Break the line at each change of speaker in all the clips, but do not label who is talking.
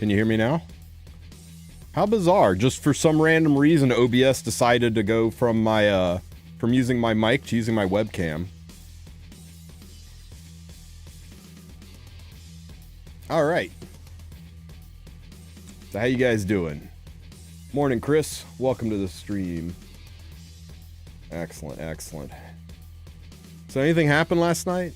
Can you hear me now? How bizarre. Just for some random reason, OBS decided to go from my, from using my mic to using my webcam. Alright. So how you guys doing? Morning, Chris. Welcome to the stream. Excellent, excellent. So anything happened last night?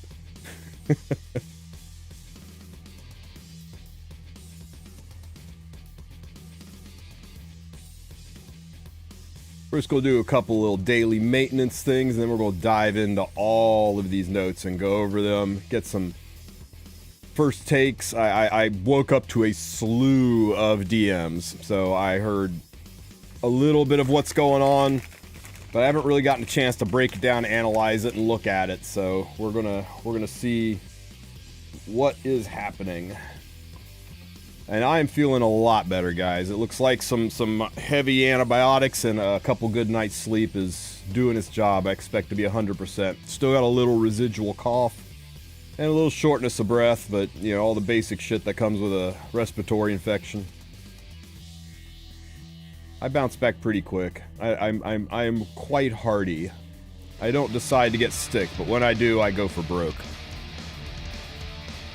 We're just going to do a couple little daily maintenance things, and then we're going to dive into all of these notes and go over them, get some first takes. I woke up to a slew of DMs, so I heard a little bit of what's going on, but I haven't really gotten a chance to break it down, analyze it, and look at it, so we're gonna see what is happening. And I am feeling a lot better, guys. It looks like some heavy antibiotics and a couple good nights sleep is doing its job. I expect to be 100%. Still got a little residual cough and a little shortness of breath, but, you know, all the basic shit that comes with a respiratory infection. I bounce back pretty quick. I am quite hardy. I don't decide to get sick, but when I do, I go for broke.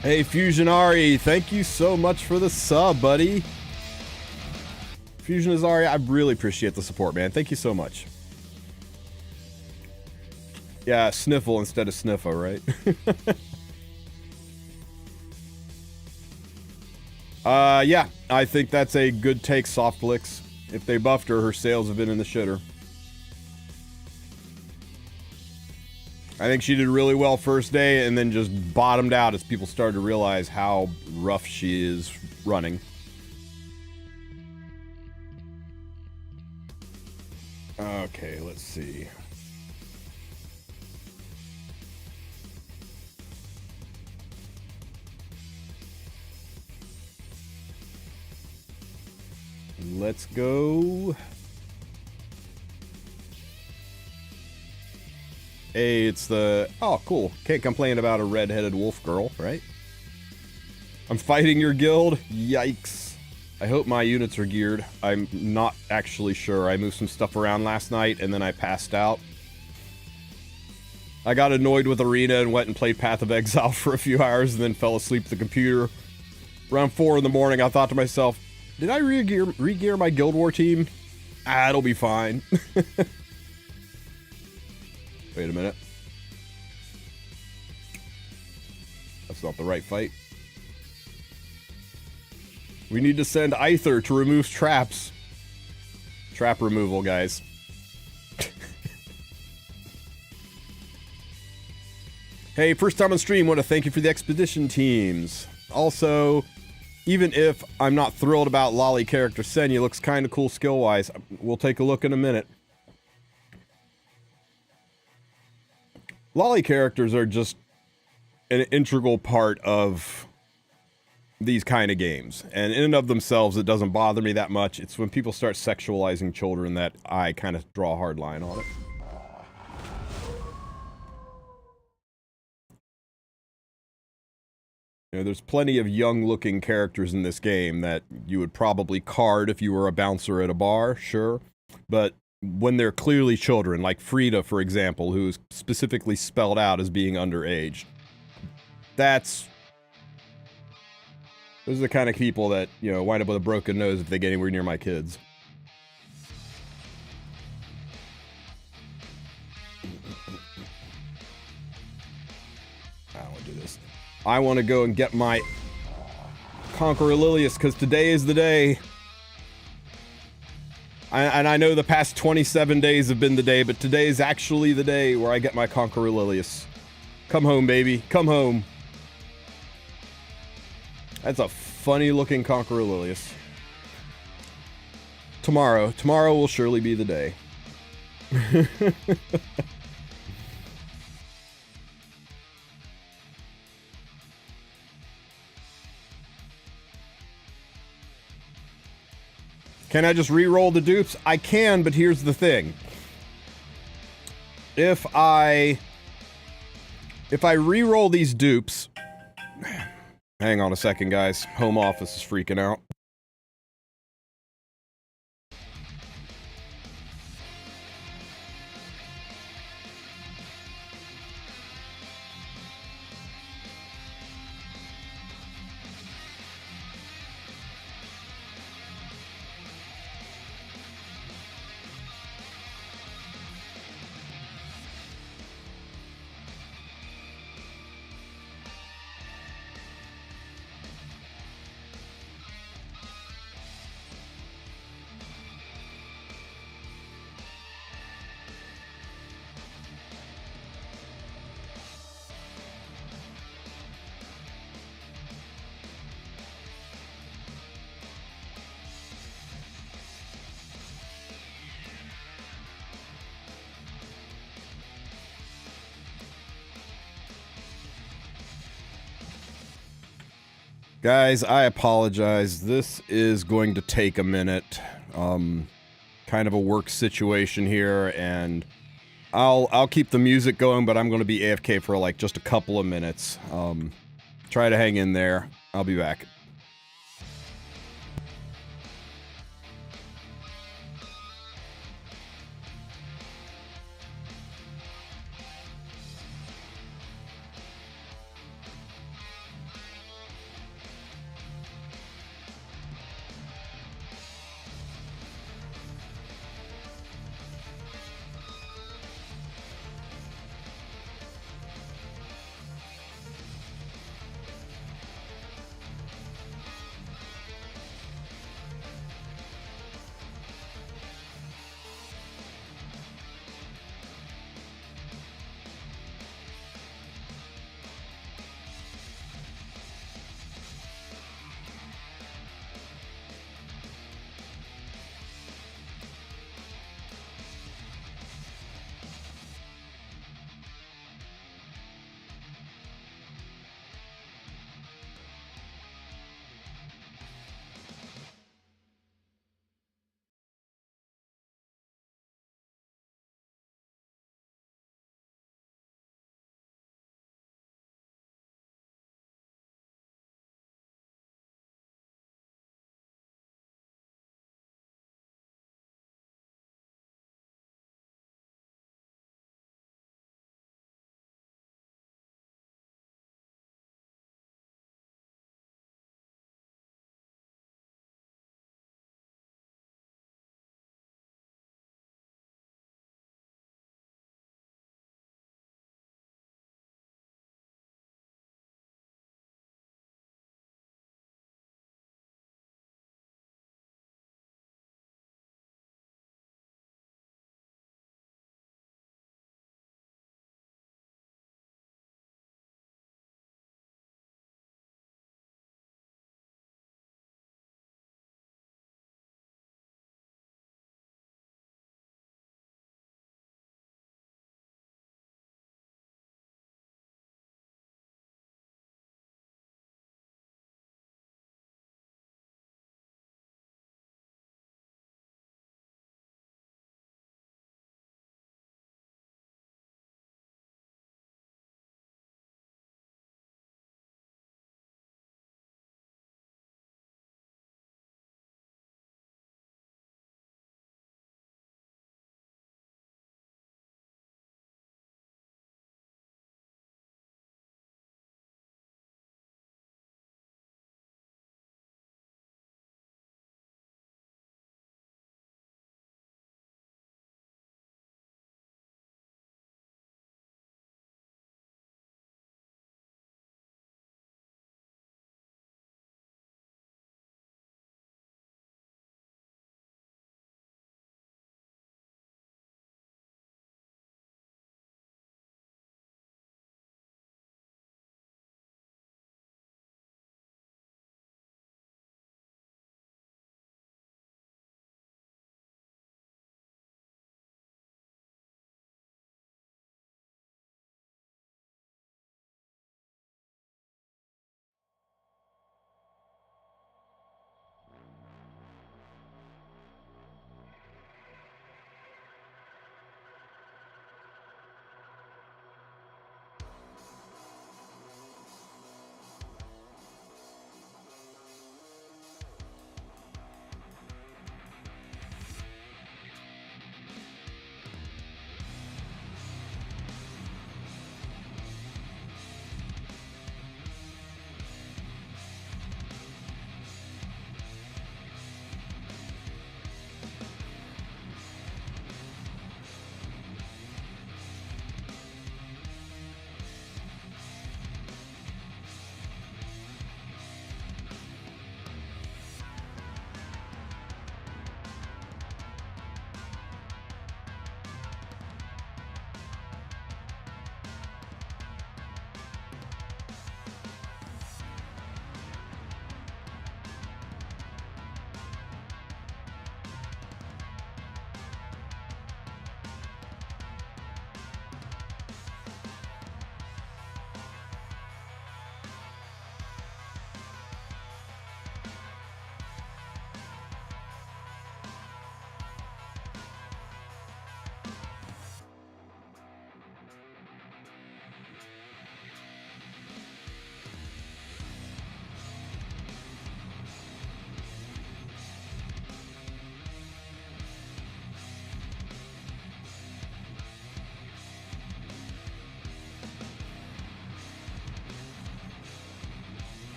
Hey, Fusionari, thank you so much for the sub, buddy. Fusionari, I really appreciate the support, man. Thank you so much. Yeah, sniffle instead of sniffa, right? Yeah, I think that's a good take, Softflix. If they buffed her, her sales have been in the shitter. I think she did really well first day and then just bottomed out as people started to realize how rough she is running. Okay, let's see. Let's go. Hey, it's the... Oh, cool. Can't complain about a red-headed wolf girl, right? I'm fighting your guild? Yikes. I hope my units are geared. I'm not actually sure. I moved some stuff around last night, and then I passed out. I got annoyed with Arena and went and played Path of Exile for a few hours, and then fell asleep at the computer. Around 4 in the morning, I thought to myself, did I re-gear my Guild War team? Ah, it'll be fine. Wait a minute. That's not the right fight. We need to send Aether to remove traps. Trap removal, guys. Hey, first time on stream, want to thank you for the expedition teams. Also, even if I'm not thrilled about Lolly character Senya, looks kind of cool skill-wise. We'll take a look in a minute. Lolly characters are just an integral part of these kind of games. And in and of themselves, it doesn't bother me that much. It's when people start sexualizing children that I kind of draw a hard line on it. You know, there's plenty of young-looking characters in this game that you would probably card if you were a bouncer at a bar, sure. But when they're clearly children, like Frida, for example, who's specifically spelled out as being underage. Those are the kind of people that, you know, wind up with a broken nose if they get anywhere near my kids. I don't want to do this. I want to go and get my Conqueror Lilius, because today is the day. And I know the past 27 days have been the day, but today is actually the day where I get my Conqueror Lilius. Come home, baby. Come home. That's a funny looking Conqueror Lilius. Tomorrow will surely be the day. Can I just re-roll the dupes? I can, but here's the thing. If I re-roll these dupes... Hang on a second, guys. Home office is freaking out. Guys, I apologize. This is going to take a minute. Kind of a work situation here, and I'll keep the music going, but I'm going to be AFK for like just a couple of minutes. Try to hang in there. I'll be back.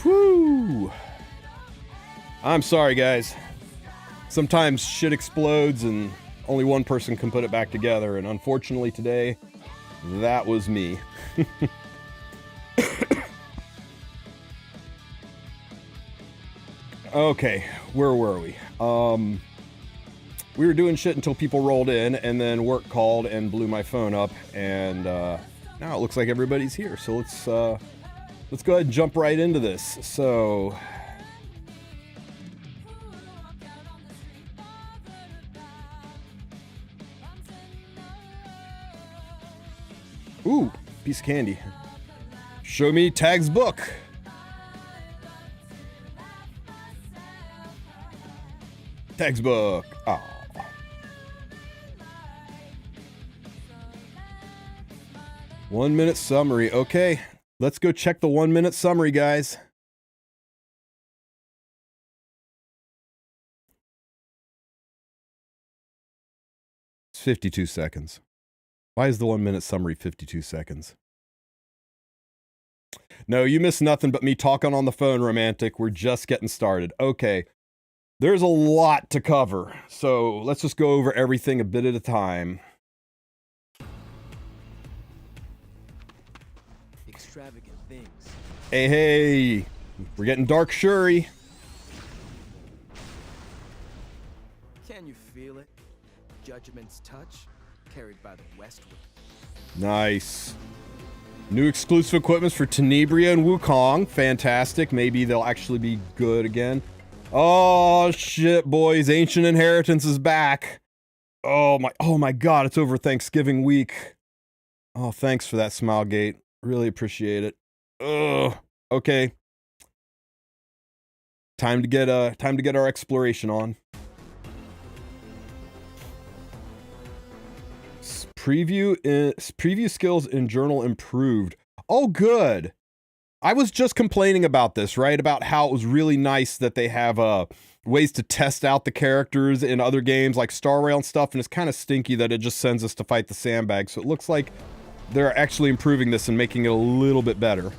Whew. I'm sorry, guys. Sometimes shit explodes and only one person can put it back together, and unfortunately today, that was me. Okay, where were we? We were doing shit until people rolled in, and then work called and blew my phone up, and now it looks like everybody's here. So let's go ahead and jump right into this. So ooh, piece of candy. Show me Tag's book. Tag's book. Oh. One minute summary. Okay, let's go check the 1 minute summary, guys. It's 52 seconds. Why is the 1 minute summary 52 seconds? No, you missed nothing but me talking on the phone, romantic. We're just getting started. Okay. There's a lot to cover, so let's just go over everything a bit at a time.
Extravagant things.
Hey, we're getting Dark Shuri.
Can you feel it? Judgment's touch, carried by the westward.
Nice. New exclusive equipments for Tenebria and Wukong. Fantastic. Maybe they'll actually be good again. Oh shit, boys. Ancient Inheritance is back. Oh my god, it's over Thanksgiving week. Oh, thanks for that, Smilegate. Really appreciate it. Ugh. Okay. Time to get our exploration on. Preview skills in journal improved. Oh, good. I was just complaining about this, right? About how it was really nice that they have ways to test out the characters in other games like Star Rail and stuff, and it's kind of stinky that it just sends us to fight the sandbag. So it looks like they're actually improving this and making it a little bit better.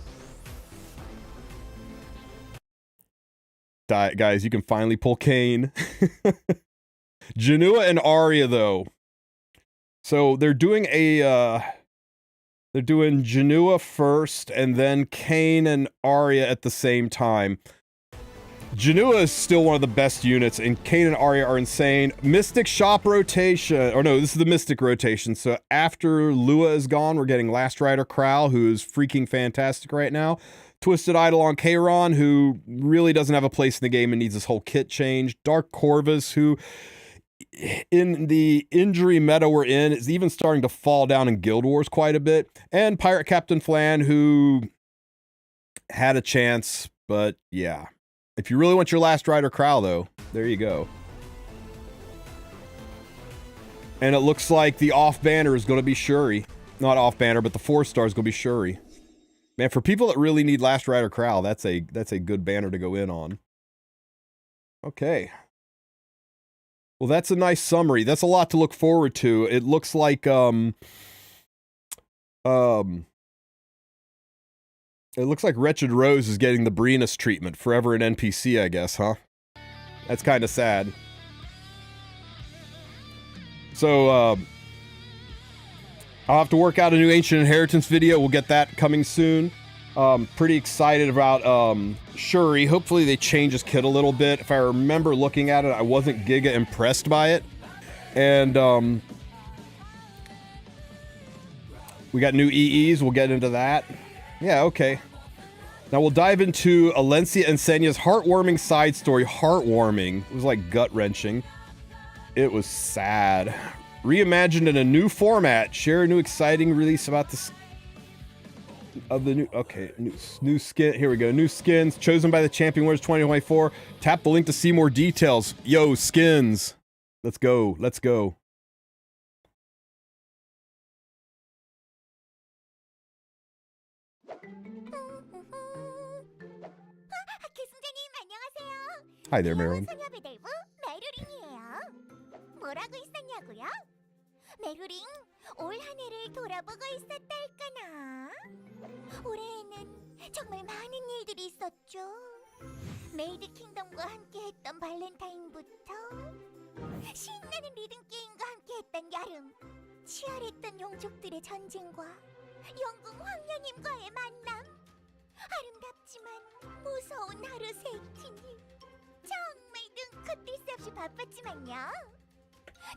Guys, you can finally pull Kane. Janua and Arya, though. So they're doing they're doing Janua first, and then Kane and Arya at the same time. Janua is still one of the best units, and Kane and Arya are insane. Mystic Shop rotation. Or no, this is the Mystic rotation. So after Lua is gone, we're getting Last Rider Krau, who is freaking fantastic right now. Twisted Idol on Kayron, who really doesn't have a place in the game and needs his whole kit changed. Dark Corvus, who in the injury meta we're in is even starting to fall down in Guild Wars quite a bit. And Pirate Captain Flan, who had a chance, but yeah. If you really want your Last Rider Krau, though, there you go. And it looks like the off banner is going to be Shuri. Not off banner, but the 4-star is going to be Shuri. Man, for people that really need Last Rider Crow, that's a good banner to go in on. Okay. Well, that's a nice summary. That's a lot to look forward to. It looks like it looks like Wretched Rose is getting the Breenus treatment, forever an NPC, I guess, huh? That's kind of sad. So, I'll have to work out a new Ancient Inheritance video. We'll get that coming soon. Pretty excited about Shuri. Hopefully they change his kit a little bit. If I remember looking at it, I wasn't giga impressed by it. And we got new EEs. We'll get into that. Yeah, okay. Now we'll dive into Alencia and Senya's heartwarming side story. Heartwarming. It was like gut-wrenching. It was sad. Reimagined in a new format. Share a new exciting release about this of the new new skin. Here we go. New skins chosen by the Champion Winners 2024. Tap the link to see more details. Yo, skins. Let's go. Let's go. Hi there, Marilyn.
뭐라고 있었냐고요? 메루링 올 한 해를 돌아보고 있었달까나. 올해에는 정말 많은 일들이 있었죠. 메이드 킹덤과 함께했던 발렌타인부터 신나는 리듬 게임과 함께했던 여름, 치열했던 용족들의 전쟁과 영궁 황녀님과의 만남, 아름답지만 무서운 하루 세팅이 정말 눈코 뜰 새 없이 바빴지만요.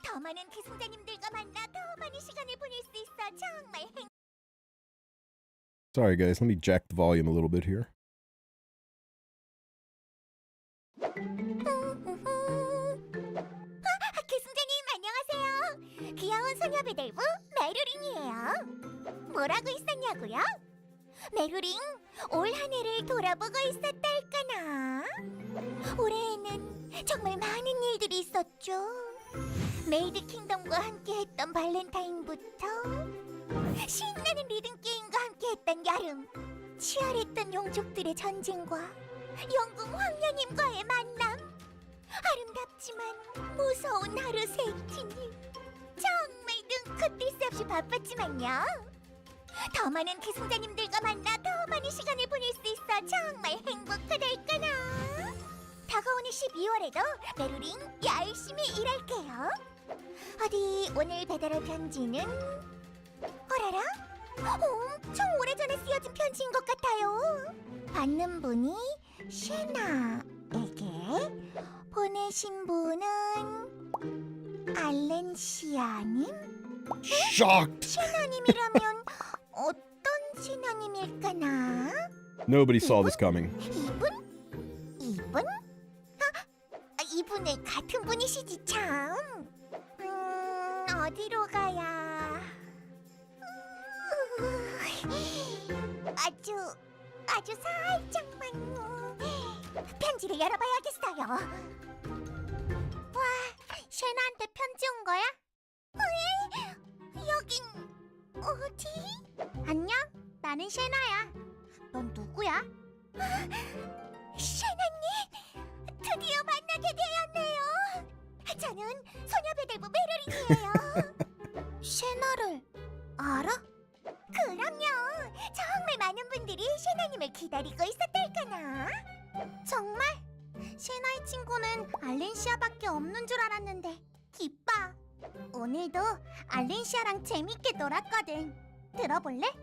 더 많은 계승자님들과 만나 더 많은 시간을 보낼 수 있어 정말
Sorry guys, let me jack the volume a little bit here.
계승자님 안녕하세요. 귀여운 소녀 배달부 메루링이에요. 뭐라고 있었냐고요? 메루링 올 한 해를 돌아보고 있었달까나. 올해에는 정말 많은 일들이 있었죠. 메이드 킹덤과 함께했던 발렌타인부터 신나는 리듬 게임과 함께했던 여름, 치열했던 용족들의 전쟁과 영궁 황녀님과의 만남, 아름답지만 무서운 하루 세팅이 정말 눈코 뜰 새 없이 바빴지만요. 더 많은 계승자님들과 만나 더 많은 시간을 보낼 수 있어 정말 행복하달까나. 다가오는 12월에도 메루링 열심히 일할게요. 어디 오늘 배달할 편지는 어라라? 엄청 오래전에 쓰여진 편지인 것 같아요. 받는 분이 셰나에게, 보내신 분은 알렌시아님?
Shocked.
셰나님이라면 어떤 셰나님일까나?
Nobody saw this coming.
이분? 이분은 같은 분이시지 참. 어디로 가야? 아주 살짝만. 편지를 열어봐야겠어요. 와, 셰나한테 편지 온 거야? 여긴 어디? 안녕, 나는 셰나야. 넌 누구야? 셰나님, 드디어 만나게 되었네요. 저는 소녀배달부 메루링이에요. 셰나를 알아? 그럼요. 정말 많은 분들이 셰나님을 기다리고 있었달까나. 정말? 셰나의 친구는 알렌시아밖에 없는 줄 알았는데 기뻐. 오늘도 알렌시아랑 재밌게 놀았거든. 들어볼래?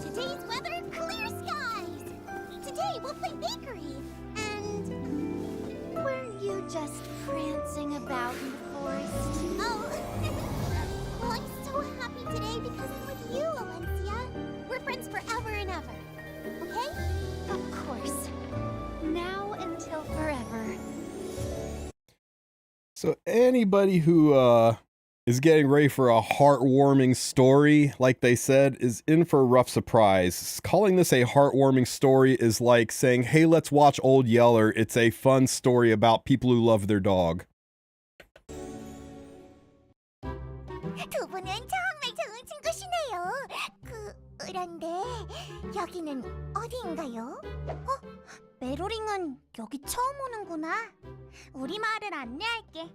Today's weather, clear skies. Today we'll play bakery. And weren't you just prancing about in the forest? Oh, well, I'm so happy today because I'm with you, Alencia. We're friends forever and ever. Okay? Of course. Now until forever.
So anybody who is getting ready for a heartwarming story, like they said, is in for a rough surprise. Calling this a heartwarming story is like saying, hey, let's watch Old Yeller. It's a fun story about people who love their dog.
두 분은 정말 좋은 친구시네요. 그런데 여기는 어디인가요? 메로링은 여기 처음 오는구나. 우리 마을을 안내할게.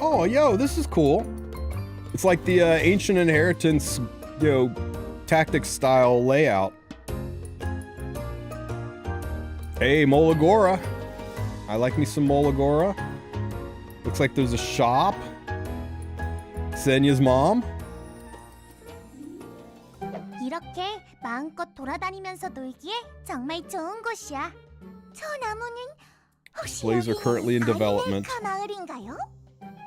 Oh, yo, this is cool. It's like the ancient inheritance, tactics style layout. Hey, Molagora. I like me some Molagora. Looks like there's a shop. Senya's mom.
이렇게 마음껏 돌아다니면서 놀기에 정말 좋은 곳이야. 저 나무는 혹시
Slaves are currently in development.
아리멜카 마을인가요?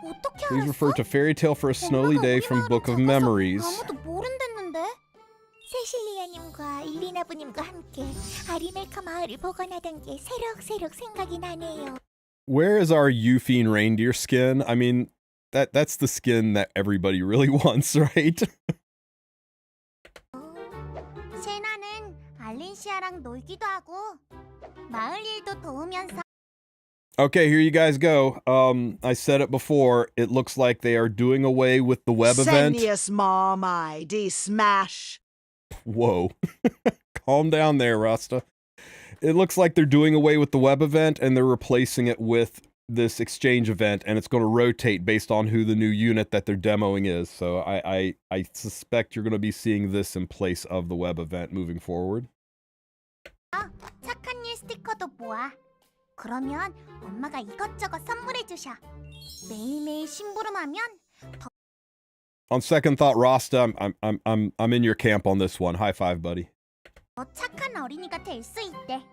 어떻게
Please
알았어?
refer to Fairy Tale for a Snowy
엄마가
Day
우리
from
마을은
Book of
작아서
Memories.
아무도 모른댔는데. 세실리아님과 일리나부님과 함께 아리멜카 마을을 복원하던 게 새록새록 생각이 나네요.
Where is our Euphine reindeer skin? I mean, that's the skin that everybody really wants, right?
세나는 알렌시아랑 놀기도 하고 마을 일도 도우면서.
Okay, here you guys go. I said it before. It looks like they are doing away with the web event.
Senya's mom ID smash.
Whoa. Calm down there, Rasta. It looks like they're doing away with the web event and they're replacing it with this exchange event, and it's going to rotate based on who the new unit that they're demoing is. So I suspect you're going to be seeing this in place of the web event moving forward.
착한 일 스티커도 모아. 그러면 엄마가 이것저것 선물해 주셔. 매일매일 심부름하면
On second thought, Rasta, I'm in your camp on this one. High five, buddy.
더 착한 어린이가 될 수 있대.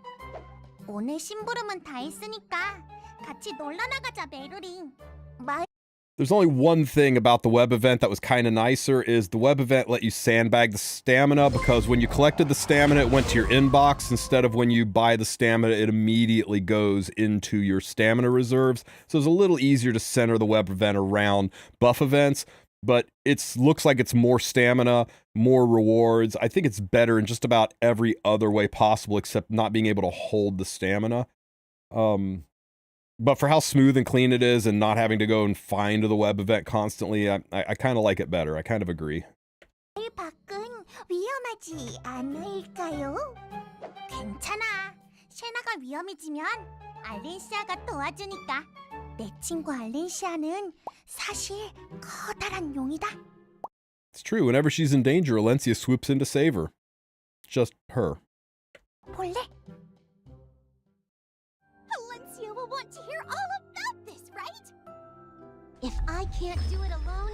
오늘 심부름은 다 했으니까 같이 놀러 나가자, 메루링.
There's only one thing about the web event that was kind of nicer is the web event let you sandbag the stamina, because when you collected the stamina, it went to your inbox instead of when you buy the stamina, it immediately goes into your stamina reserves. So it's a little easier to center the web event around buff events, but looks like it's more stamina, more rewards. I think it's better in just about every other way possible except not being able to hold the stamina. But for how smooth and clean it is and not having to go and find the web event constantly, I kind of like it better. I kind of agree.
밖은 위험하지 않을까요? 괜찮아. 셰나가 위험해지면 알렌시아가 도와주니까. 내 친구 알렌시아는 사실 커다란 용이다.
It's true. Whenever she's in danger, Alencia swoops in to save her. Just her.
볼래? Alencia will want to hear all about this, right? If I can't do it alone,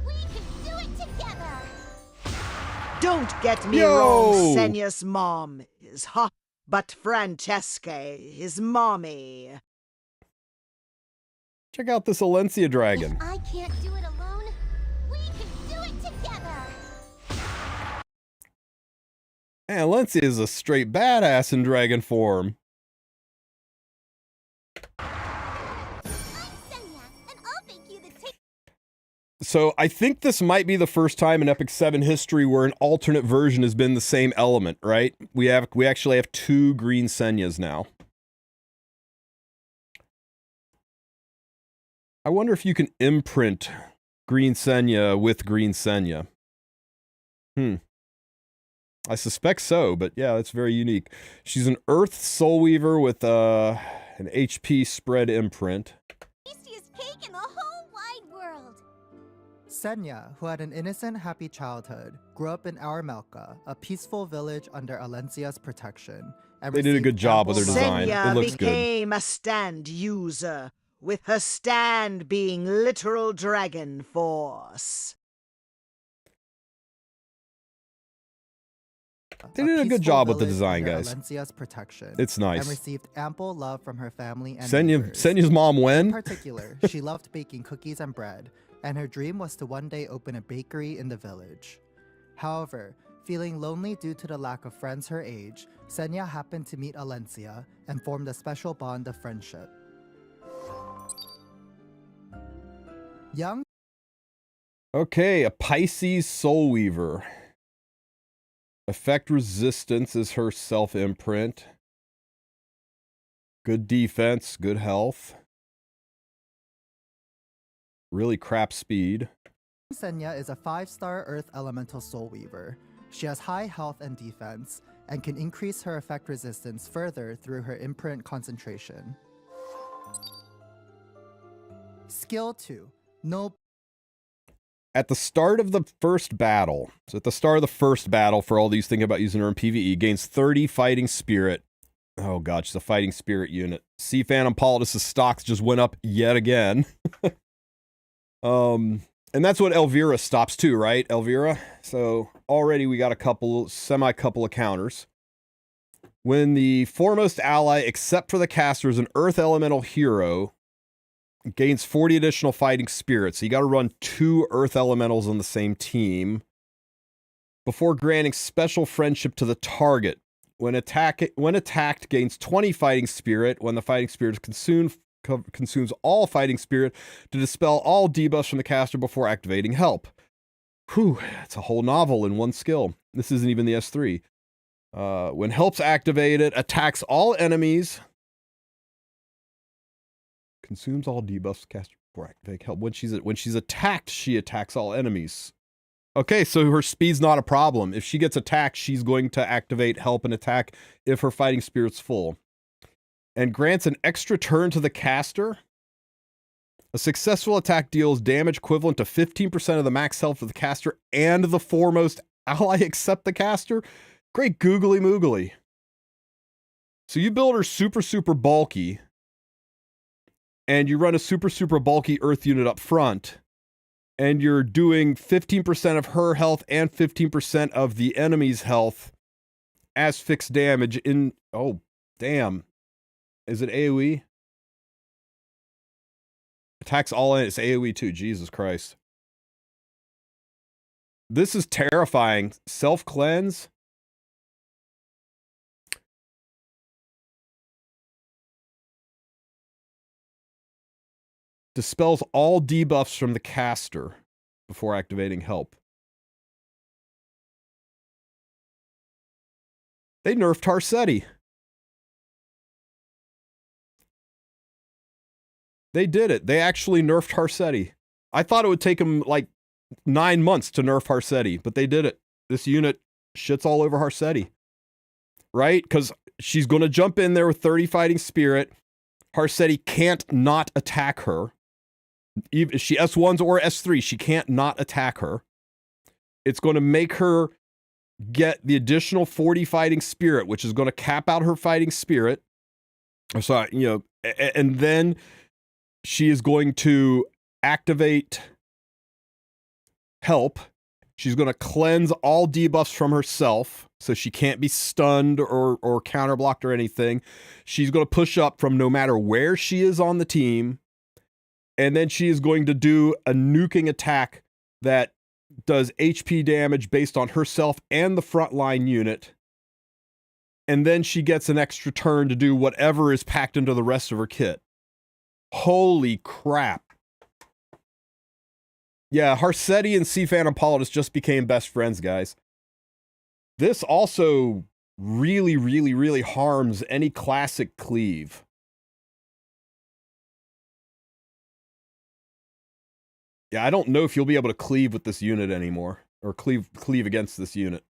we can do it together.
Don't get me
Yo!
wrong, Senya's mom is hot, but Francesca, his mommy.
Check out this Alencia dragon.
If I can't do it alone, we can do it together.
Man, Alencia is a straight badass in dragon form.
I'm Senya, and I'll make you the
So I think this might be the first time in Epic 7 history where an alternate version has been the same element, right? We actually have two green Senyas now. I wonder if you can imprint green Senya with green Senya. I suspect so, but yeah, that's very unique. She's an Earth Soul Weaver with an HP spread imprint.
tastiest cake in the whole wide world.
Senya, who had an innocent, happy childhood, grew up in Aramelka, a peaceful village under Alencia's protection. And
They did a good
received
job with
ample
their design.
love.
Senya
It looks good.
became a stand user, with her stand being literal dragon force.
They did a good
peaceful
job with the
village
design,
under
guys.
Alencia's protection.
It's nice.
And received ample love from her family and
Senya's mom
In
when?
particular, she loved baking cookies and bread, and her dream was to one day open a bakery in the village. However, feeling lonely due to the lack of friends her age, Senya happened to meet Alencia and formed a special bond of friendship. Young
Okay, a Pisces Soul Weaver. Effect resistance is her self imprint. Good defense, good health. Really crap speed.
Senya is a 5-star Earth Elemental Soul Weaver. She has high health and defense, and can increase her effect resistance further through her imprint concentration. Skill 2. No.
At the start of the first battle, so at the start of the first battle, for all these thinking about using her in PvE, gains 30 fighting spirit. Oh god, she's a fighting spirit unit. Sea Phantom Politis' stocks just went up yet again. And that's what Elvira stops too, right? Elvira? So already we got a couple of counters. When the foremost ally, except for the caster, is an Earth Elemental hero, gains 40 additional fighting spirits. So you got to run 2 Earth Elementals on the same team before granting special friendship to the target. When attacked, gains 20 fighting spirit. When the fighting spirit is consumes all fighting spirit to dispel all debuffs from the caster before activating help. Whew, that's a whole novel in one skill. This isn't even the S3. When help's activated, attacks all enemies. Consumes all debuffs caster before activating help. When she's attacked, she attacks all enemies. Okay, so her speed's not a problem. If she gets attacked, she's going to activate help and attack if her fighting spirit's full. And grants an extra turn to the caster. A successful attack deals damage equivalent to 15% of the max health of the caster and the foremost ally except the caster. Great googly moogly. So you build her super bulky, and you run a super bulky earth unit up front, and you're doing 15% of her health and 15% of the enemy's health as fixed damage in... Oh, damn. Is it AoE? Attacks all in. It's AoE too. Jesus Christ. This is terrifying. Self-cleanse. Dispels all debuffs from the caster before activating help. They nerfed Tarsetti. They did it. They actually nerfed Tarsetti. I thought it would take them like 9 months to nerf Tarsetti, but they did it. This unit shits all over Tarsetti. Right? Because she's going to jump in there with 30 fighting spirit. Tarsetti can't not attack her. Even if she S1s or S3, she can't not attack her. It's going to make her get the additional 40 fighting spirit, which is going to cap out her fighting spirit. So, you know, and then she is going to activate help. She's going to cleanse all debuffs from herself, so she can't be stunned or counterblocked or anything. She's going to push up from no matter where she is on the team. And then she is going to do a nuking attack that does HP damage based on herself and the frontline unit. And then she gets an extra turn to do whatever is packed into the rest of her kit. Holy crap. Yeah, Tarsetti and Sea Phantom Politis just became best friends, guys. This also really harms any classic cleave. Yeah, I don't know if you'll be able to cleave with this unit anymore. Or cleave against this unit.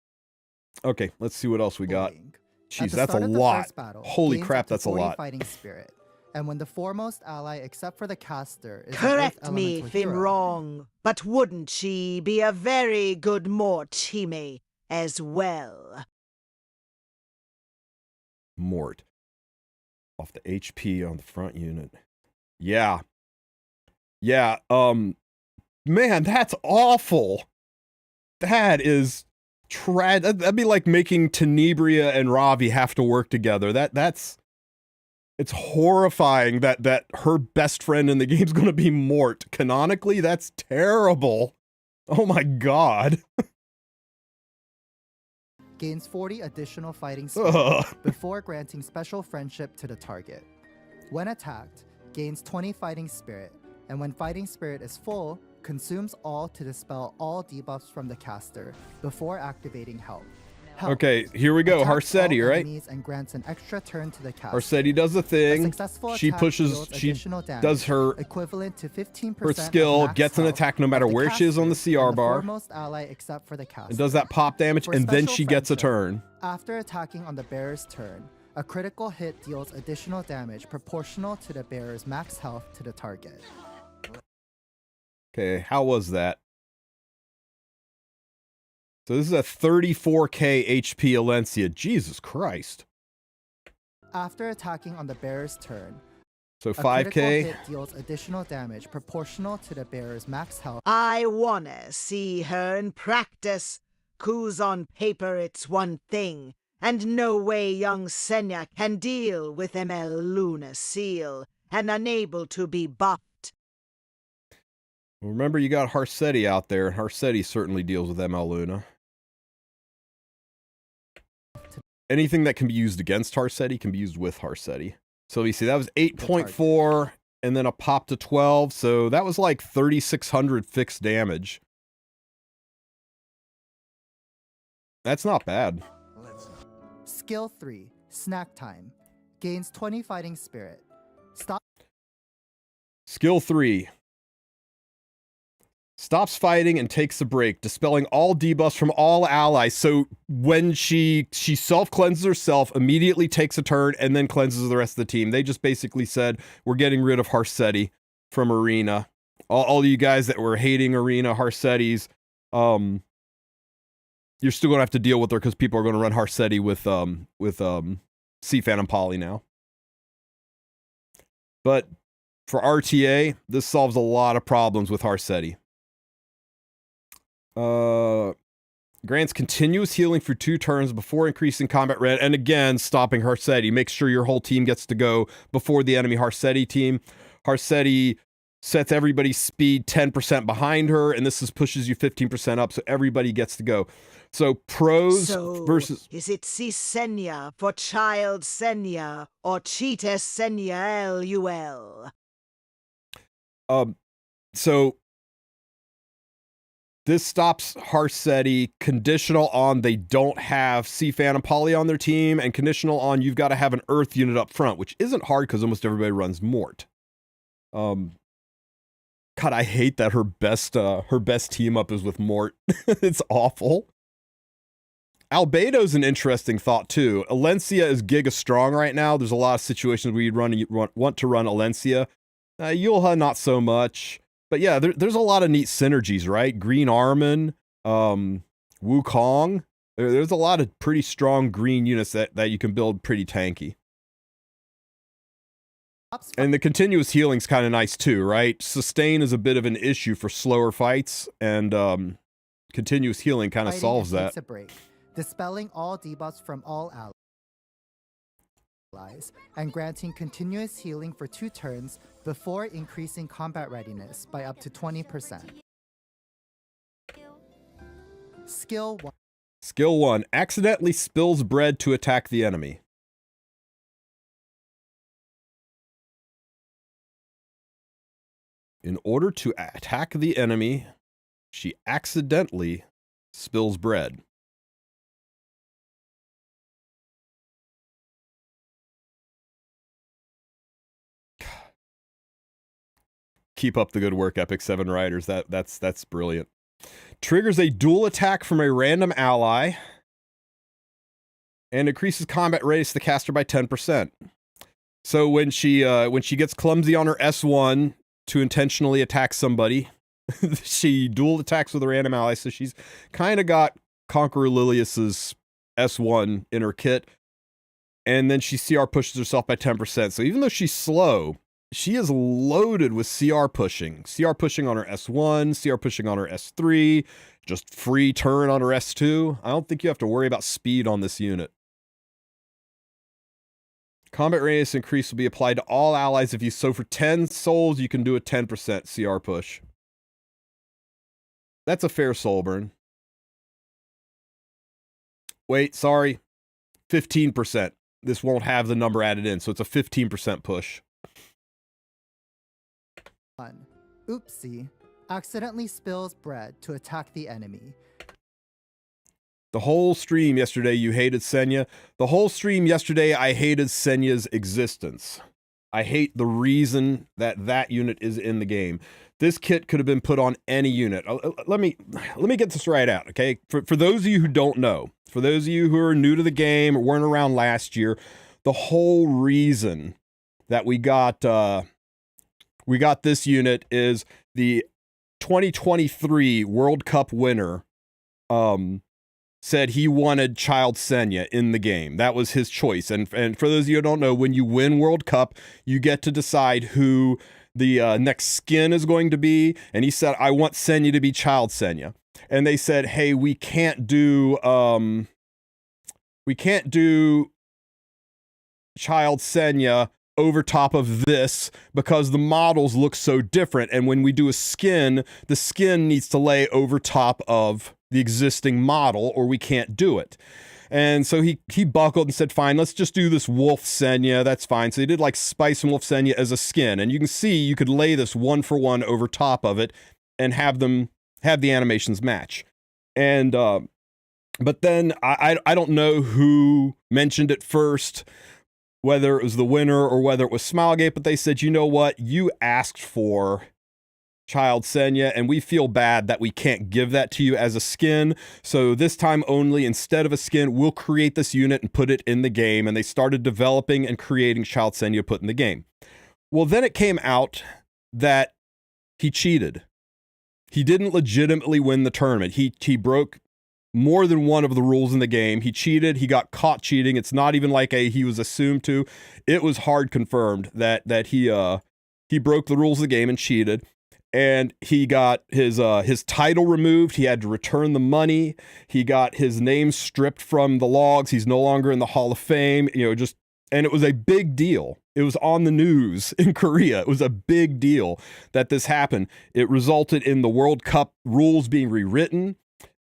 Okay, let's see what else we got. Jeez, that's a lot.
Battle,
holy crap, that's a lot.
Fighting spirit. And when the foremost ally, except for the caster, is
Correct me if I'm wrong, but wouldn't she be a very good Mortime as well?
Mort. Off the HP on the front unit. Yeah. Yeah, man, that's awful. That is that'd be like making Tenebria and Ravi have to work together. That's it's horrifying that her best friend in the game is going to be Mort. Canonically, that's terrible. Oh my god.
Gains 40 additional fighting spirit before granting special friendship to the target. When attacked, gains 20 fighting spirit, and when fighting spirit is full, consumes all to dispel all debuffs from the caster before activating help. Help.
Okay, here we go.
Attacks
Harsetti,
all
right?
enemies and grants an extra turn to the caster.
Harsetti does the
A
thing.
successful
She
attack
pushes.
deals
She
additional damage,
does her
equivalent to 15%
her
of
skill,
max
gets an
health
attack no
of
matter
the
where she is on the
caster
CR
and the
bar.
foremost ally except for the caster.
It does that pop damage,
For
and then
special
she gets a
friendship,
turn.
After attacking on the bearer's turn, a critical hit deals additional damage proportional to the bearer's max health to the target.
Okay, how was that? So this is a 34k HP Alencia. Jesus Christ.
After attacking on the bearer's turn,
So
a critical
5k.
hit deals additional damage proportional to the bearer's max health.
I wanna see her in practice. 'Cause on paper it's one thing, and no way young Senya can deal with ML Luna Seal, and unable to be buffed.
Remember, you got Harsetti out there, and Harsetti certainly deals with ML Luna. Anything that can be used against Harsetti can be used with Harsetti. So you see, that was 8.4, and then a pop to 12, so that was like 3,600 fixed damage. That's not bad.
Skill 3, Snack Time. Gains 20 fighting spirit. Stop
Skill 3. Stops fighting and takes a break, dispelling all debuffs from all allies. So when she self-cleanses herself, immediately takes a turn, and then cleanses the rest of the team. They just basically said, we're getting rid of Harsetti from Arena. All you guys that were hating Arena, Harsetti's, you're still going to have to deal with her because people are going to run Harsetti with Sea Phantom Poly now. But for RTA, this solves a lot of problems with Harsetti. Grants continuous healing for 2 turns before increasing combat red, and again, stopping Harsetti. Make sure your whole team gets to go before the enemy Harsetti team. Harsetti sets everybody's speed 10% behind her, and this pushes you 15% up, so everybody gets to go. So pros versus...
Is it Si Senya for Child Senya, or Cheetah Senya LUL?
So this stops Harsetti, conditional on they don't have Sea Phantom Poly on their team, and conditional on you've got to have an Earth unit up front, which isn't hard because almost everybody runs Mort. God, I hate that her best team up is with Mort. It's awful. Albedo's an interesting thought too. Alencia is giga strong right now. There's a lot of situations where you'd want to run Alencia. Yulha, not so much. But yeah, there's a lot of neat synergies, right? Green Armin, Wukong. There's a lot of pretty strong green units that you can build pretty tanky. And the continuous healing's kind of nice too, right? Sustain is a bit of an issue for slower fights, and continuous healing kind of solves that.
Takes a break, dispelling all debuffs from all allies, and granting continuous healing for 2 turns before increasing combat readiness by up to 20%. Skill 1.
Skill 1. Accidentally spills bread to attack the enemy. In order to attack the enemy, she accidentally spills bread. Keep up the good work, Epic 7 Riders. That's brilliant. Triggers a dual attack from a random ally and increases combat radius to the caster by 10%. So when she gets clumsy on her S1 to intentionally attack somebody, she dual attacks with a random ally. So she's kind of got Conqueror Lilius's S1 in her kit, and then she CR pushes herself by 10%. So even though she's slow, she is loaded with CR pushing. CR pushing on her S1, CR pushing on her S3, just free turn on her S2. I don't think you have to worry about speed on this unit. Combat radius increase will be applied to all allies if you... So for 10 souls, you can do a 10% CR push. That's a fair soul burn. Wait, sorry. 15%. This won't have the number added in, so it's a 15% push.
1. Oopsie. Accidentally spills bread to attack the enemy.
The whole stream yesterday, you hated Senya. The whole stream yesterday, I hated Senya's existence. I hate the reason that that unit is in the game. This kit could have been put on any unit. Let me get this right out, okay? For those of you who don't know, for those of you who are new to the game or weren't around last year, the whole reason that we got this unit is the 2023 World Cup winner said he wanted Child Senya in the game. That was his choice. And for those of you who don't know, when you win World Cup, you get to decide who the next skin is going to be. And he said, I want Senya to be Child Senya. And they said, hey, we can't do Child Senya over top of this because the models look so different. And when we do a skin, the skin needs to lay over top of the existing model or we can't do it. And so he buckled and said, fine, let's just do this Wulf Senya. That's fine. So they did like Spice and Wulf Senya as a skin. And you can see you could lay this 1-for-1 over top of it and have the animations match. And but then I don't know who mentioned it first, whether it was the winner or whether it was Smilegate, but they said, you know what? You asked for Child Senya, and we feel bad that we can't give that to you as a skin. So this time only, instead of a skin, we'll create this unit and put it in the game. And they started developing and creating Child Senya to put in the game. Well, then it came out that he cheated. He didn't legitimately win the tournament. He broke more than one of the rules in the game. He cheated. He got caught cheating. It's not even like he was assumed to. It was hard confirmed that he broke the rules of the game and cheated. And he got his title removed. He had to return the money. He got his name stripped from the logs. He's no longer in the Hall of Fame. And it was a big deal. It was on the news in Korea. It was a big deal that this happened. It resulted in the World Cup rules being rewritten.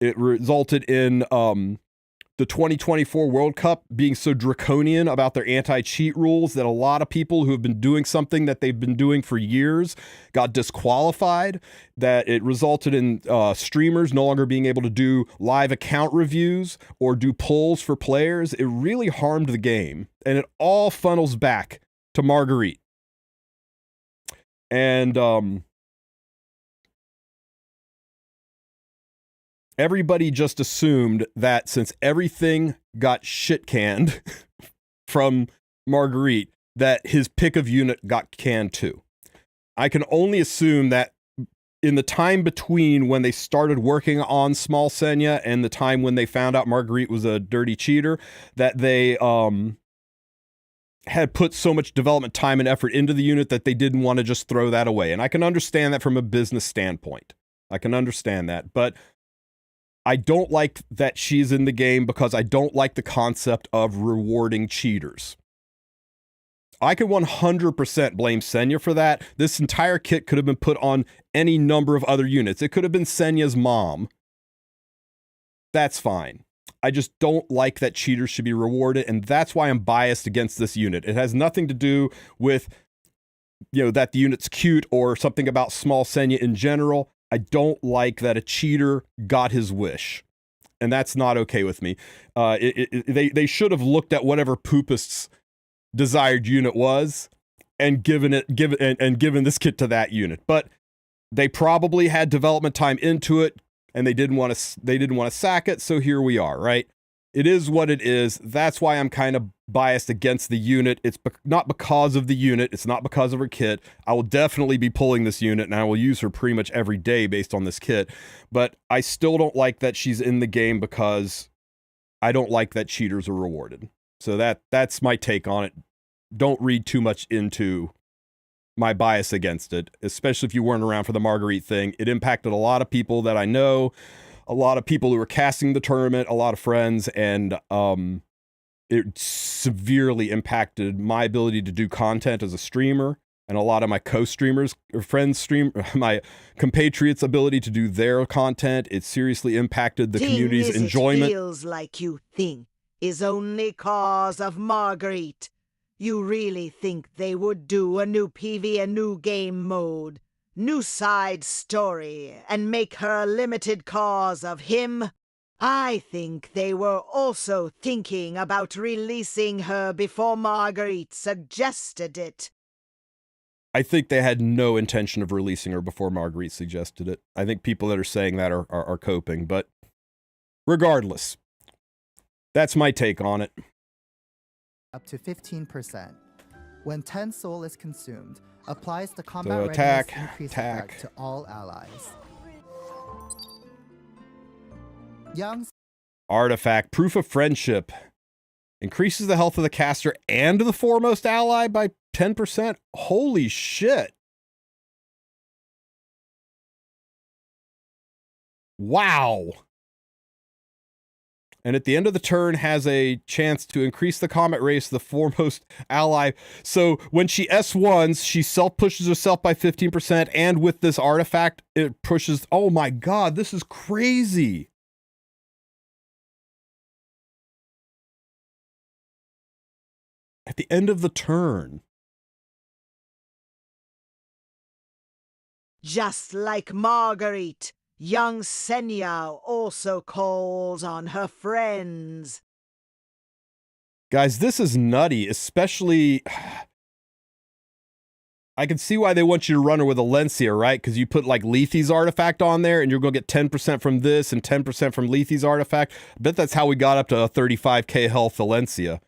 It resulted in the 2024 World Cup being so draconian about their anti-cheat rules that a lot of people who have been doing something that they've been doing for years got disqualified, that it resulted in streamers no longer being able to do live account reviews or do polls for players. It really harmed the game, and it all funnels back to Marguerite. And everybody just assumed that since everything got shit canned from Marguerite, that his pick of unit got canned too. I can only assume that in the time between when they started working on Small Senya and the time when they found out Marguerite was a dirty cheater, that they had put so much development time and effort into the unit that they didn't want to just throw that away. And I can understand that from a business standpoint. I can understand that. But I don't like that she's in the game because I don't like the concept of rewarding cheaters. I can 100% blame Senya for that. This entire kit could have been put on any number of other units. It could have been Senya's mom. That's fine. I just don't like that cheaters should be rewarded, and that's why I'm biased against this unit. It has nothing to do with, that the unit's cute or something about Small Senya in general. I don't like that a cheater got his wish, and that's not okay with me. They should have looked at whatever Poopist's desired unit was and given this kit to that unit. But they probably had development time into it, and they didn't want to sack it. So here we are, right? It is what it is. That's why I'm kind of biased against the unit. It's not because of the unit. It's not because of her kit. I will definitely be pulling this unit, and I will use her pretty much every day based on this kit. But I still don't like that she's in the game because I don't like that cheaters are rewarded. So that's my take on it. Don't read too much into my bias against it, especially if you weren't around for the Marguerite thing. It impacted a lot of people that I know, a lot of people who were casting the tournament, a lot of friends, and it severely impacted my ability to do content as a streamer, and a lot of my co-streamers or friends my compatriots' ability to do their content. It seriously impacted the community's enjoyment.
It feels like you think is only cause of Marguerite. You really think they would do a new PV, a new game mode, new side story, and make her a limited cause of him? I think they were also thinking about releasing her before Marguerite suggested it.
I think they had no intention of releasing her before Marguerite suggested it. I think people that are saying that are coping, but regardless, that's my take on it.
Up to 15%. When 10 soul is consumed, applies the combat
So
readiness
attack,
increase
attack.
effect to all allies. Young
Artifact, Proof of Friendship. Increases the health of the caster and the foremost ally by 10%. Holy shit. Wow. And at the end of the turn has a chance to increase the combat race of the foremost ally. So when she S1s, she self-pushes herself by 15%, and with this artifact, it pushes... Oh my god, this is crazy. At the end of the turn.
Just like Marguerite, young Senya also calls on her friends.
Guys, this is nutty, especially... I can see why they want you to run her with Alencia, right? Because you put like Lethe's artifact on there and you're going to get 10% from this and 10% from Lethe's artifact. I bet that's how we got up to a 35k health Alencia.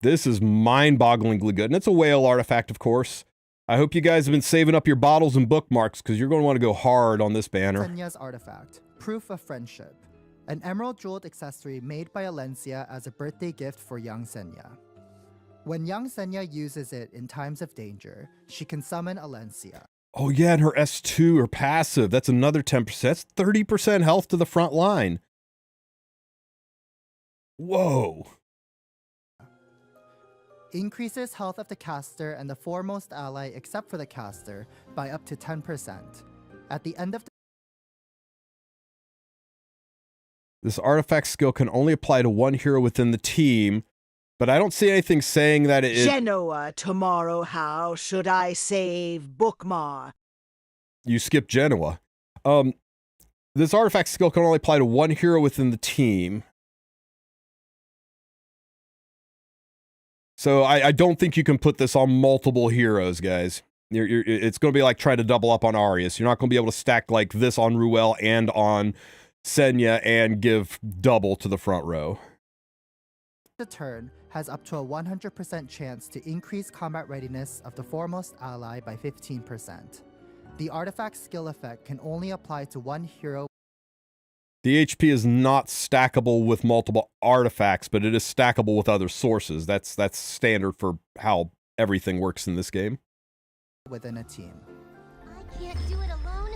This is mind-bogglingly good. And it's a whale artifact, of course. I hope you guys have been saving up your bottles and bookmarks because you're going to want to go hard on this banner.
Senya's artifact, Proof of Friendship. An emerald jeweled accessory made by Alencia as a birthday gift for young Senya. When young Senya uses it in times of danger, she can summon Alencia.
Oh yeah, and her S2, her passive, that's another 10%. That's 30% health to the front line. Whoa.
Increases health of the caster and the foremost ally except for the caster by up to 10%. At the end of the
This artifact skill can only apply to one hero within the team, but I don't see anything saying that it...
Genoa tomorrow, how should I save Bookmar?
You skip Genoa. This artifact skill can only apply to one hero within the team. So I don't think you can put this on multiple heroes, guys. It's going to be like trying to double up on Arius. You're not going to be able to stack like this on Ruel and on Senya and give double to the front row.
The turn has up to a 100% chance to increase combat readiness of the foremost ally by 15%. The artifact skill effect can only apply to one hero.
The HP is not stackable with multiple artifacts, but it is stackable with other sources. That's standard for how everything works in this game.
Within a team.
I can't do it alone.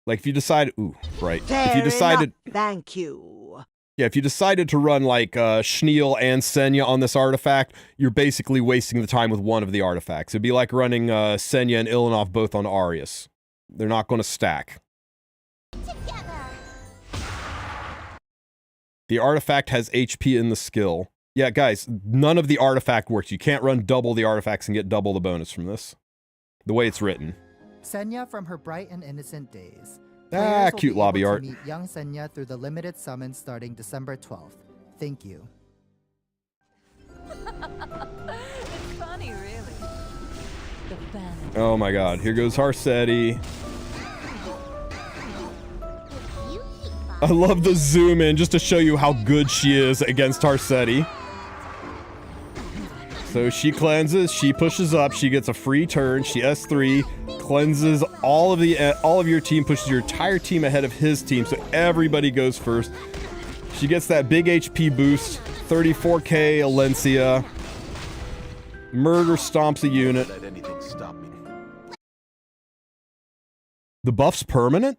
Like if you decide, ooh, right.
Fair
If you decided,
enough, thank you.
yeah, if you decided to run like Schneel and Senya on this artifact, you're basically wasting the time with one of the artifacts. It'd be like running Senya and Ilinov both on Arius. They're not going to stack.
Together.
The artifact has HP in the skill. Yeah, guys, none of the artifact works. You can't run double the artifacts and get double the bonus from this. The way it's written.
Senya from her bright and innocent days.
Ah,
Players will
cute
be
lobby
able to
art.
meet young Senya through the limited summon starting December 12th. Thank you.
It's funny, really. The vanity.
Oh my god, here goes Harsetti.
You keep
I love the zoom in just to show you how good she is against Harsetti. So she cleanses, she pushes up, she gets a free turn, she S3, cleanses all of your team, pushes your entire team ahead of his team, so everybody goes first. She gets that big HP boost, 34k Alencia. Murder stomps a unit.
Let anything stop me.
The buff's permanent?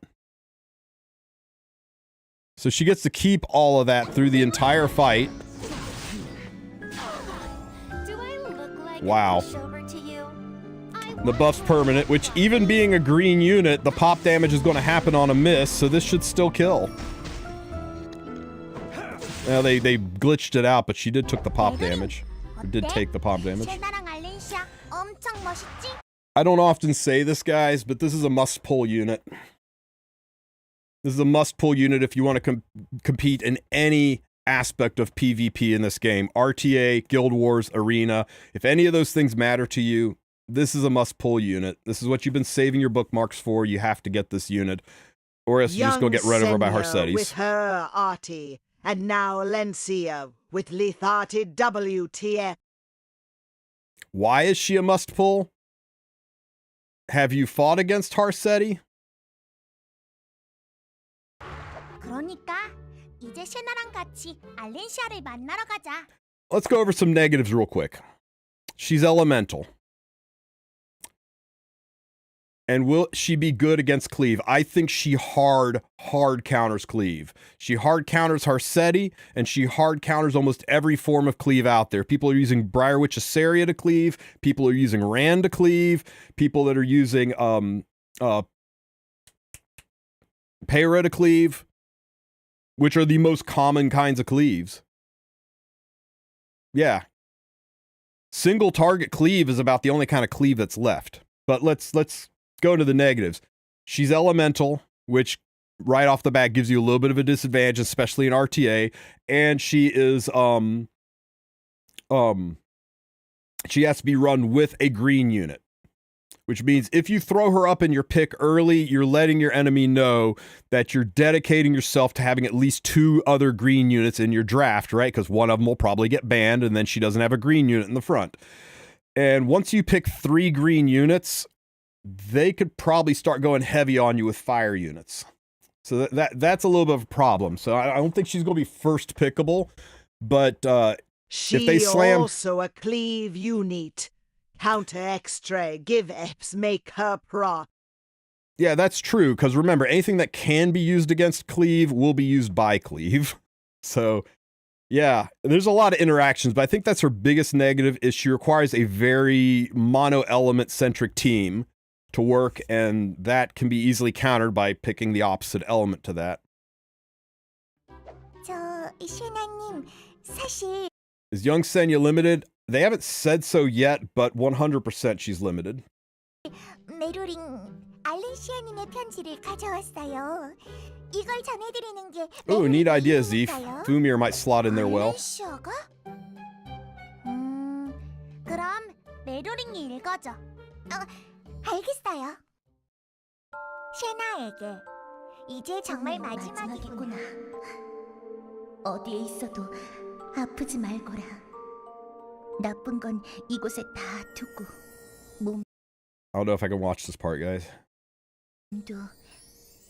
So she gets to keep all of that through the entire fight.
Do I look like
Wow.
a pushover to you?
The buff's permanent, which even being a green unit, the pop damage is going to happen on a miss, so this should still kill. Now they glitched it out, but she did took the pop damage. Or did take the pop damage.
젤나랑 알렌시아 엄청 멋있지?
I don't often say this, guys, but this is a must-pull unit. This is a must-pull unit if you want to compete in any aspect of PvP in this game. RTA, Guild Wars, Arena. If any of those things matter to you, this is a must-pull unit. This is what you've been saving your bookmarks for. You have to get this unit. Or else you just go get run over by
Senya
Harcetis.
with her arty, and now Lencia with Letharty WTF.
Why is she a must-pull? Have you fought against Harcetti?
그러니까 이제 셰나랑 같이 알렌시아를 만나러 가자.
Let's go over some negatives real quick. She's elemental. And will she be good against Cleave? I think she hard counters Cleave. She hard counters Harcetti, and she hard counters almost every form of Cleave out there. People are using Briarwitch Aceria to Cleave. People are using Rand to Cleave. People that are using Peyra to Cleave, which are the most common kinds of Cleaves. Yeah. Single target Cleave is about the only kind of Cleave that's left. But let's go to the negatives. She's elemental, which right off the bat gives you a little bit of a disadvantage, especially in RTA. And she is she has to be run with a green unit, which means if you throw her up in your pick early, you're letting your enemy know that you're dedicating yourself to having at least 2 other green units in your draft, right? Because one of them will probably get banned, and then she doesn't have a green unit in the front. And once you pick 3 green units, they could probably start going heavy on you with fire units. So that's a little bit of a problem. So I don't think she's going to be first pickable, but if they slam...
also a Cleave unit. Counter extra, give Eps, make her proc.
Yeah, that's true, because remember, anything that can be used against Cleave will be used by Cleave. So, yeah, there's a lot of interactions, but I think that's her biggest negative is she requires a very mono-element-centric team to work, and that can be easily countered by picking the opposite element to that.
셰나님, 사실
Is young Senya limited? They haven't said so yet, but 100% she's limited.
메로링 알렌시아님의 편지를 가져왔어요. 이걸 전해드리는 게
Ooh, neat idea, Zeef.
메로링이니까요.
Fumir might slot in there well.
알렌시아가? 그럼 메로링이 읽어줘. 알겠어요. 셰나에게 이제 정말 마지막이구나. 어디에 있어도 아프지 말거라. 나쁜 건 이곳에 다 두고
I don't know if I can watch this part, guys.
몸도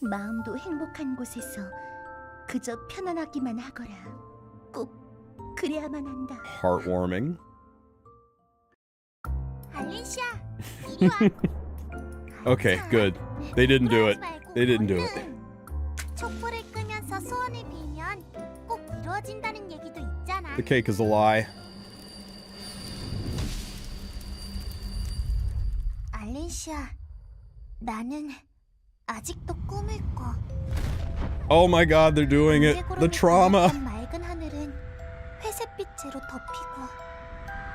마음도 행복한 곳에서 그저 편안하기만 하거라. 꼭 그래야만 한다.
Heartwarming.
알렌시아, 이리 와.
Okay, good. They didn't do it. They didn't do it.
촛불을 끄면서 소원을 빌면 꼭 이루어진다는 얘기도 있잖아.
The cake is a lie.
알렌시아, 나는 아직도 꿈을 꿔.
Oh my god, they're doing it. The trauma.
맑은 하늘은 회색빛으로 덮이고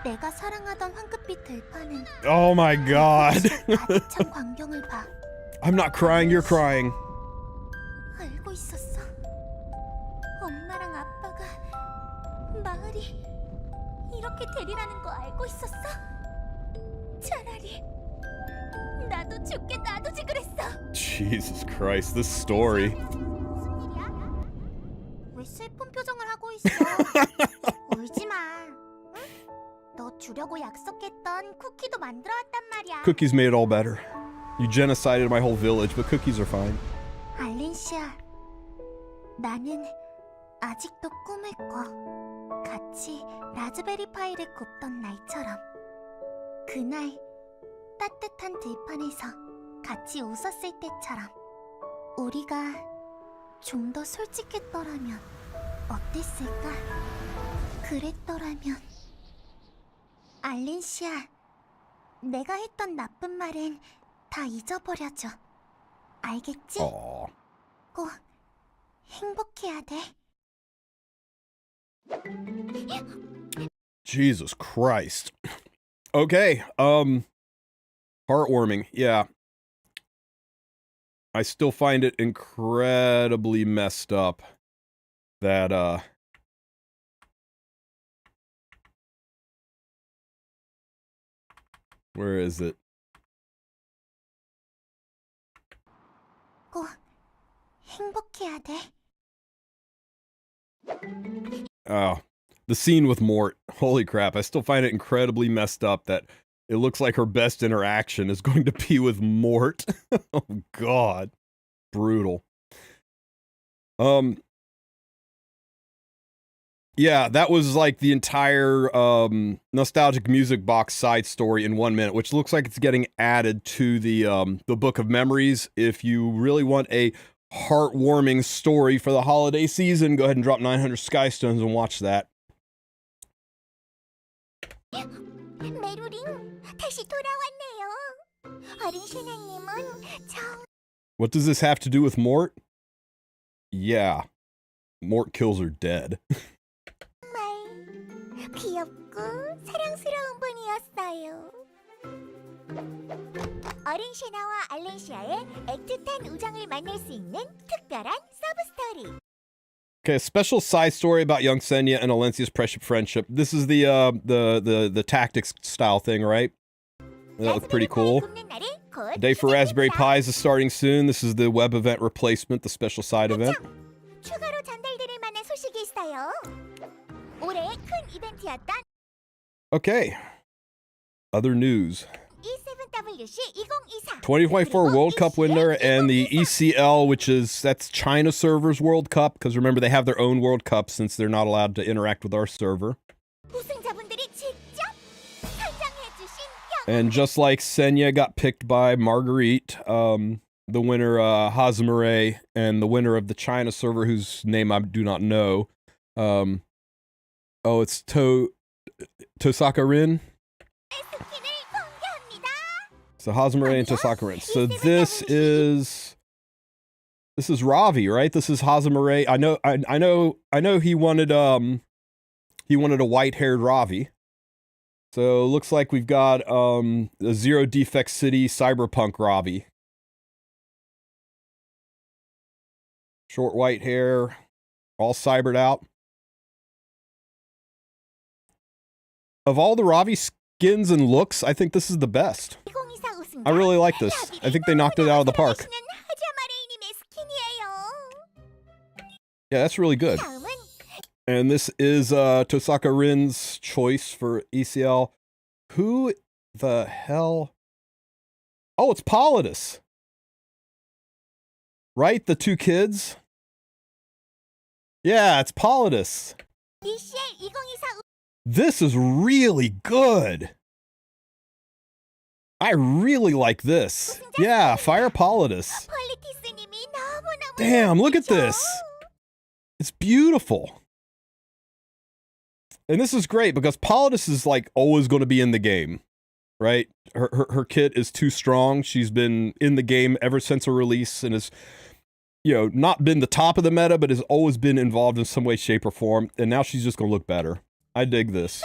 내가 사랑하던 황급빛 들판은
Oh my god.
가득한 광경을 봐.
I'm not crying, you're crying.
알고 있었어. 엄마랑 아빠가 마을이 이렇게 되리라는 거 알고 있었어. 차라리 나도 죽게 놔두지 그랬어.
Jesus Christ, this story.
무슨 일이야? 왜 슬픈 표정을 하고 있어? 울지 마. 응? 너 주려고 약속했던 쿠키도 만들어 왔단 말이야.
Cookies made it all better. You genocided my whole village, but cookies are fine.
알렌시아, 나는 아직도 꿈을 꿔. 같이 라즈베리 파이를 굽던 날처럼. 그날 따뜻한 들판에서 같이 웃었을 때처럼. 우리가 좀 더 솔직했더라면 어땠을까? 그랬더라면. 알렌시아, 내가 했던 나쁜 말은 다 잊어버려줘. 알겠지?
Aww.
꼭 행복해야 돼.
Jesus Christ. Okay, Heartwarming, yeah. I still find it incredibly messed up that, where is it?
꼭 행복해야 돼.
Oh, the scene with Mort. Holy crap, I still find it incredibly messed up that it looks like her best interaction is going to be with Mort. Oh god. Brutal. Yeah, that was like the entire nostalgic music box side story in 1 minute, which looks like it's getting added to the Book of Memories. If you really want a heartwarming story for the holiday season, go ahead and drop 900 Skystones and watch that.
메루링, 다시 돌아왔네요. 어린 셰냐님은 정...
What does this have to do with Mort? Yeah. Mort kills her dead.
정말 귀엽고 사랑스러운 분이었어요. 어린 셰나와 알렌시아의 애틋한 우정을 만날 수 있는 특별한 서브스토리.
Okay, a special side story about young Senya and Alencia's precious friendship. This is the tactics style thing, right? That looked pretty cool. The day for Raspberry Pis is starting soon. This is the web event replacement, the special side event.
추가로 전달드릴 만한 소식이 있어요. 올해의 큰 이벤트였던
Okay. Other news.
E7WC 2024
2024 World Cup winner and the ECL, that's China servers World Cup, because remember they have their own World Cup since they're not allowed to interact with our server.
우승자분들이 직접 선정해 주신
And just like Senya got picked by Marguerite, the winner Hazumare, and the winner of the China server, whose name I do not know. It's Tosaka Rin.
스킨을 공개합니다.
So Hazumare and Tosaka Rin. So this is Ravi, right? This is Hazumare. I know he wanted a white-haired Ravi. So it looks like we've got a Zero Defect City cyberpunk Ravi. Short white hair, all cybered out. Of all the Ravi skins and looks, I think this is the best. I really like this. I think they knocked it out of the park. Yeah, that's really good. And this is Tosaka Rin's choice for ECL. Who the hell? Oh, it's Polydus. Right? The two kids? Yeah, it's Polydus. This is really good. I really like this. Yeah, Fire Polydus. Damn, look at this. It's beautiful. And this is great because Polydus is like always going to be in the game, right? Her kit is too strong. She's been in the game ever since her release and has, not been the top of the meta, but has always been involved in some way, shape, or form. And now she's just going to look better. I dig this.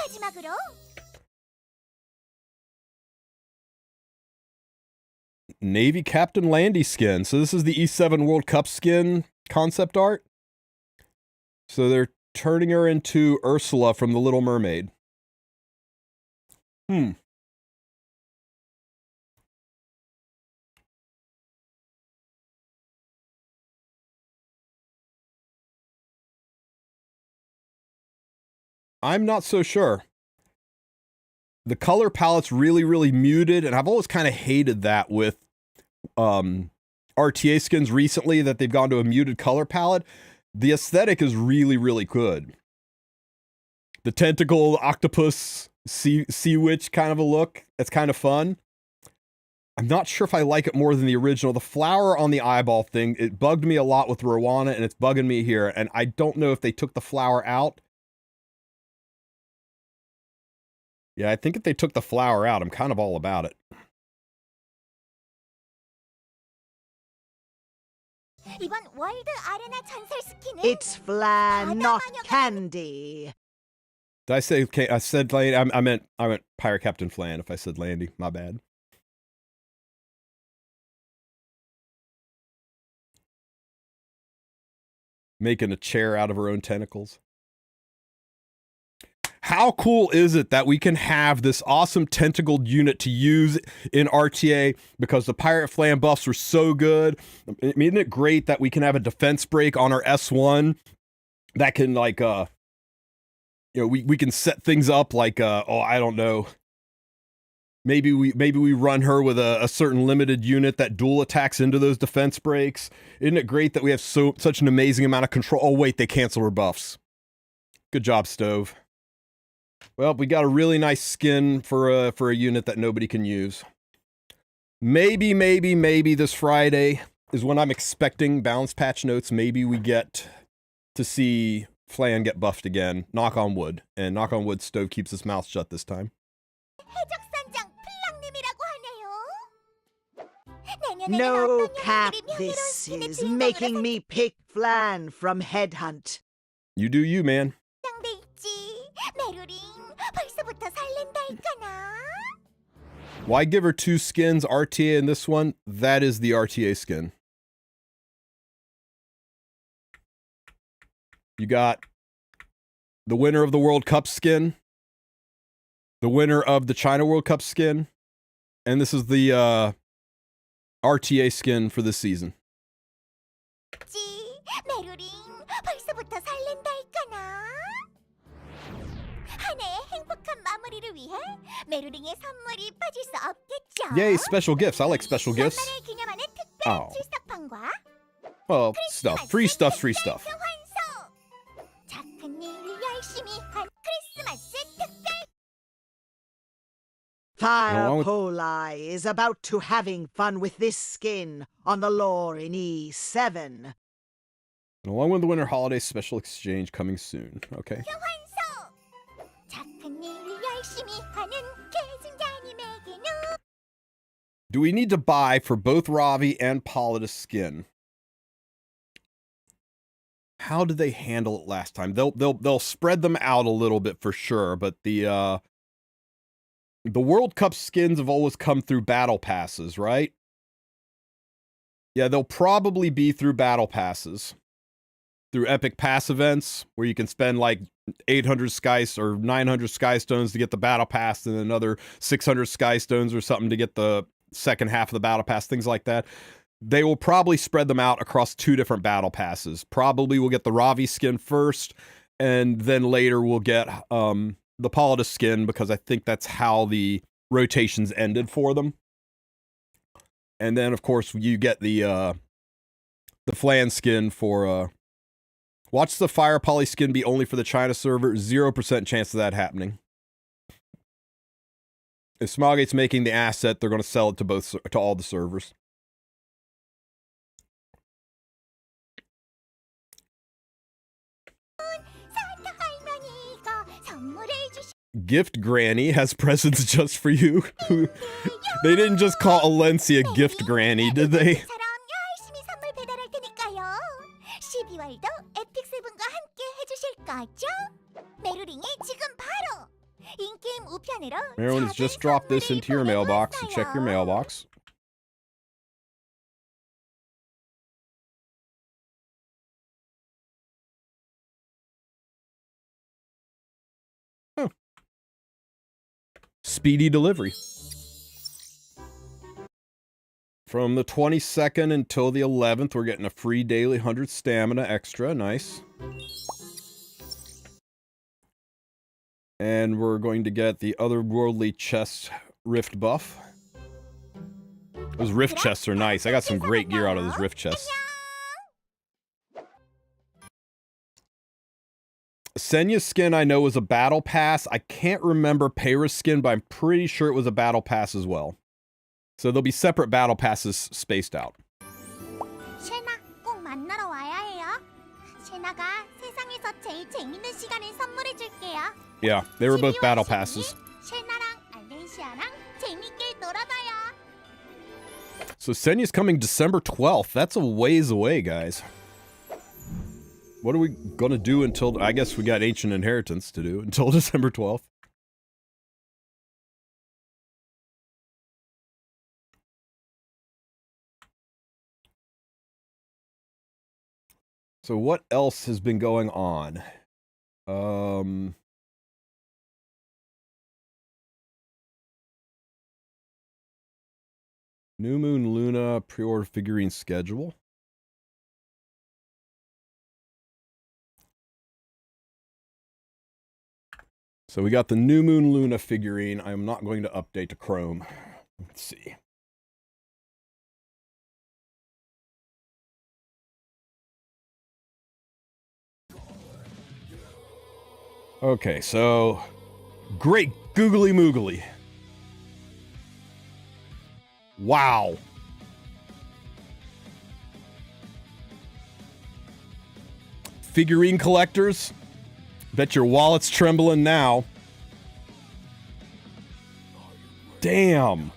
Navy Captain Landy skin. So this is the E7 World Cup skin concept art. So they're turning her into Ursula from The Little Mermaid. I'm not so sure. The color palette's really, really muted, and I've always kind of hated that with RTA skins recently, that they've gone to a muted color palette. The aesthetic is really, really good. The tentacle, octopus, sea witch kind of a look. It's kind of fun. I'm not sure if I like it more than the original. The flower on the eyeball thing, it bugged me a lot with Rowana, and it's bugging me here. And I don't know if they took the flower out. Yeah, I think if they took the flower out, I'm kind of all about it.
It's flan, not candy.
Did I say, okay, I said Landy? I meant Pirate Captain Flan if I said Landy. My bad. making a chair out of her own tentacles. How cool is it that we can have this awesome tentacled unit to use in RTA because the Pirate Flam buffs were so good? I mean, isn't it great that we can have a defense break on our S1 that can, like, we can set things up like, I don't know. Maybe we run her with a certain limited unit that dual attacks into those defense breaks. Isn't it great that we have such an amazing amount of control? Oh, wait, they cancel her buffs. Good job, Stove. Well, we got a really nice skin for a unit that nobody can use. Maybe this Friday is when I'm expecting balance patch notes. Maybe we get to see Flan get buffed again. Knock on wood. And knock on wood, Stove keeps his mouth shut this time.
해적선장 플랑님이라고 하네요.
No cap, this is making me pick Flan from Headhunt.
You do you, man.
상대 있지. 메루링 벌써부터 설렌다 했잖아.
Why give her 2 skins, RTA in this one? That is the RTA skin. You got the winner of the World Cup skin, the winner of the China World Cup skin, and this is the RTA skin for this season.
메루링 벌써부터 설렌다 했잖아. 한 해의 행복한 마무리를 위해 메루링의 선물이 빠질 수 없겠죠.
Yay, special gifts. I like special gifts.
연말을 기념하는 특별한
Oh.
출석판과
Well, stuff. Free stuff, free stuff.
환소. 착한 일을 열심히 한 크리스마스 특별.
Fire Poli is about to having fun with this skin on the lore in E7.
And along with the Winter Holiday Special Exchange coming soon. Okay.
환소. 착한 일을 열심히 하는 계승자님에게는
Do we need to buy for both Ravi and Politis skin? How did they handle it last time? They'll spread them out a little bit for sure, but the World Cup skins have always come through battle passes, right? Yeah, they'll probably be through battle passes. Through epic pass events where you can spend like 800 sky or 900 sky stones to get the battle pass and another 600 sky stones or something to get the second half of the battle pass, things like that. They will probably spread them out across 2 different battle passes. Probably we'll get the Ravi skin first, and then later we'll get the Politis skin, because I think that's how the rotations ended for them. And then, of course, you get the Flan skin for... Watch the Fire Poly skin be only for the China server. 0% chance of that happening. If Smilegate's making the asset, they're going to sell it to all the servers. Gift Granny has presents just for you. They didn't just call Alencia Gift Granny, did they?
열심히 선물 배달할 테니까요. 12월도 에픽7과 함께 해주실 거죠? 메루링이 지금 바로 인게임 우편으로
Everyone has just dropped this into your mailbox, so check your mailbox. Speedy delivery. From the 22nd until the 11th, we're getting a free daily 100 stamina extra. Nice. And we're going to get the otherworldly chest rift buff. Those rift chests are nice. I got some great gear out of those rift chests. Senya's skin I know was a battle pass. I can't remember Peyra's skin, but I'm pretty sure it was a battle pass as well. So there'll be separate battle passes spaced out.
쉐나 꼭 만나러 와야 해요. 쉐나가 세상에서 제일 재밌는 시간을 선물해 줄게요.
Yeah, they were both battle passes.
쉐나랑 알렌시아랑 재밌게 놀아봐요.
So Senya's coming December 12th. That's a ways away, guys. What are we gonna do until... I guess we got Ancient Inheritance to do until December 12th. So what else has been going on? New Moon Luna pre-order figurine schedule. So we got the New Moon Luna figurine. I'm not going to update to Chrome. Let's see. Okay, so great googly moogly. Wow. Figurine collectors, bet your wallet's trembling now. Damn.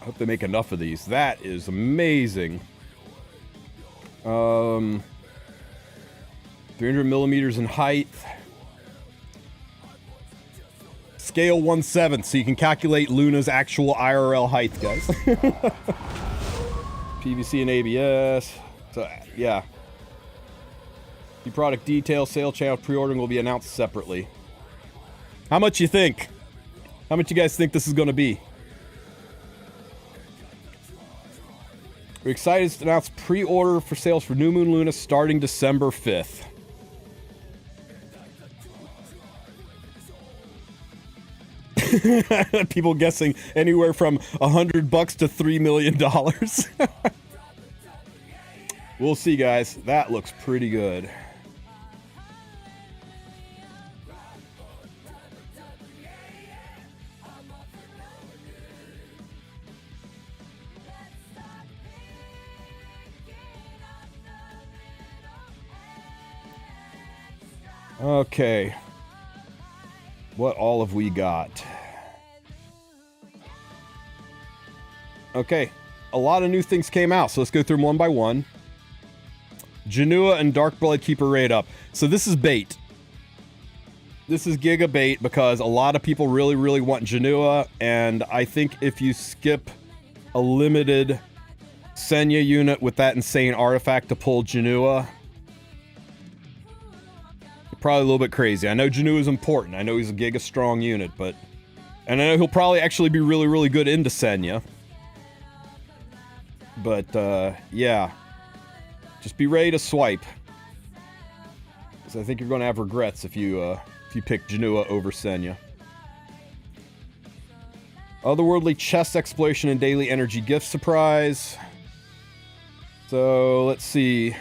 I hope they make enough of these. That is amazing. 300 millimeters in height. Scale 1/7, so you can calculate Luna's actual IRL height, guys. PVC and ABS. So, yeah. The product details, sale channel, pre-ordering will be announced separately. How much you think? How much you guys think this is going to be? We're excited to announce pre-order for sales for New Moon Luna starting December 5th. People guessing anywhere from $100 to $3 million. We'll see, guys. That looks pretty good. Okay. What all have we got? Okay. A lot of new things came out, so let's go through them one by one. Janua and Darkblood keep a rate up. So this is bait. This is Giga bait because a lot of people really, really want Janua, and I think if you skip a limited Senya unit with that insane artifact to pull Janua, probably a little bit crazy. I know Janua is important. I know he's a Giga strong unit, but... And I know he'll probably actually be really, really good into Senya. But, yeah. Just be ready to swipe. Because I think you're going to have regrets if you pick Janua over Senya. Otherworldly chest exploration and daily energy gift surprise. So, let's see...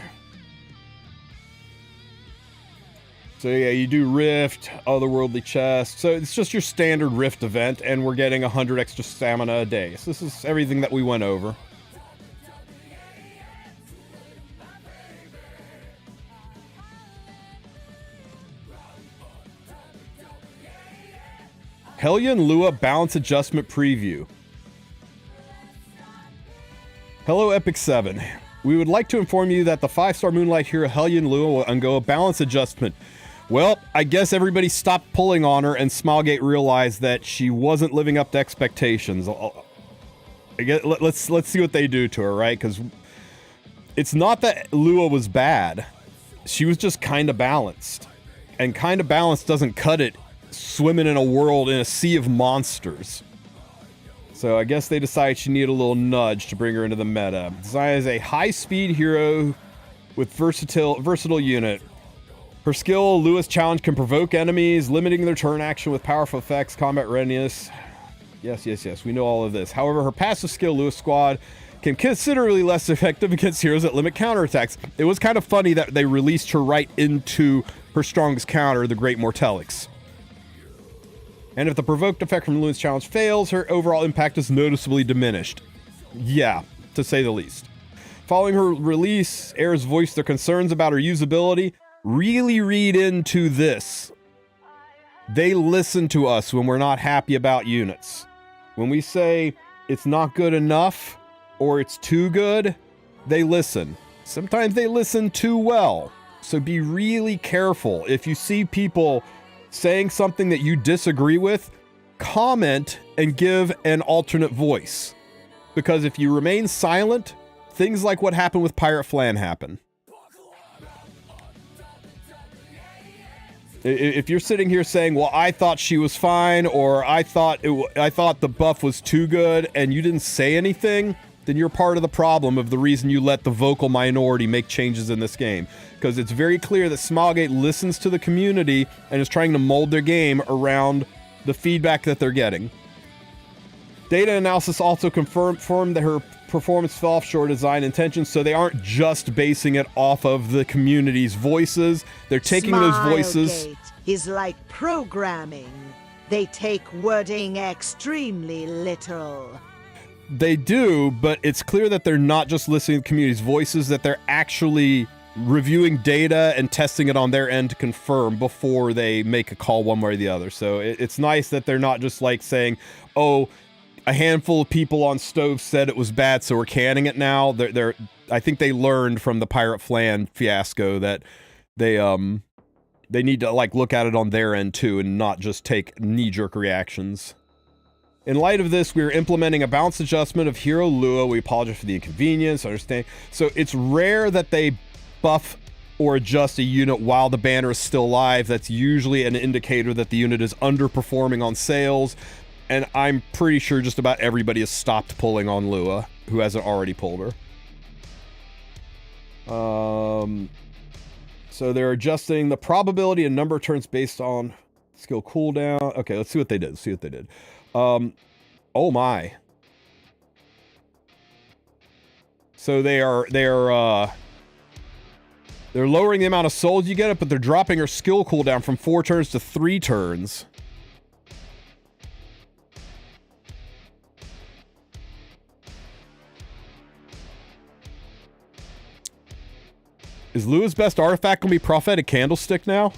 So yeah, you do Rift, Otherworldly Chest. So it's just your standard Rift event, and we're getting 100 extra stamina a day. So this is everything that we went over. Hellion Lua Balance Adjustment Preview. Hello, Epic 7. We would like to inform you that the 5-star Moonlight hero Hellion Lua will undergo a balance adjustment. Well, I guess everybody stopped pulling on her, and Smilegate realized that she wasn't living up to expectations. I guess, let's see what they do to her, right? Because it's not that Lua was bad. She was just kind of balanced. And kind of balanced doesn't cut it swimming in a world in a sea of monsters. So I guess they decided she needed a little nudge to bring her into the meta. Designed as a high-speed hero with versatile unit. Her skill, Lua's Challenge, can provoke enemies, limiting their turn action with powerful effects, combat readiness. Yes, we know all of this. However, her passive skill, Lua's Squad, can considerably less effective against heroes that limit counterattacks. It was kind of funny that they released her right into her strongest counter, the Great Mortelix. And if the provoked effect from Lua's Challenge fails, her overall impact is noticeably diminished. Yeah, to say the least. Following her release, heirs voiced their concerns about her usability. Really read into this. They listen to us when we're not happy about units. When we say it's not good enough or it's too good, they listen. Sometimes they listen too well. So be really careful. If you see people saying something that you disagree with, comment and give an alternate voice. Because if you remain silent, things like what happened with Pirate Flan happen. If you're sitting here saying, well, I thought she was fine, or I thought the buff was too good, and you didn't say anything, then you're part of the problem of the reason you let the vocal minority make changes in this game. Because it's very clear that Smilegate listens to the community and is trying to mold their game around the feedback that they're getting. Data analysis also confirmed that her performance fell off short of design intentions, so they aren't just basing it off of the community's voices. They're taking those voices...
Smilegate is like programming. They take wording extremely literal.
They do, but it's clear that they're not just listening to the community's voices, that they're actually reviewing data and testing it on their end to confirm before they make a call one way or the other. So it's nice that they're not just like saying, oh, a handful of people on Stove said it was bad, so we're canning it now. I think they learned from the Pirate Flan fiasco that they need to like look at it on their end too and not just take knee-jerk reactions. In light of this, we're implementing a balance adjustment of Hero Lua. We apologize for the inconvenience, understand. So it's rare that they buff or adjust a unit while the banner is still live. That's usually an indicator that the unit is underperforming on sales. And I'm pretty sure just about everybody has stopped pulling on Lua who hasn't already pulled her. So they're adjusting the probability and number of turns based on skill cooldown. Okay, let's see what they did. Oh my. So they're lowering the amount of souls you get, but they're dropping her skill cooldown from 4 turns to 3 turns. Is Lua's best artifact gonna be Prophetic Candlestick now?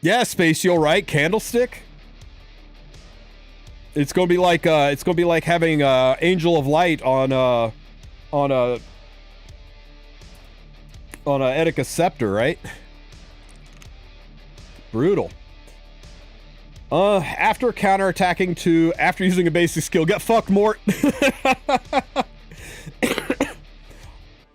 Yeah, Spatial, right? Candlestick? It's gonna be like having Angel of Light on a Etika Scepter, right? Brutal. After using a basic skill, get fucked, Mort.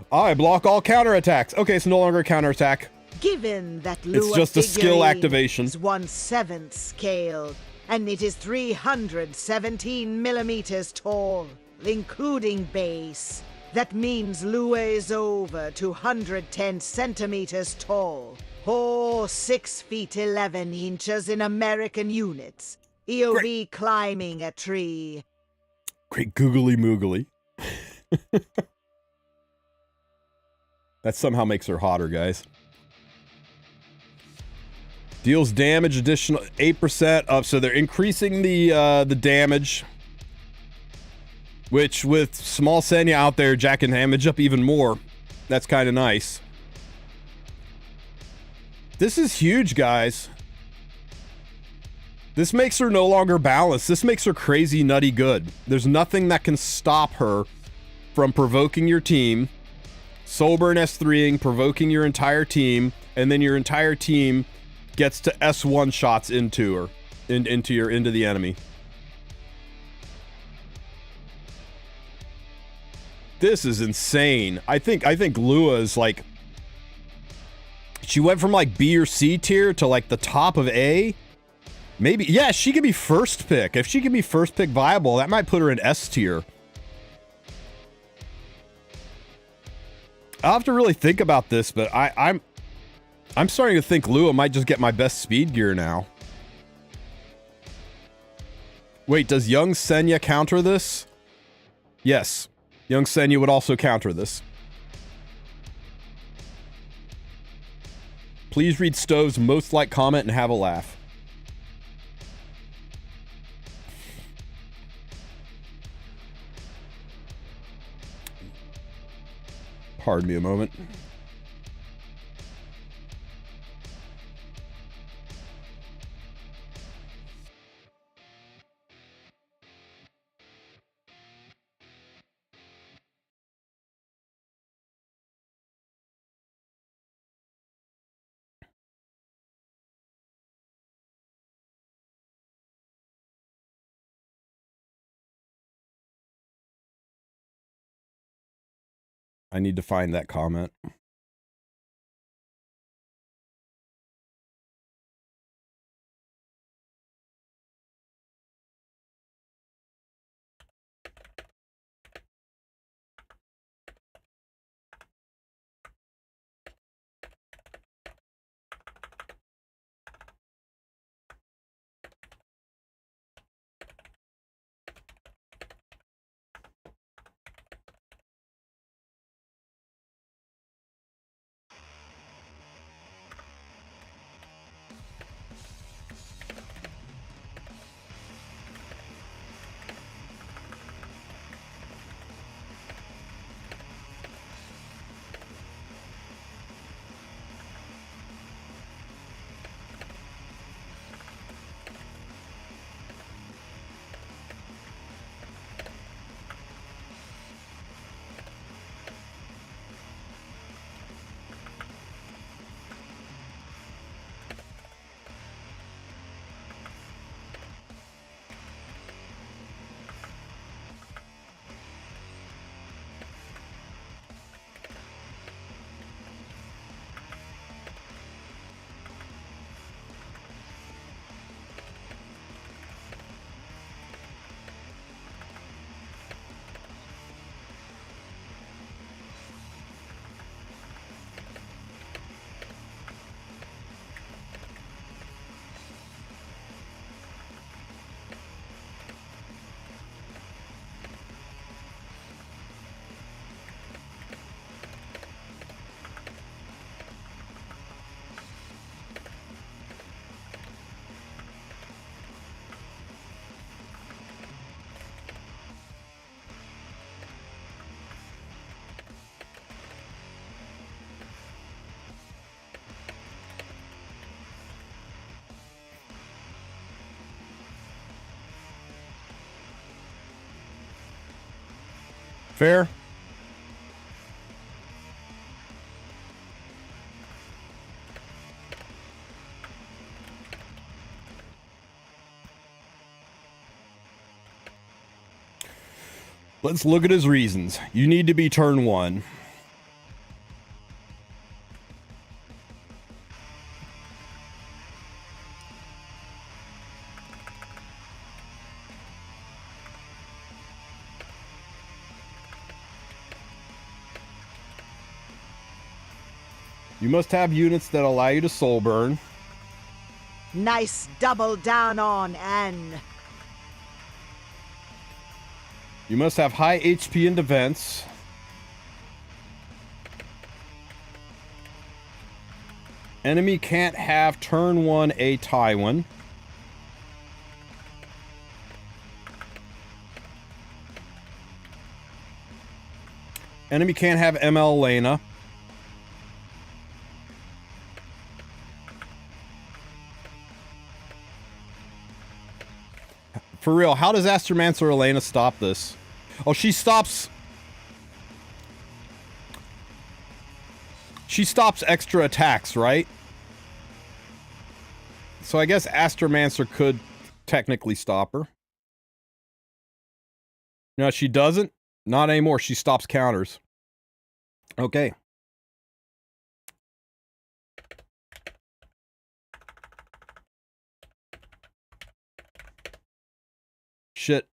I block all counterattacks. Okay, it's no longer a counterattack.
Given that Lua
It's just a skill activation.
is 1/7 scale, and it is 317 millimeters tall, including base. That means Lua is over 210 centimeters tall, or 6 feet 11 inches in American units. EOV climbing a tree.
Great googly moogly. That somehow makes her hotter, guys. Deals damage additional 8% up, so they're increasing the damage. Which, with small Senya out there jacking damage up even more, that's kind of nice. This is huge, guys. This makes her no longer balanced. This makes her crazy nutty good. There's nothing that can stop her from provoking your team, sober and S3ing, provoking your entire team, and then your entire team gets to S1 shots into her, into the enemy. This is insane. I think Lua is like, she went from like B or C tier to like the top of A. Maybe, yeah, she could be first pick. If she can be first pick viable, that might put her in S tier. I'll have to really think about this, but I'm starting to think Lua might just get my best speed gear now. Wait, does young Senya counter this? Yes. Young Senya would also counter this. Please read Stove's most liked comment and have a laugh. Pardon me a moment. I need to find that comment. Fair? Let's look at his reasons. You need to be turn 1. You must have units that allow you to soul burn.
Nice double down on N.
You must have high HP and defense. Enemy can't have turn 1 a Tywin. Enemy can't have ML Lena. For real, how does Astromancer Elena stop this? Oh, she stops extra attacks, right? So I guess Astromancer could technically stop her. No, she doesn't. Not anymore. She stops counters. Okay. Shit.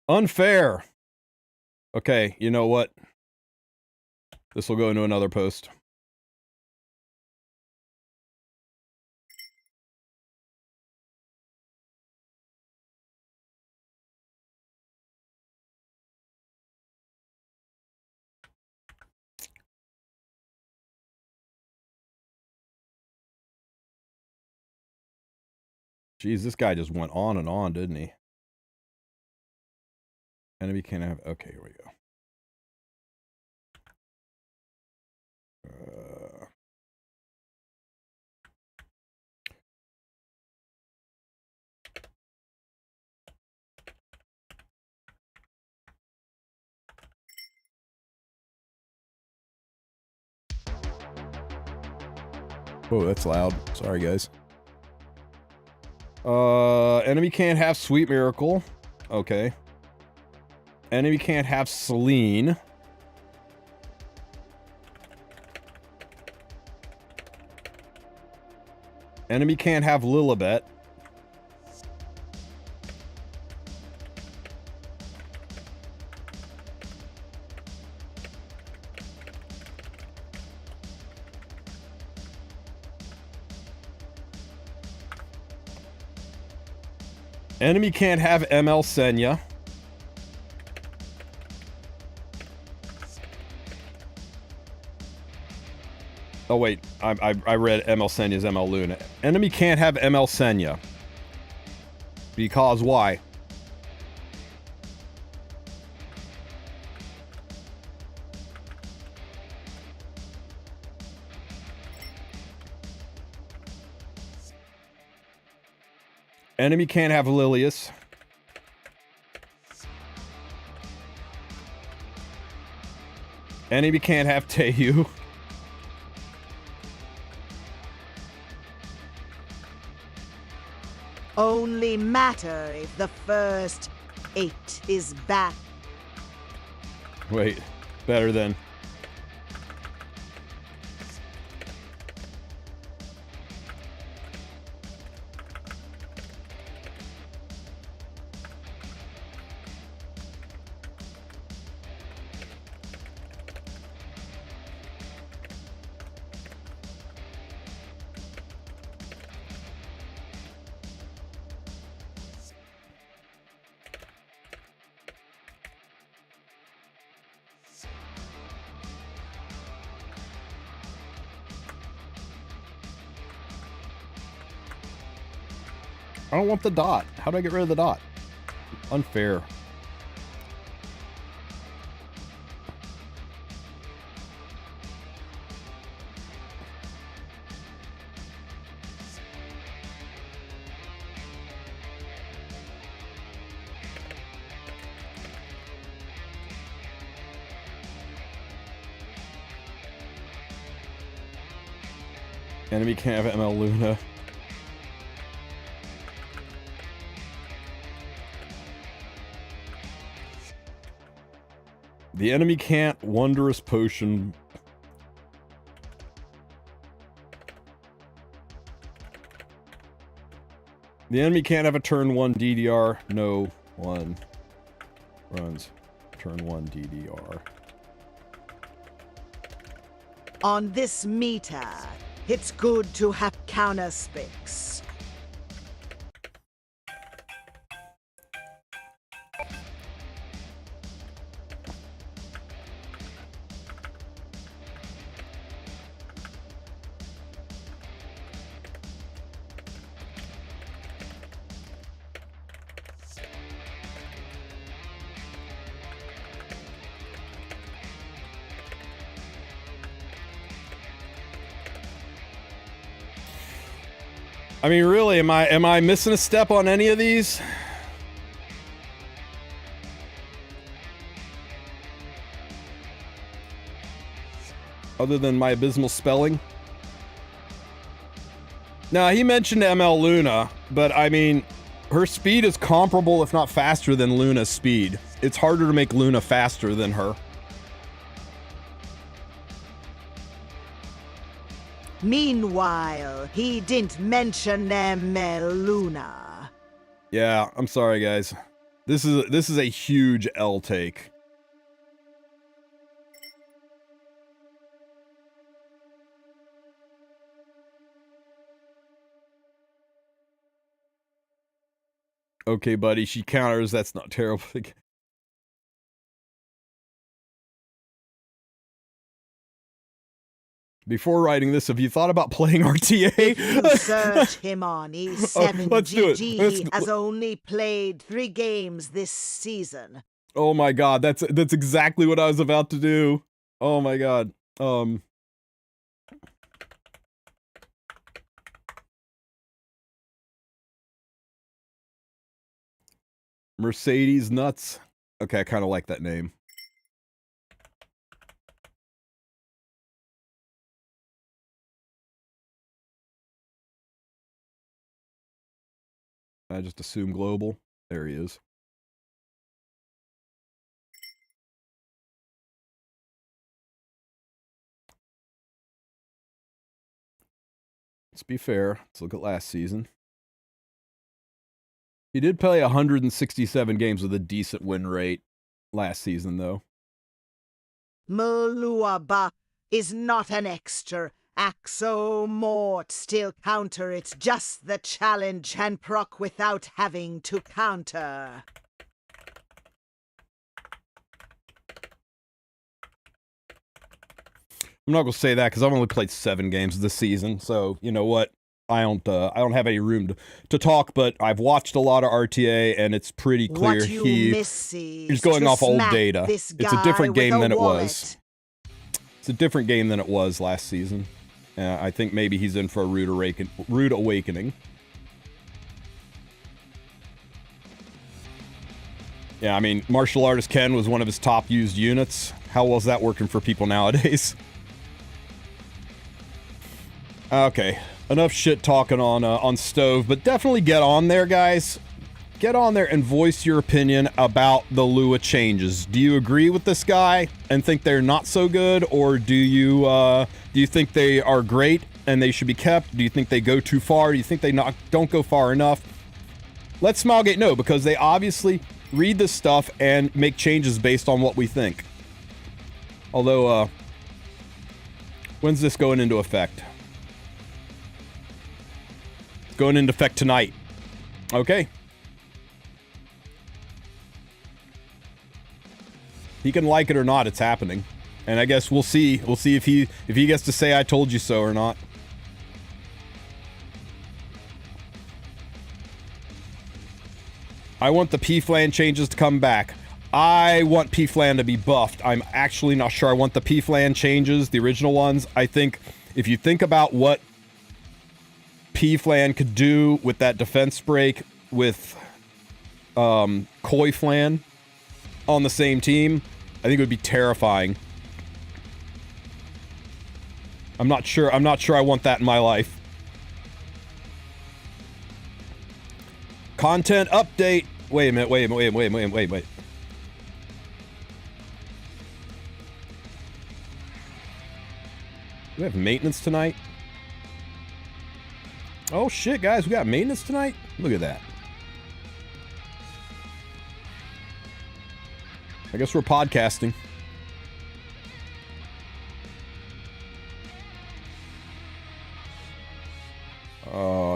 Unfair. Okay, you know what? This will go into another post. Jeez, this guy just went on and on, didn't he? Enemy can't have... Okay, here we go. Whoa, that's loud. Sorry, guys. Enemy can't have Sweet Miracle. Okay. Enemy can't have Celine. Enemy can't have Lilibet. Enemy can't have ML Senya. Oh wait, I read ML Senya's ML Luna. Enemy can't have ML Senya. Because why? Enemy can't have Lilius. Enemy can't have Tehu.
Only matter if the first 8 is back.
Wait, better than... I don't want the dot. How do I get rid of the dot? Unfair. Enemy can't have ML Luna. The enemy can't Wondrous Potion. The enemy can't have a turn 1 DDR. No one runs turn 1 DDR.
On this meter, it's good to have counter specs.
I mean, really, am I missing a step on any of these? Other than my abysmal spelling? Now, he mentioned ML Luna, but I mean, her speed is comparable, if not faster, than Luna's speed. It's harder to make Luna faster than her.
Meanwhile, he didn't mention ML Luna.
Yeah, I'm sorry, guys. This is a huge L take. Okay, buddy, she counters. That's not terrible. Before writing this, have you thought about playing RTA?
If you search him on E7,
let's do it.
he has only played 3 games this season.
Oh my god, that's exactly what I was about to do. Oh my god. Mercedes Nuts. Okay, I kind of like that name. I just assume global. There he is. Let's be fair. Let's look at last season. He did play 167 games with a decent win rate last season, though.
Muluaba is not an extra. Axo Mort still counter. It's just the challenge and proc without having to counter.
I'm not gonna say that because I've only played 7 games this season, so you know what? I don't have any room to talk, but I've watched a lot of RTA, and it's pretty clear he's going off old data. It's a different game than it was. It's a different game than it was last season. I think maybe he's in for a rude awakening. Yeah, I mean, Martial Artist Ken was one of his top used units. How well is that working for people nowadays? Okay, enough shit talking on Stove, but definitely get on there, guys. Get on there and voice your opinion about the Lua changes. Do you agree with this guy and think they're not so good, or do you think they are great and they should be kept? Do you think they go too far? Do you think they don't go far enough? Let Smilegate know, because they obviously read this stuff and make changes based on what we think. Although, when's this going into effect? It's going into effect tonight. Okay. He can like it or not, it's happening. And I guess we'll see. We'll see if he gets to say I told you so or not. I want the P-Flan changes to come back. I want P-Flan to be buffed. I'm actually not sure I want the P-Flan changes, the original ones. I think if you think about what P-Flan could do with that defense break with Koi Flan on the same team, I think it would be terrifying. I'm not sure I want that in my life. Content update. Wait a minute. Wait. Do we have maintenance tonight? Oh shit, guys, we got maintenance tonight? Look at that. I guess we're podcasting.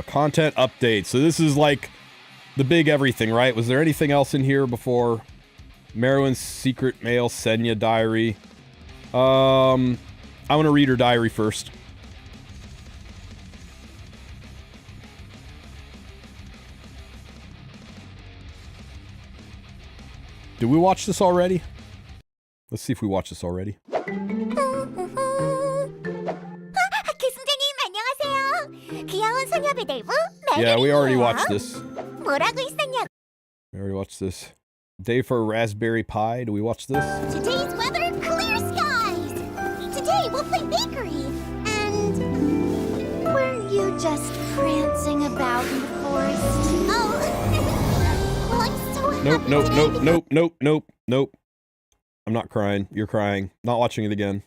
Content update. So this is like the big everything, right? Was there anything else in here before? Merwin's secret mail, Senya diary. I want to read her diary first. Did we watch this already? Let's see if we watched this already.
교수님 안녕하세요. 귀여운 소녀배 대부
Yeah, we already watched this.
뭐라고 있었냐?
We already watched this. Day for Raspberry Pi. Do we watch this?
Today's weather, clear skies. Today we'll play bakery. And were you just prancing about in the forest? Oh, well, I'm so happy.
Nope. I'm not crying. You're crying. Not watching it again.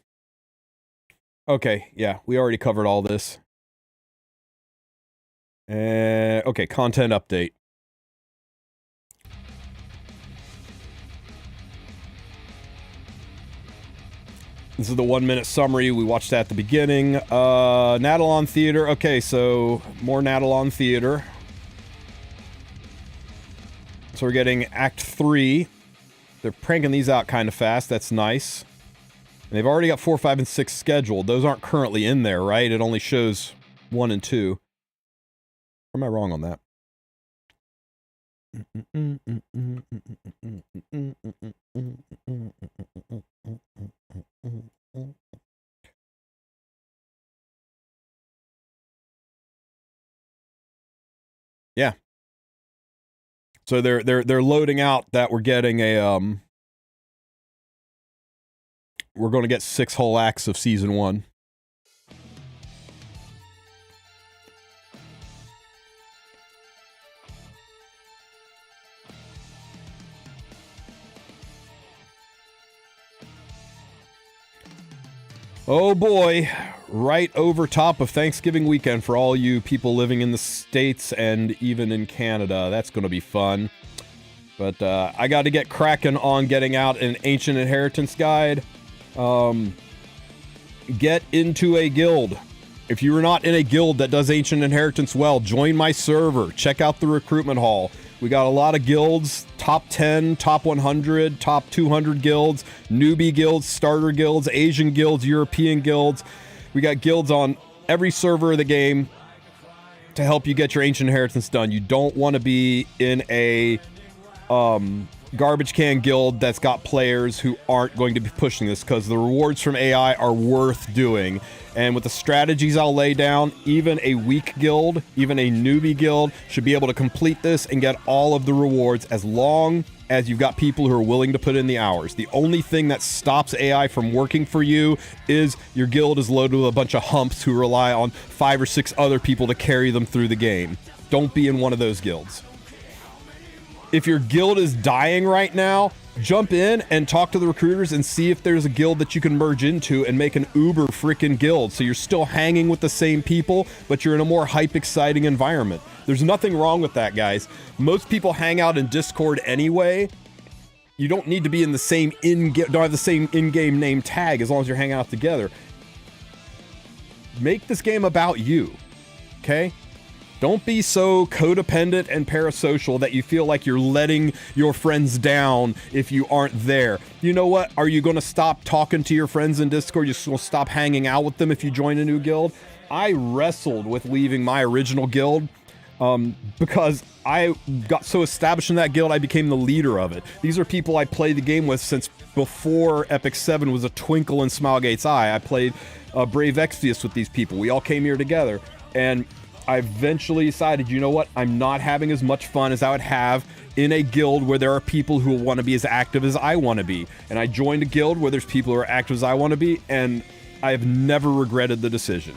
Okay, yeah, we already covered all this. Okay, content update. This is the 1-minute summary. We watched that at the beginning. Natalon Theater. Okay, so more Natalon Theater. So we're getting Act 3. They're cranking these out kind of fast. That's nice. And they've already got 4, 5, and 6 scheduled. Those aren't currently in there, right? It only shows 1 and 2. Or am I wrong on that? Yeah. So they're loading out that we're getting a we're going to get 6 whole acts of season 1. Oh boy, right over top of Thanksgiving weekend for all you people living in the States and even in Canada. That's going to be fun. But I got to get cracking on getting out an Ancient Inheritance guide. Get into a guild. If you are not in a guild that does Ancient Inheritance well, join my server. Check out the recruitment hall. We got a lot of guilds, top 10, top 100, top 200 guilds, newbie guilds, starter guilds, Asian guilds, European guilds. We got guilds on every server of the game to help you get your Ancient Inheritance done. You don't want to be in a garbage can guild that's got players who aren't going to be pushing this, because the rewards from AI are worth doing. And with the strategies I'll lay down, even a weak guild, even a newbie guild should be able to complete this and get all of the rewards, as long as you've got people who are willing to put in the hours. The only thing that stops AI from working for you is your guild is loaded with a bunch of humps who rely on 5 or 6 other people to carry them through the game. Don't be in one of those guilds. If your guild is dying right now, jump in and talk to the recruiters and see if there's a guild that you can merge into and make an uber freaking guild, so you're still hanging with the same people, but you're in a more hype, exciting environment. There's nothing wrong with that, guys. Most people hang out in Discord anyway. You don't need to be in the same don't have the same in-game name tag as long as you're hanging out together. Make this game about you, okay? Don't be so codependent and parasocial that you feel like you're letting your friends down if you aren't there. You know what? Are you going to stop talking to your friends in Discord? You're just going to stop hanging out with them if you join a new guild? I wrestled with leaving my original guild because I got so established in that guild, I became the leader of it. These are people I played the game with since before Epic 7 was a twinkle in Smilegate's eye. I played Brave Exvius with these people. We all came here together, and I eventually decided, you know what? I'm not having as much fun as I would have in a guild where there are people who want to be as active as I want to be. And I joined a guild where there's people who are active as I want to be, and I have never regretted the decision.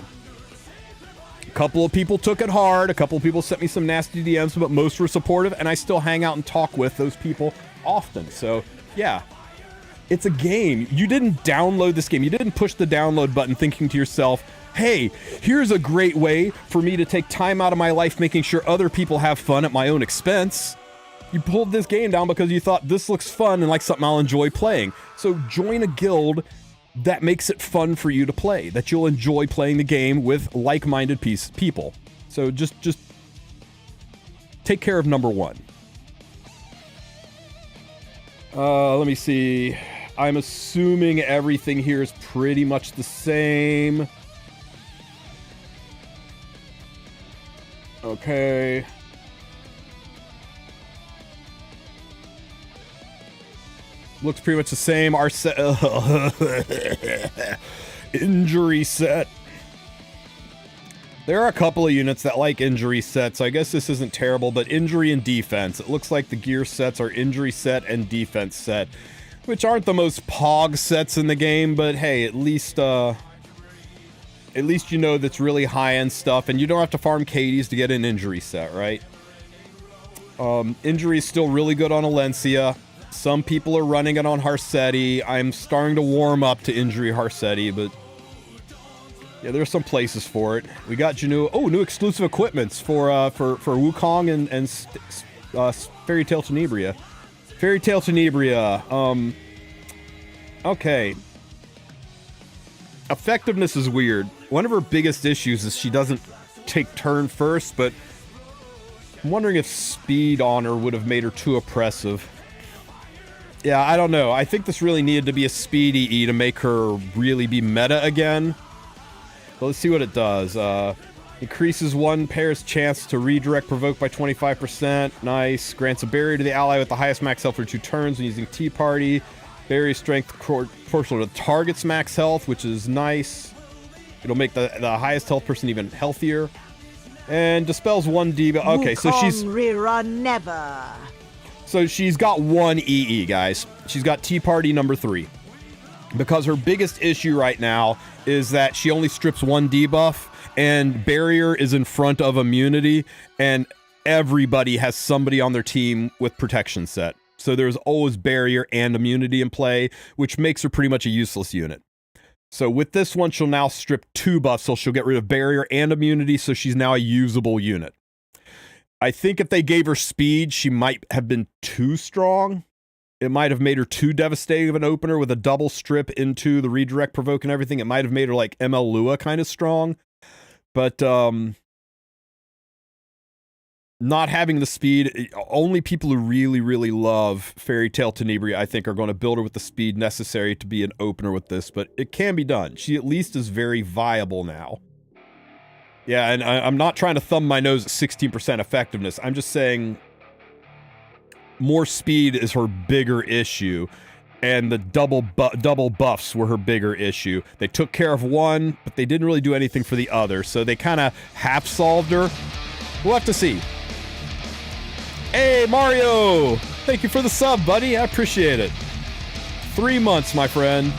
A couple of people took it hard. A couple of people sent me some nasty DMs, but most were supportive, and I still hang out and talk with those people often. So, yeah. It's a game. You didn't download this game. You didn't push the download button thinking to yourself, hey, here's a great way for me to take time out of my life making sure other people have fun at my own expense. You pulled this game down because you thought this looks fun and like something I'll enjoy playing. So join a guild that makes it fun for you to play, that you'll enjoy playing the game with like-minded people. So just take care of number one. Let me see. I'm assuming everything here is pretty much the same. Okay. Looks pretty much the same. Our set. Injury set. There are a couple of units that like injury sets, so I guess this isn't terrible, but injury and defense. It looks like the gear sets are injury set and defense set, which aren't the most pog sets in the game, but hey, at least you know that's really high-end stuff, and you don't have to farm Katie's to get an injury set, right? Injury is still really good on Alencia. Some people are running it on Harsetti. I'm starting to warm up to injury Harsetti, but yeah, there's some places for it. We got Janu. Oh, new exclusive equipments for Wukong and Fairy Tale Tenebria. Fairy Tale Tenebria. Okay. Effectiveness is weird. One of her biggest issues is she doesn't take turn first, but I'm wondering if speed on her would have made her too oppressive. Yeah, I don't know. I think this really needed to be a speedy E to make her really be meta again. But let's see what it does. Increases one pair's chance to redirect provoke by 25%. Nice. Grants a barrier to the ally with the highest max health for 2 turns when using Tea Party. Barrier strength proportional to the target's max health, which is nice. It'll make the highest health person even healthier. And dispels 1 debuff. Okay, so she's...
Rira never.
So she's got 1 EE, guys. She's got Tea Party number 3. Because her biggest issue right now is that she only strips 1 debuff, and barrier is in front of immunity, and everybody has somebody on their team with protection set. So there's always barrier and immunity in play, which makes her pretty much a useless unit. So with this one, she'll now strip 2 buffs, so she'll get rid of barrier and immunity, so she's now a usable unit. I think if they gave her speed, she might have been too strong. It might have made her too devastating of an opener with a double strip into the redirect provoke and everything. It might have made her like ML Lua kind of strong. But not having the speed, only people who really, really love Fairy Tale Tenebria, I think, are going to build her with the speed necessary to be an opener with this. But it can be done. She at least is very viable now. Yeah, and I'm not trying to thumb my nose at 16% effectiveness. I'm just saying more speed is her bigger issue, and the double buffs were her bigger issue. They took care of one, but they didn't really do anything for the other, so they kind of half-solved her. We'll have to see. Hey, Mario! Thank you for the sub, buddy. I appreciate it. 3 months, my friend.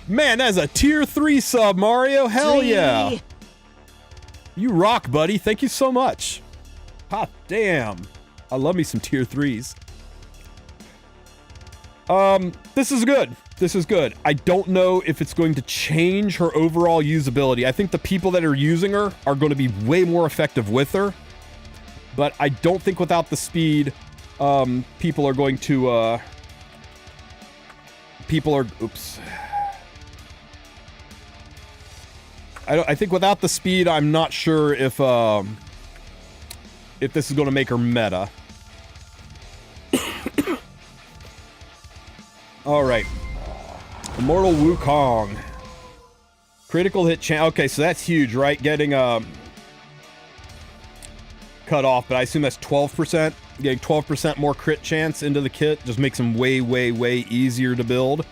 Man, that's a tier 3 sub, Mario. Hell yeah. You rock, buddy. Thank you so much. Hot damn. I love me some tier 3s. This is good. This is good. I don't know if it's going to change her overall usability. I think the people that are using her are going to be way more effective with her. But I don't think without the speed, people are going to, oops. I think without the speed, I'm not sure if this is going to make her meta. All right. Immortal Wukong. Critical hit chance. Okay, so that's huge, right? Getting cut off, but I assume that's 12%. Getting 12% more crit chance into the kit just makes him way, way, way easier to build.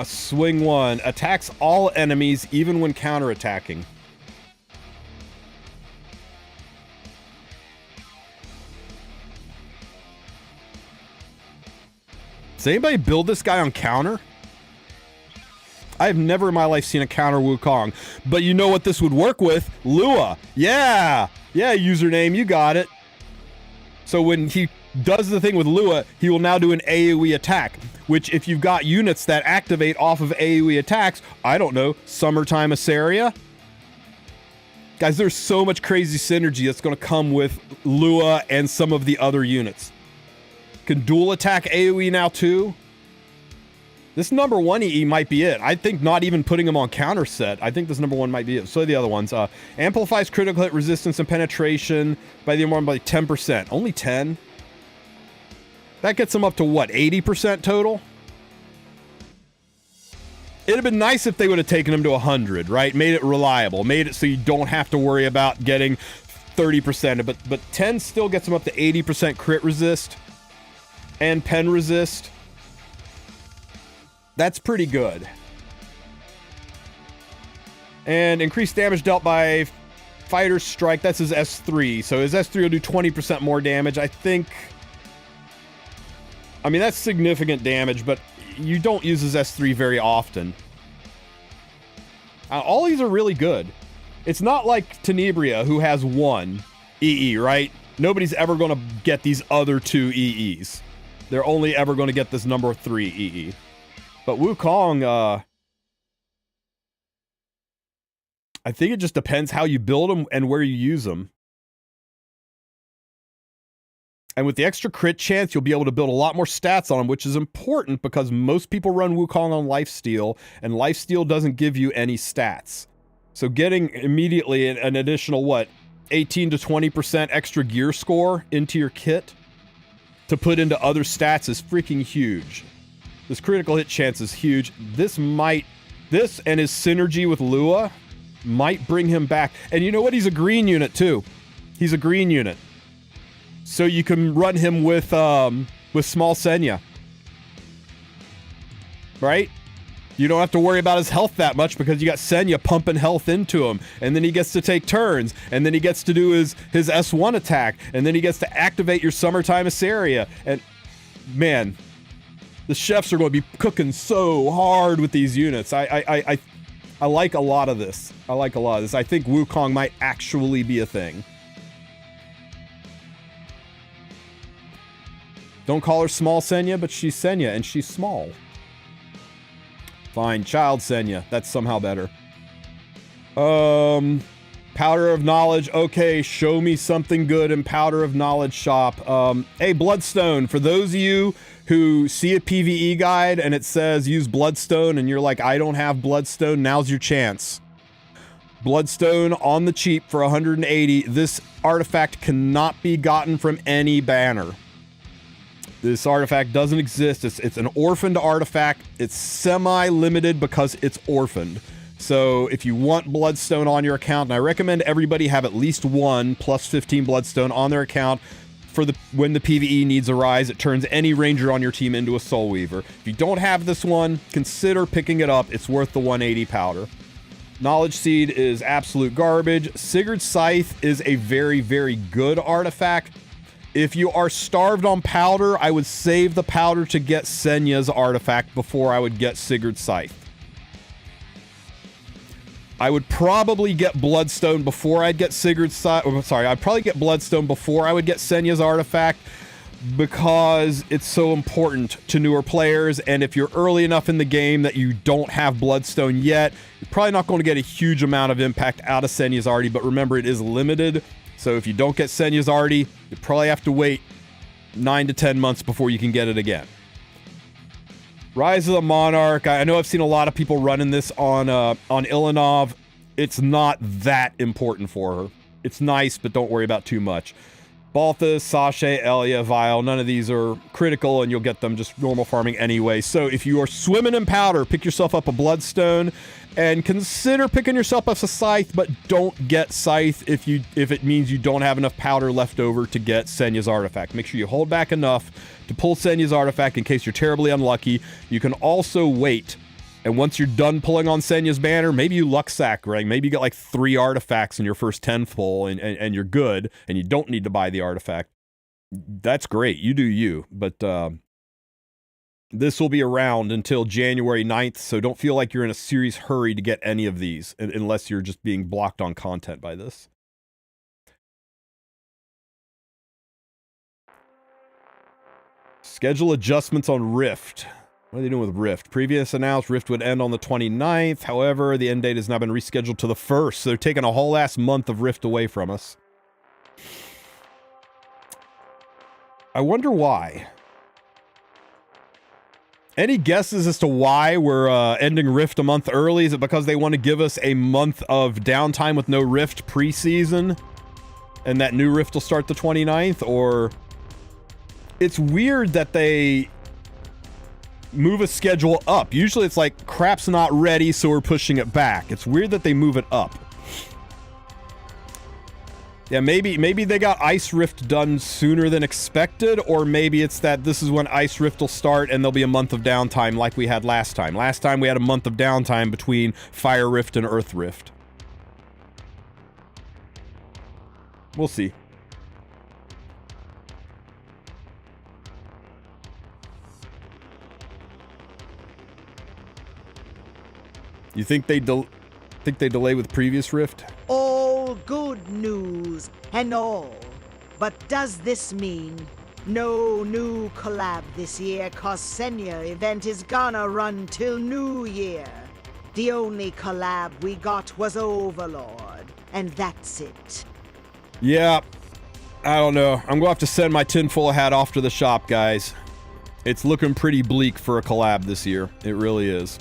Swing 1. Attacks all enemies, even when counterattacking. Does anybody build this guy on counter? I've never in my life seen a counter Wukong. But you know what this would work with? Lua. Yeah, username, you got it. So when he does the thing with Lua, he will now do an AoE attack, which if you've got units that activate off of AoE attacks, I don't know, Summertime Asaria? Guys, there's so much crazy synergy that's going to come with Lua and some of the other units. Can dual attack AoE now too? This number 1 EE might be it. I think not even putting him on counter set. I think this number 1 might be it. So the other ones. Amplifies critical hit resistance and penetration by the one by 10%. Only 10? That gets him up to what, 80% total? It'd have been nice if they would have taken him to 100, right? Made it reliable. Made it so you don't have to worry about getting 30%. But 10 still gets him up to 80% crit resist and pen resist. That's pretty good. And increased damage dealt by fighter's strike. That's his S3. So his S3 will do 20% more damage. I mean, that's significant damage, but you don't use his S3 very often. All these are really good. It's not like Tenebria, who has 1 EE, right? Nobody's ever going to get these other 2 EEs. They're only ever going to get this number 3 EE. But Wukong, I think it just depends how you build them and where you use them. And with the extra crit chance, you'll be able to build a lot more stats on them, which is important because most people run Wukong on lifesteal, and lifesteal doesn't give you any stats. So getting immediately an additional, what, 18 to 20% extra gear score into your kit to put into other stats is freaking huge. This critical hit chance is huge. This and his synergy with Lua might bring him back. And you know what? He's a green unit too. He's a green unit. So you can run him with small Senya. Right? You don't have to worry about his health that much because you got Senya pumping health into him. And then he gets to take turns. And then he gets to do his S1 attack. And then he gets to activate your Summertime Asaria. And man, the chefs are going to be cooking so hard with these units. I like a lot of this. I think Wukong might actually be a thing. Don't call her small Senya, but she's Senya, and she's small. Fine, child Senya. That's somehow better. Powder of Knowledge. Okay, show me something good in Powder of Knowledge shop. Hey, Bloodstone. For those of you who see a PvE guide and it says use Bloodstone and you're like, I don't have Bloodstone, now's your chance. Bloodstone on the cheap for 180. This artifact cannot be gotten from any banner. This artifact doesn't exist. It's an orphaned artifact. It's semi-limited because it's orphaned. So if you want Bloodstone on your account, and I recommend everybody have at least 1 plus 15 Bloodstone on their account for when the PvE needs arise, it turns any ranger on your team into a Soul Weaver. If you don't have this one, consider picking it up. It's worth the 180 powder. Knowledge Seed is absolute garbage. Sigurd's Scythe is a very, very good artifact. If you are starved on powder, I would save the powder to get Senya's artifact before I would get Sigurd's Scythe. I would probably get Bloodstone before I'd get Sigurd's Scythe. I'd probably get Bloodstone before I would get Senya's artifact because it's so important to newer players, and if you're early enough in the game that you don't have Bloodstone yet, you're probably not going to get a huge amount of impact out of Senya's Arty, but remember, it is limited. So if you don't get Senya's Arty, you probably have to wait 9 to 10 months before you can get it again. Rise of the Monarch. I know I've seen a lot of people running this on Ilanov. It's not that important for her. It's nice, but don't worry about too much. Balthus, Sasha, Elia, Vile, none of these are critical, and you'll get them just normal farming anyway. So if you are swimming in powder, pick yourself up a Bloodstone, and consider picking yourself up a Scythe, but don't get Scythe if it means you don't have enough powder left over to get Senya's artifact. Make sure you hold back enough to pull Senya's artifact in case you're terribly unlucky. You can also wait, and once you're done pulling on Senya's banner, maybe you luck sack, right? Maybe you get like 3 artifacts in your first 10 full, and you're good, and you don't need to buy the artifact. That's great. You do you, but This will be around until January 9th, so don't feel like you're in a serious hurry to get any of these, unless you're just being blocked on content by this. Schedule adjustments on Rift. What are they doing with Rift? Previous announced Rift would end on the 29th. However, the end date has now been rescheduled to the 1st, so they're taking a whole ass month of Rift away from us. I wonder why. Any guesses as to why we're ending Rift a month early? Is it because they want to give us a month of downtime with no Rift preseason? And that new Rift will start the 29th? Or... It's weird that they move a schedule up. Usually it's like, crap's not ready, so we're pushing it back. It's weird that they move it up. Yeah, maybe they got Ice Rift done sooner than expected, or maybe it's that this is when Ice Rift will start and there'll be a month of downtime like we had last time. Last time we had a month of downtime between Fire Rift and Earth Rift. We'll see. You think they delay with previous Rift?
All good news and all. But does this mean no new collab this year, cause Senya event is gonna run till New Year? The only collab we got was Overlord, and that's it.
Yeah, I don't know. I'm gonna have to send my tinfoil hat off to the shop, guys. It's looking pretty bleak for a collab this year. It really is.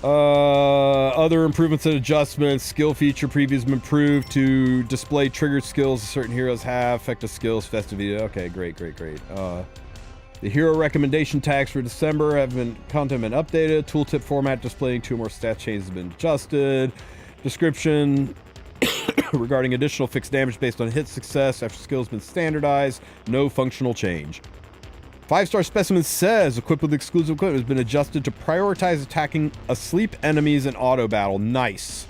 Other improvements and adjustments. Skill feature previews been improved to display triggered skills certain heroes have. Effective skills, festive video. Okay, great. The hero recommendation tags for December have been updated. Tooltip format displaying 2 more stat changes has been adjusted. Description regarding additional fixed damage based on hit success after skills been standardized. No functional change. 5-star specimen says equipped with exclusive equipment has been adjusted to prioritize attacking asleep enemies in auto battle. Nice.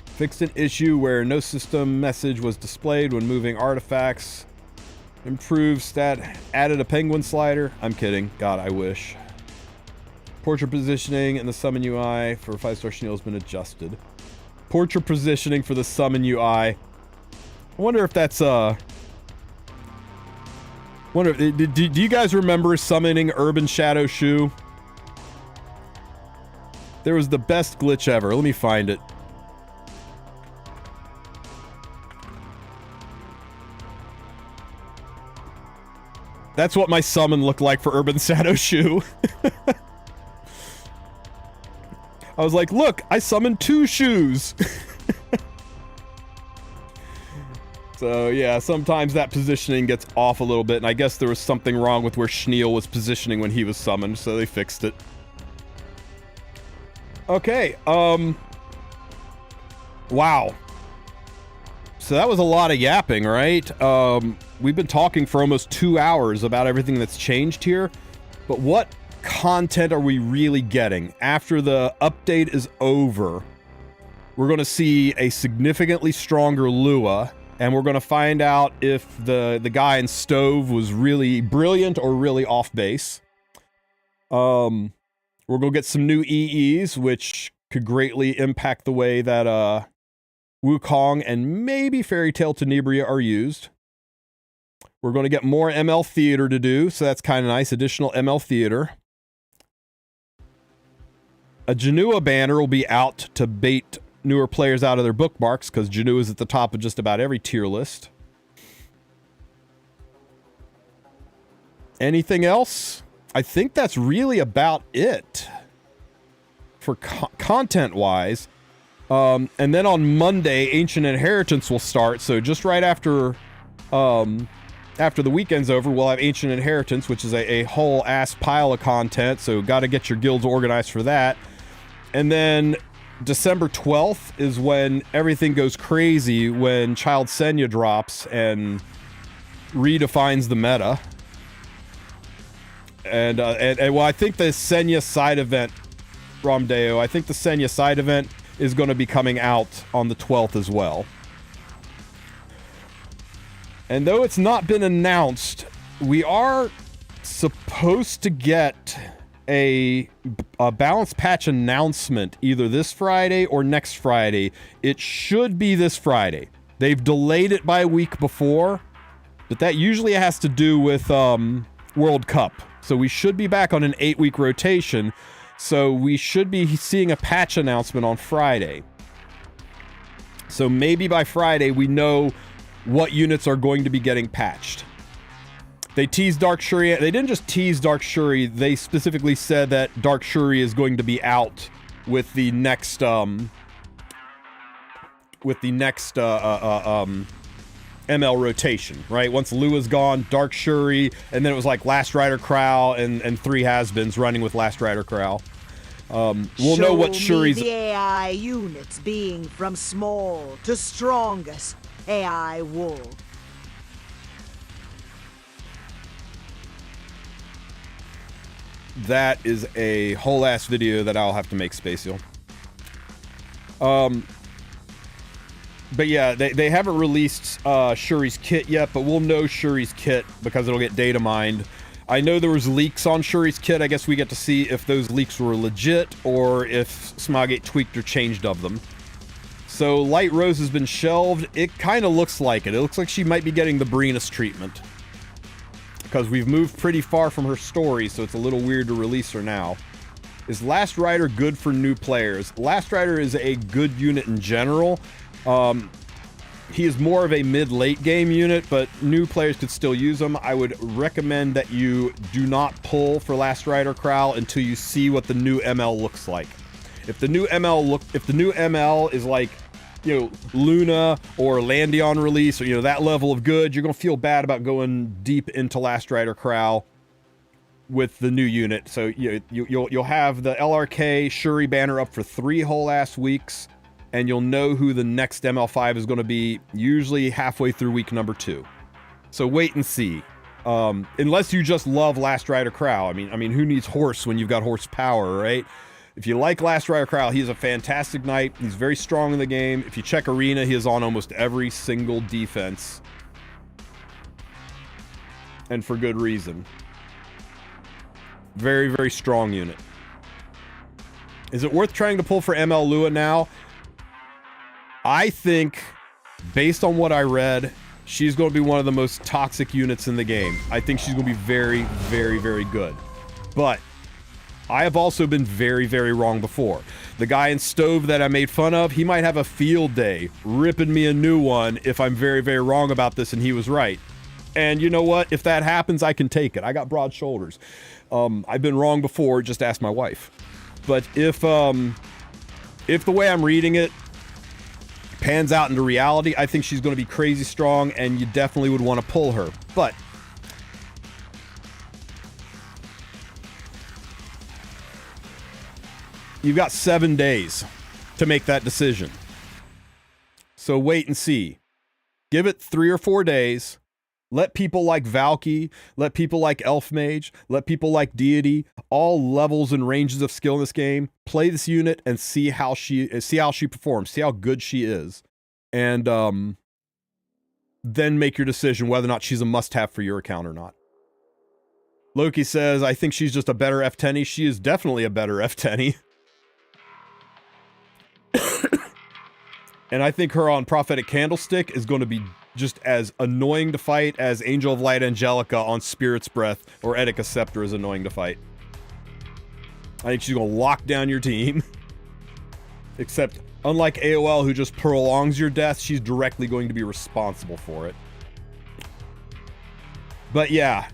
Fixed an issue where no system message was displayed when moving artifacts. Improved stat. Added a penguin slider. I'm kidding. God, I wish. Portrait positioning in the summon UI for 5-star Chenille has been adjusted. Portrait positioning for the summon UI. I wonder if that's do you guys remember summoning Urban Shadow Shu? There was the best glitch ever. Let me find it. That's what my summon looked like for Urban Shadow Shu. I was like, look, I summoned 2 shoes. So yeah, sometimes that positioning gets off a little bit, and I guess there was something wrong with where Chenille was positioning when he was summoned, so they fixed it. Okay, wow. So that was a lot of yapping, right? We've been talking for almost 2 hours about everything that's changed here, but what content are we really getting? After the update is over, we're going to see a significantly stronger Lua, and we're going to find out if the guy in Stove was really brilliant or really off base. We're going to get some new EEs, which could greatly impact the way that Wukong and maybe Fairy Tail Tenebria are used. We're going to get more ML Theater to do, so that's kind of nice. Additional ML Theater. A Janua banner will be out to bait newer players out of their bookmarks, because Janua is at the top of just about every tier list. Anything else? I think that's really about it for content-wise. And then on Monday, Ancient Inheritance will start, so just right after the weekend's over, we'll have Ancient Inheritance, which is a whole ass pile of content, so gotta get your guilds organized for that. And then December 12th is when everything goes crazy, when Child Senya drops and redefines the meta. And well, I think the Senya side event, Romdeo, I think the Senya side event is going to be coming out on the 12th as well. And though it's not been announced, we are supposed to get a balance patch announcement either this Friday or next Friday. It should be this Friday. They've delayed it by a week before, but that usually has to do with World Cup. So we should be back on an 8-week rotation. So we should be seeing a patch announcement on Friday. So maybe by Friday we know what units are going to be getting patched. They teased Dark Shuri. They didn't just tease Dark Shuri. They specifically said that Dark Shuri is going to be out with the next ML rotation, right? Once Lua's gone, Dark Shuri, and then it was like Last Rider Krau and 3 has-beens running with Last Rider Krau. We'll know what Shuri's...
Show me the AI units being from small to strongest AI Wulf.
That is a whole ass video that I'll have to make, Spacial. But yeah, they haven't released Shuri's kit yet, but we'll know Shuri's kit because it'll get data mined. I know there was leaks on Shuri's kit. I guess we get to see if those leaks were legit or if Smogate tweaked or changed of them. So Light Rose has been shelved. It kind of looks like it. It looks like she might be getting the Breenus treatment, because we've moved pretty far from her story, so it's a little weird to release her now. Is Last Rider good for new players? Last Rider is a good unit in general. He is more of a mid-late game unit, but new players could still use him. I would recommend that you do not pull for Last Rider Krau until you see what the new ML looks like. If the new ML is like, you know, Luna or Landion release, or, you know, that level of good, you're going to feel bad about going deep into Last Rider Krau with the new unit. So you'll have the LRK Shuri banner up for 3 whole ass weeks, and you'll know who the next ML5 is going to be, usually halfway through week number 2. So wait and see. Unless you just love Last Rider Krau. I mean, who needs horse when you've got horsepower, right? If you like Last Rider Krau, he's a fantastic knight. He's very strong in the game. If you check Arena, he is on almost every single defense. And for good reason. Very, very strong unit. Is it worth trying to pull for ML Lua now? I think, based on what I read, she's going to be one of the most toxic units in the game. I think she's going to be very, very, very good. But I have also been very, very wrong before. The guy in Stove that I made fun of, he might have a field day ripping me a new one if I'm very, very wrong about this and he was right. And you know what? If that happens, I can take it. I got broad shoulders. I've been wrong before, just ask my wife. But if the way I'm reading it pans out into reality, I think she's going to be crazy strong, and you definitely would want to pull her. But you've got 7 days to make that decision. So wait and see. Give it 3 or 4 days. Let people like Valky, let people like Elf Mage, let people like Deity, all levels and ranges of skill in this game, play this unit and see how she performs, see how good she is. And then make your decision whether or not she's a must-have for your account or not. Loki says, I think she's just a better F10y. She is definitely a better F10y. And I think her on Prophetic Candlestick is going to be just as annoying to fight as Angel of Light Angelica on Spirit's Breath or Etika Scepter is annoying to fight. I think she's going to lock down your team. Except, unlike AOL, who just prolongs your death, she's directly going to be responsible for it. But yeah,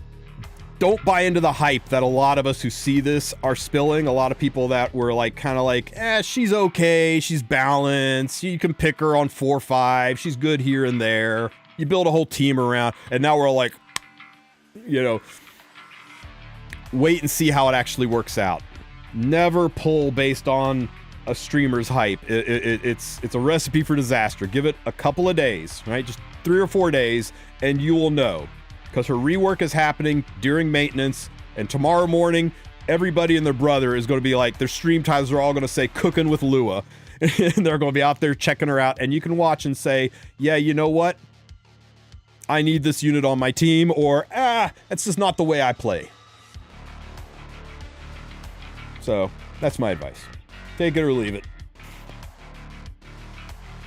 don't buy into the hype that a lot of us who see this are spilling. A lot of people that were like, kind of like, she's okay, she's balanced, you can pick her on 4-5, she's good here and there. You build a whole team around, and now we're all like, you know, wait and see how it actually works out. Never pull based on a streamer's hype. It's a recipe for disaster. Give it a couple of days, right? Just 3 or 4 days, and you will know. Because her rework is happening during maintenance, and tomorrow morning, everybody and their brother is going to be like, their stream titles are all going to say cooking with Lua, and they're going to be out there checking her out, and you can watch and say, yeah, you know what? I need this unit on my team, or, that's just not the way I play. So, that's my advice. Take it or leave it.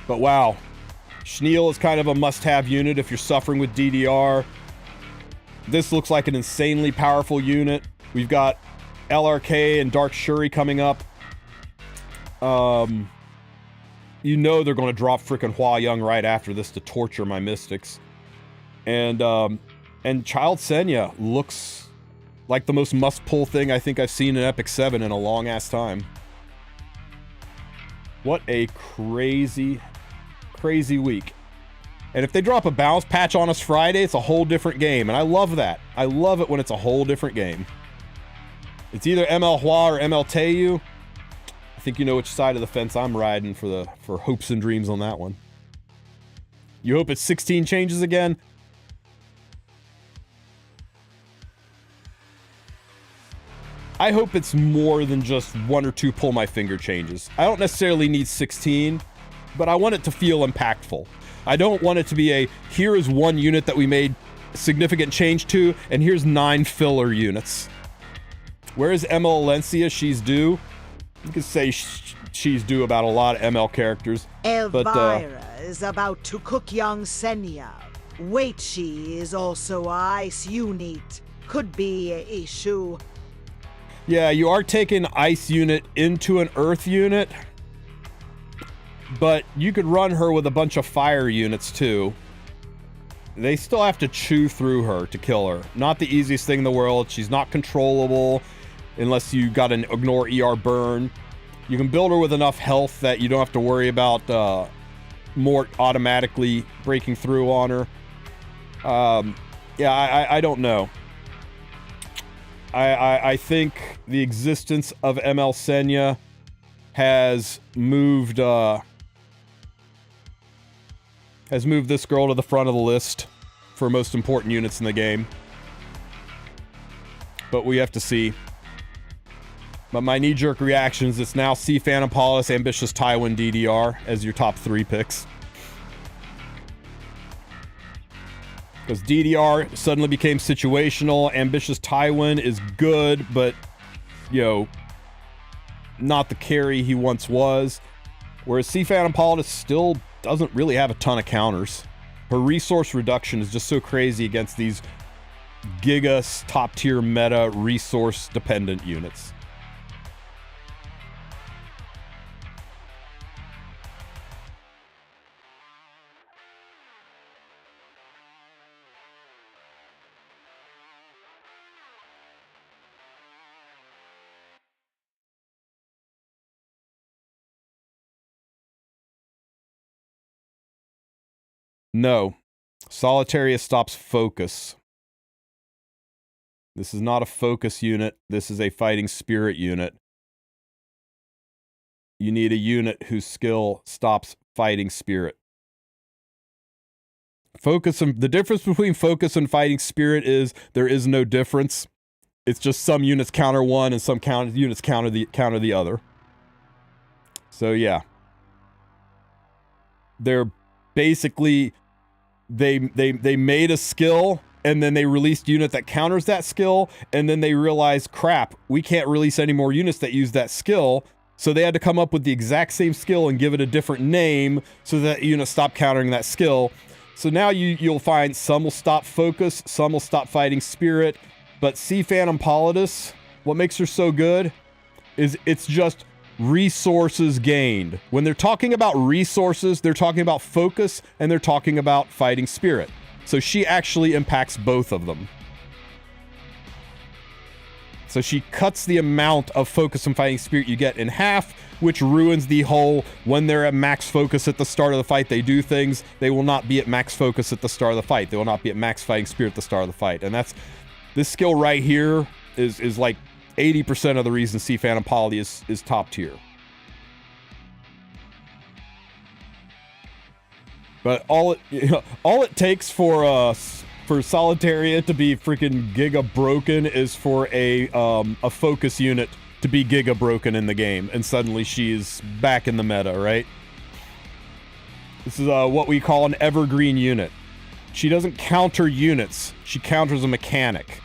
But wow, Schneel is kind of a must-have unit if you're suffering with DDR. This looks like an insanely powerful unit. We've got LRK and Dark Shuri coming up. You know they're going to drop frickin' Hua Young right after this to torture my Mystics. And Child Senya looks like the most must-pull thing I think I've seen in Epic 7 in a long-ass time. What a crazy, crazy week. And if they drop a balance patch on us Friday, it's a whole different game. And I love that. I love it when it's a whole different game. It's either ML Hua or ML Teiyu. I think you know which side of the fence I'm riding for hopes and dreams on that one. You hope it's 16 changes again? I hope it's more than just 1 or 2 pull my finger changes. I don't necessarily need 16, but I want it to feel impactful. I don't want it to be a, here is 1 unit that we made significant change to, and here's 9 filler units. Whereas ML Alencia, she's due. You could say she's due about a lot of ML characters.
Elvira is about to cook young Senya. Wait, she is also ice unit. Could be a issue.
Yeah, you are taking ice unit into an earth unit, but you could run her with a bunch of fire units too. They still have to chew through her to kill her. Not the easiest thing in the world. She's not controllable unless you got an ignore ER burn. You can build her with enough health that you don't have to worry about Mort automatically breaking through on her. Yeah, I don't know. I think the existence of ML Senya has moved this girl to the front of the list for most important units in the game. But we have to see. But my knee-jerk reaction is it's now C. Phantom Paulus, Ambitious Tywin, DDR as your top 3 picks. Because DDR suddenly became situational. Ambitious Tywin is good, but, you know, not the carry he once was. Whereas C. Phantom Paulus still doesn't really have a ton of counters. Her resource reduction is just so crazy against these giga top-tier meta resource-dependent units. No. Solitarius stops focus. This is not a focus unit. This is a fighting spirit unit. You need a unit whose skill stops fighting spirit. Focus and the difference between focus and fighting spirit is there is no difference. It's just some units counter one and some units counter the other. So yeah. They're basically they made a skill and then they released unit that counters that skill, and then they realized, crap, we can't release any more units that use that skill, so they had to come up with the exact same skill and give it a different name so that unit stop countering that skill. So now you'll find some will stop focus, some will stop fighting spirit, but C. Phantom Paulus, what makes her so good is it's just resources gained. When they're talking about resources, they're talking about focus and they're talking about fighting spirit. So she actually impacts both of them. So she cuts the amount of focus and fighting spirit you get in half, which ruins the whole, when they're at max focus at the start of the fight, they do things. They will not be at max focus at the start of the fight. They will not be at max fighting spirit at the start of the fight. And that's, this skill right here is like 80% of the reason C. Phantom Poly is top tier. But all it takes for Solitaria to be freaking giga broken is for a focus unit to be giga broken in the game, and suddenly she's back in the meta, right? This is what we call an evergreen unit. She doesn't counter units, she counters a mechanic.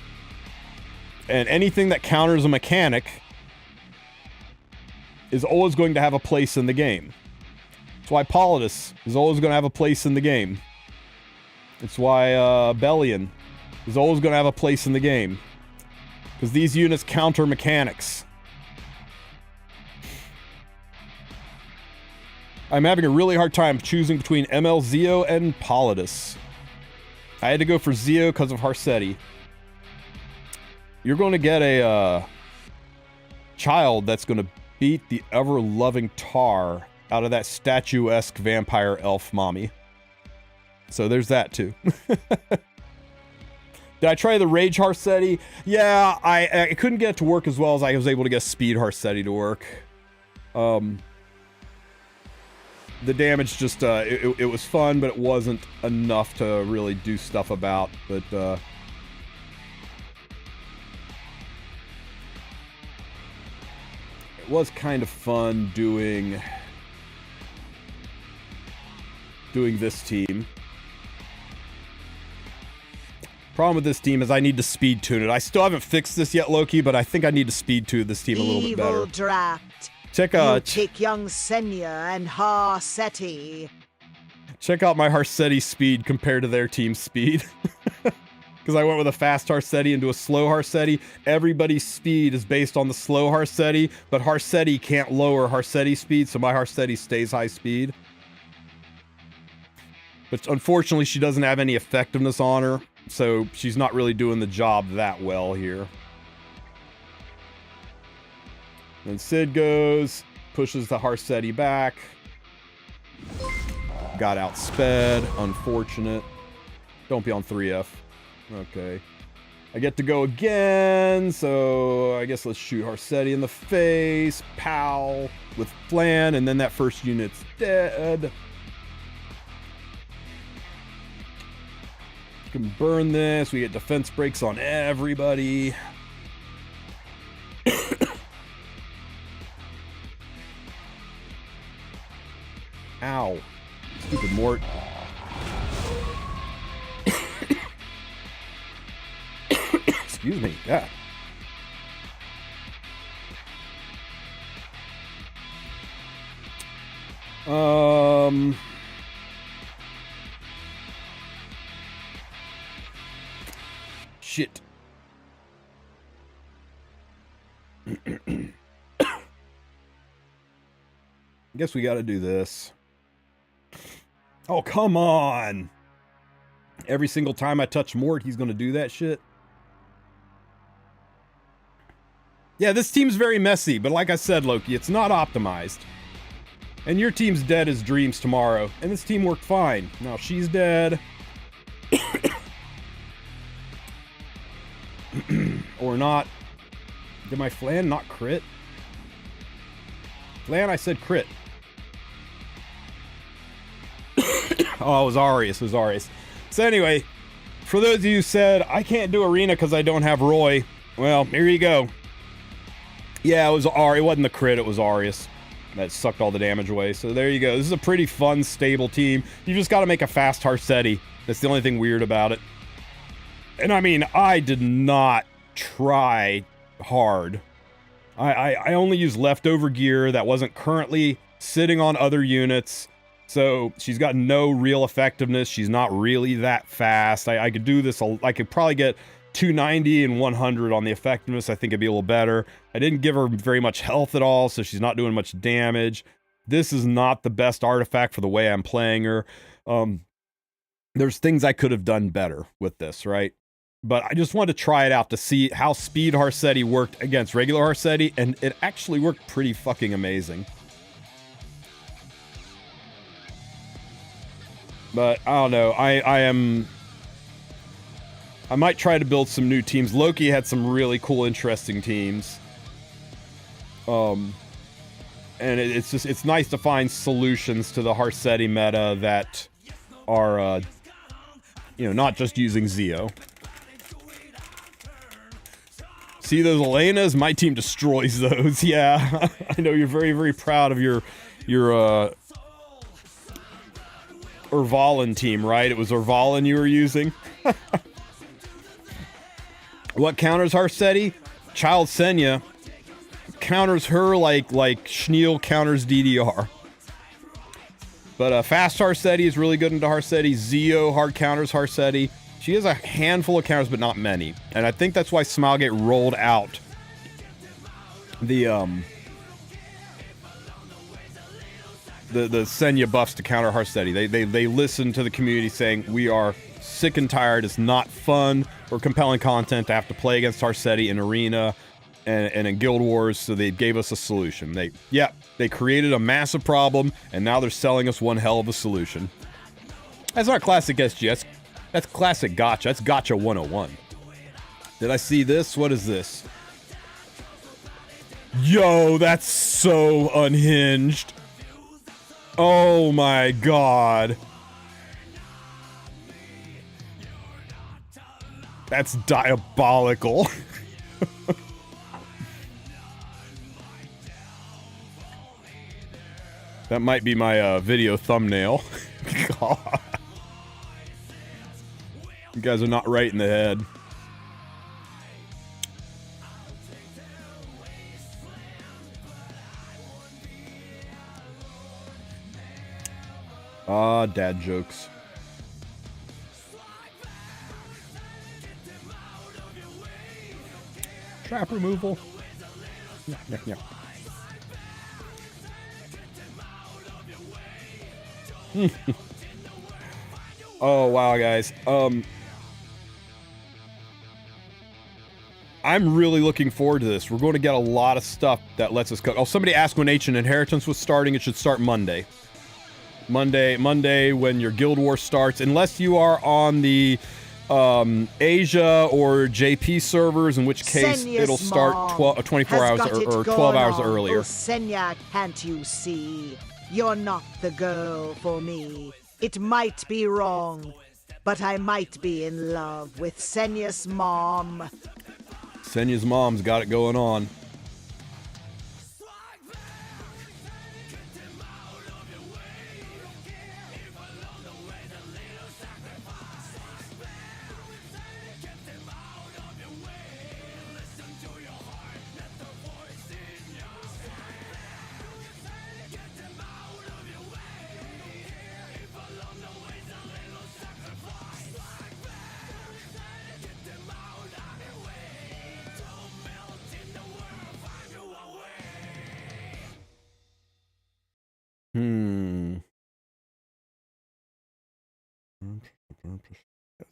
And anything that counters a mechanic is always going to have a place in the game. That's why Politis is always going to have a place in the game. It's why Bellion is always going to have a place in the game. Because these units counter mechanics. I'm having a really hard time choosing between ML Zeo and Politis. I had to go for Zeo because of Harsetti. You're going to get a child that's going to beat the ever-loving Tar out of that statuesque vampire elf mommy. So there's that too. Did I try the Rage Harsetti? Yeah, I couldn't get it to work as well as I was able to get Speed Harsetti to work. The damage just, it was fun, but it wasn't enough to really do stuff about. But, it was kind of fun doing this team. Problem with this team is I need to speed tune it. I still haven't fixed this yet, Loki, but I think I need to speed tune this team a little bit better.
Evil Draft.
Check
You take young Senya and Harsetti.
Check out my Harsetti speed compared to their team speed. Because I went with a fast Harsetti into a slow Harsetti. Everybody's speed is based on the slow Harsetti, but Harsetti can't lower Harsetti speed, so my Harsetti stays high speed. But unfortunately, she doesn't have any effectiveness on her, so she's not really doing the job that well here. Then Sid goes, pushes the Harsetti back. Got outsped. Unfortunate. Don't be on 3F. Okay. I get to go again, so I guess let's shoot Harsetti in the face. Pow! With Flan, and then that first unit's dead. You can burn this. We get defense breaks on everybody. Ow. Stupid Mort. Excuse me. Yeah. Shit. Guess we got to do this. Oh, come on. Every single time I touch Mort, he's going to do that shit. Yeah, this team's very messy, but like I said, Loki, it's not optimized. And your team's dead as dreams tomorrow, and this team worked fine. Now she's dead. Or not. Did my Flan not crit? Flan, I said crit. Oh, it was Arius. It was Arius. So anyway, for those of you who said, I can't do Arena because I don't have Roy. Well, here you go. Yeah, it was Arius. It wasn't the crit, it was Arius. That sucked all the damage away. So there you go. This is a pretty fun, stable team. You just got to make a fast Harsetti. That's the only thing weird about it. And I mean, I did not try hard. I only used leftover gear that wasn't currently sitting on other units. So she's got no real effectiveness. She's not really that fast. I could do this. I could probably get 290 and 100 on the effectiveness. I think it'd be a little better. I didn't give her very much health at all, so she's not doing much damage. This is not the best artifact for the way I'm playing her. There's things I could have done better with this, right? But I just wanted to try it out to see how Speed Harsetti worked against regular Harsetti, and it actually worked pretty fucking amazing. But I don't know. I might try to build some new teams. Loki had some really cool, interesting teams. And it's nice to find solutions to the Harsetti meta that are, not just using Zeo. See those Elenas? My team destroys those. Yeah, I know you're very, very proud of your Urvalin team, right? It was Urvalin you were using. What counters Harsetti? Child Senya. counters her like Schneel counters DDR. But Fast Harsetti is really good into Harsetti. Zio hard counters Harsetti. She has a handful of counters, but not many. And I think that's why Smilegate rolled out the Senya buffs to counter Harsetti. They listened to the community saying, we are sick and tired. It's not fun or compelling content to have to play against Harsetti in Arena and in Guild Wars, so they gave us a solution. They created a massive problem, and now they're selling us one hell of a solution. That's not classic SG. That's classic gotcha. That's gotcha 101. Did I see this? What is this? Yo, that's so unhinged. Oh my god. That's diabolical. That might be my video thumbnail. God. You guys are not right in the head. Ah, dad jokes. Trap removal. Yeah. Oh wow, guys. I'm really looking forward to this. We're going to get a lot of stuff that lets us cook. Oh, somebody asked when Ancient Inheritance was starting. It should start Monday. Monday when your Guild War starts, unless you are on the Asia or JP servers, in which case
Senya's
it'll start 24 hours or 12 hours earlier.
Oh, Senya, can't you see? You're not the girl for me. It might be wrong, but I might be in love with Senya's mom.
Senya's mom's got it going on.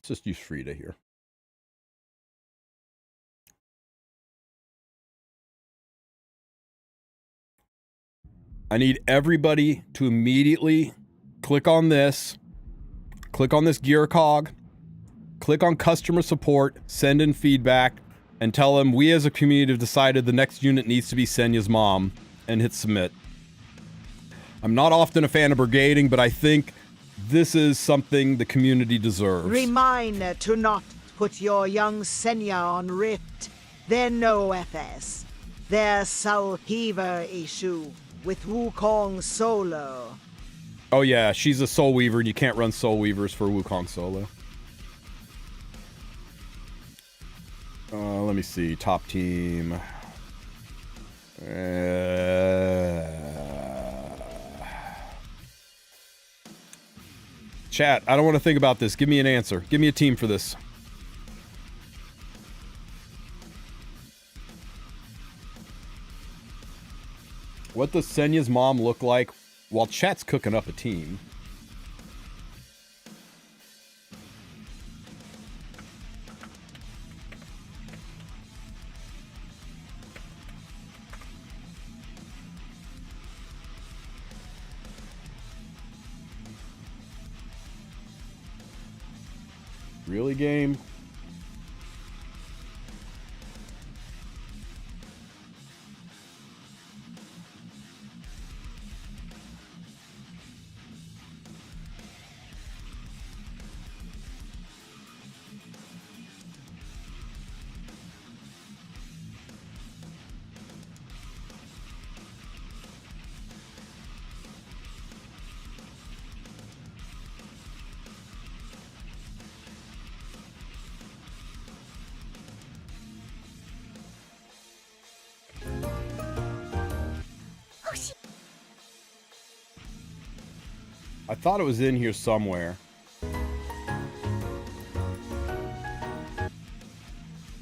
Let's just use Frida here. I need everybody to immediately click on this gear cog, click on customer support, send in feedback, and tell them we as a community have decided the next unit needs to be Senya's mom, and hit submit. I'm not often a fan of brigading, but I think this is something the community deserves.
Reminder to not put your young Senya on Rift. They're no FS. They're Soul Heaver issue with Wukong solo.
Oh yeah, she's a Soul Weaver, and you can't run Soul Weavers for Wukong solo. Let me see. Top team. Chat, I don't want to think about this. Give me an answer. Give me a team for this. What does Senya's mom look like while chat's cooking up a team? Really, game? I thought it was in here somewhere. I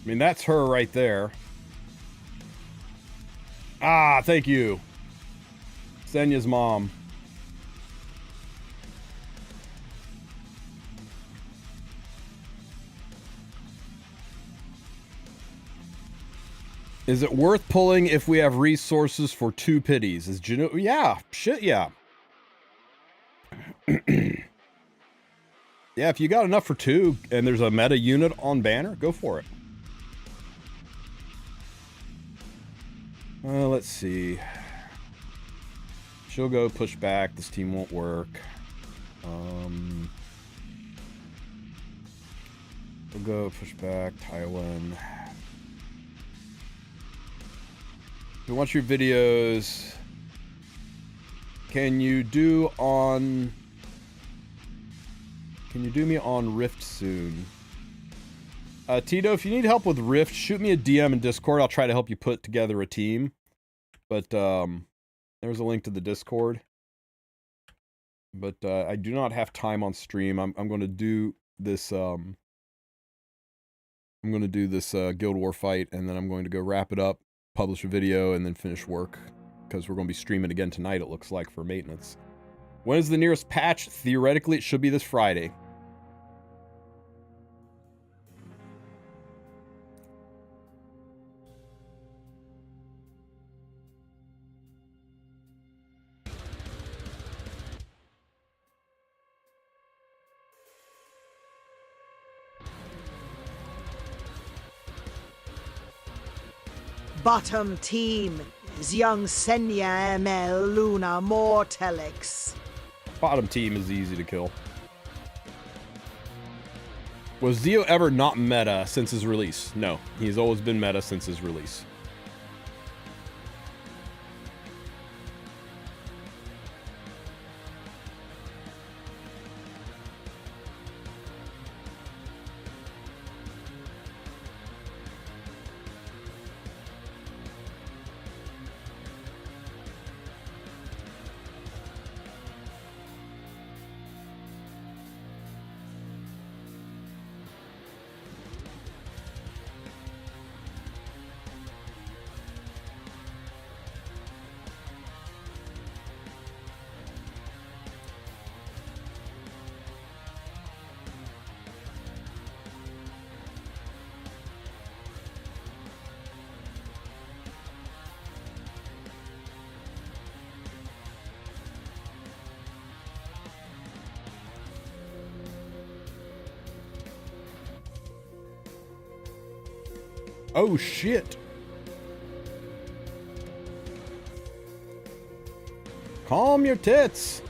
mean, that's her right there. Ah, thank you. Senya's mom. Is it worth pulling if we have resources for 2 pities? Is Geno... Yeah, shit, yeah. Yeah, if you got enough for 2 and there's a meta unit on banner, go for it. Let's see. She'll go push back. This team won't work. We'll go push back. Tywin. We want your videos. Can you do me on Rift soon? Tito, if you need help with Rift, shoot me a DM in Discord. I'll try to help you put together a team. But there's a link to the Discord. But I do not have time on stream. I'm going to do this. I'm going to do this Guild War fight, and then I'm going to go wrap it up, publish a video, and then finish work. Because we're going to be streaming again tonight, it looks like, for maintenance. When is the nearest patch? Theoretically, it should be this Friday.
Bottom team is young Senya ML Luna Mortelix.
Bottom team is easy to kill. Was Zio ever not meta since his release? No, he's always been meta since his release. Oh shit. Calm your tits.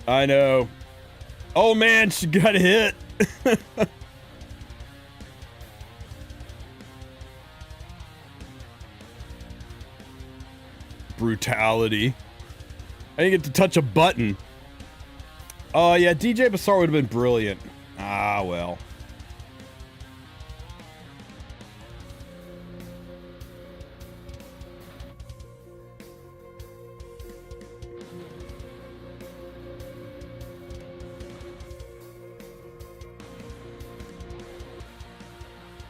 I know. Oh man, she got hit. Brutality. I didn't get to touch a button. Oh yeah, DJ Bassar would have been brilliant. Ah well.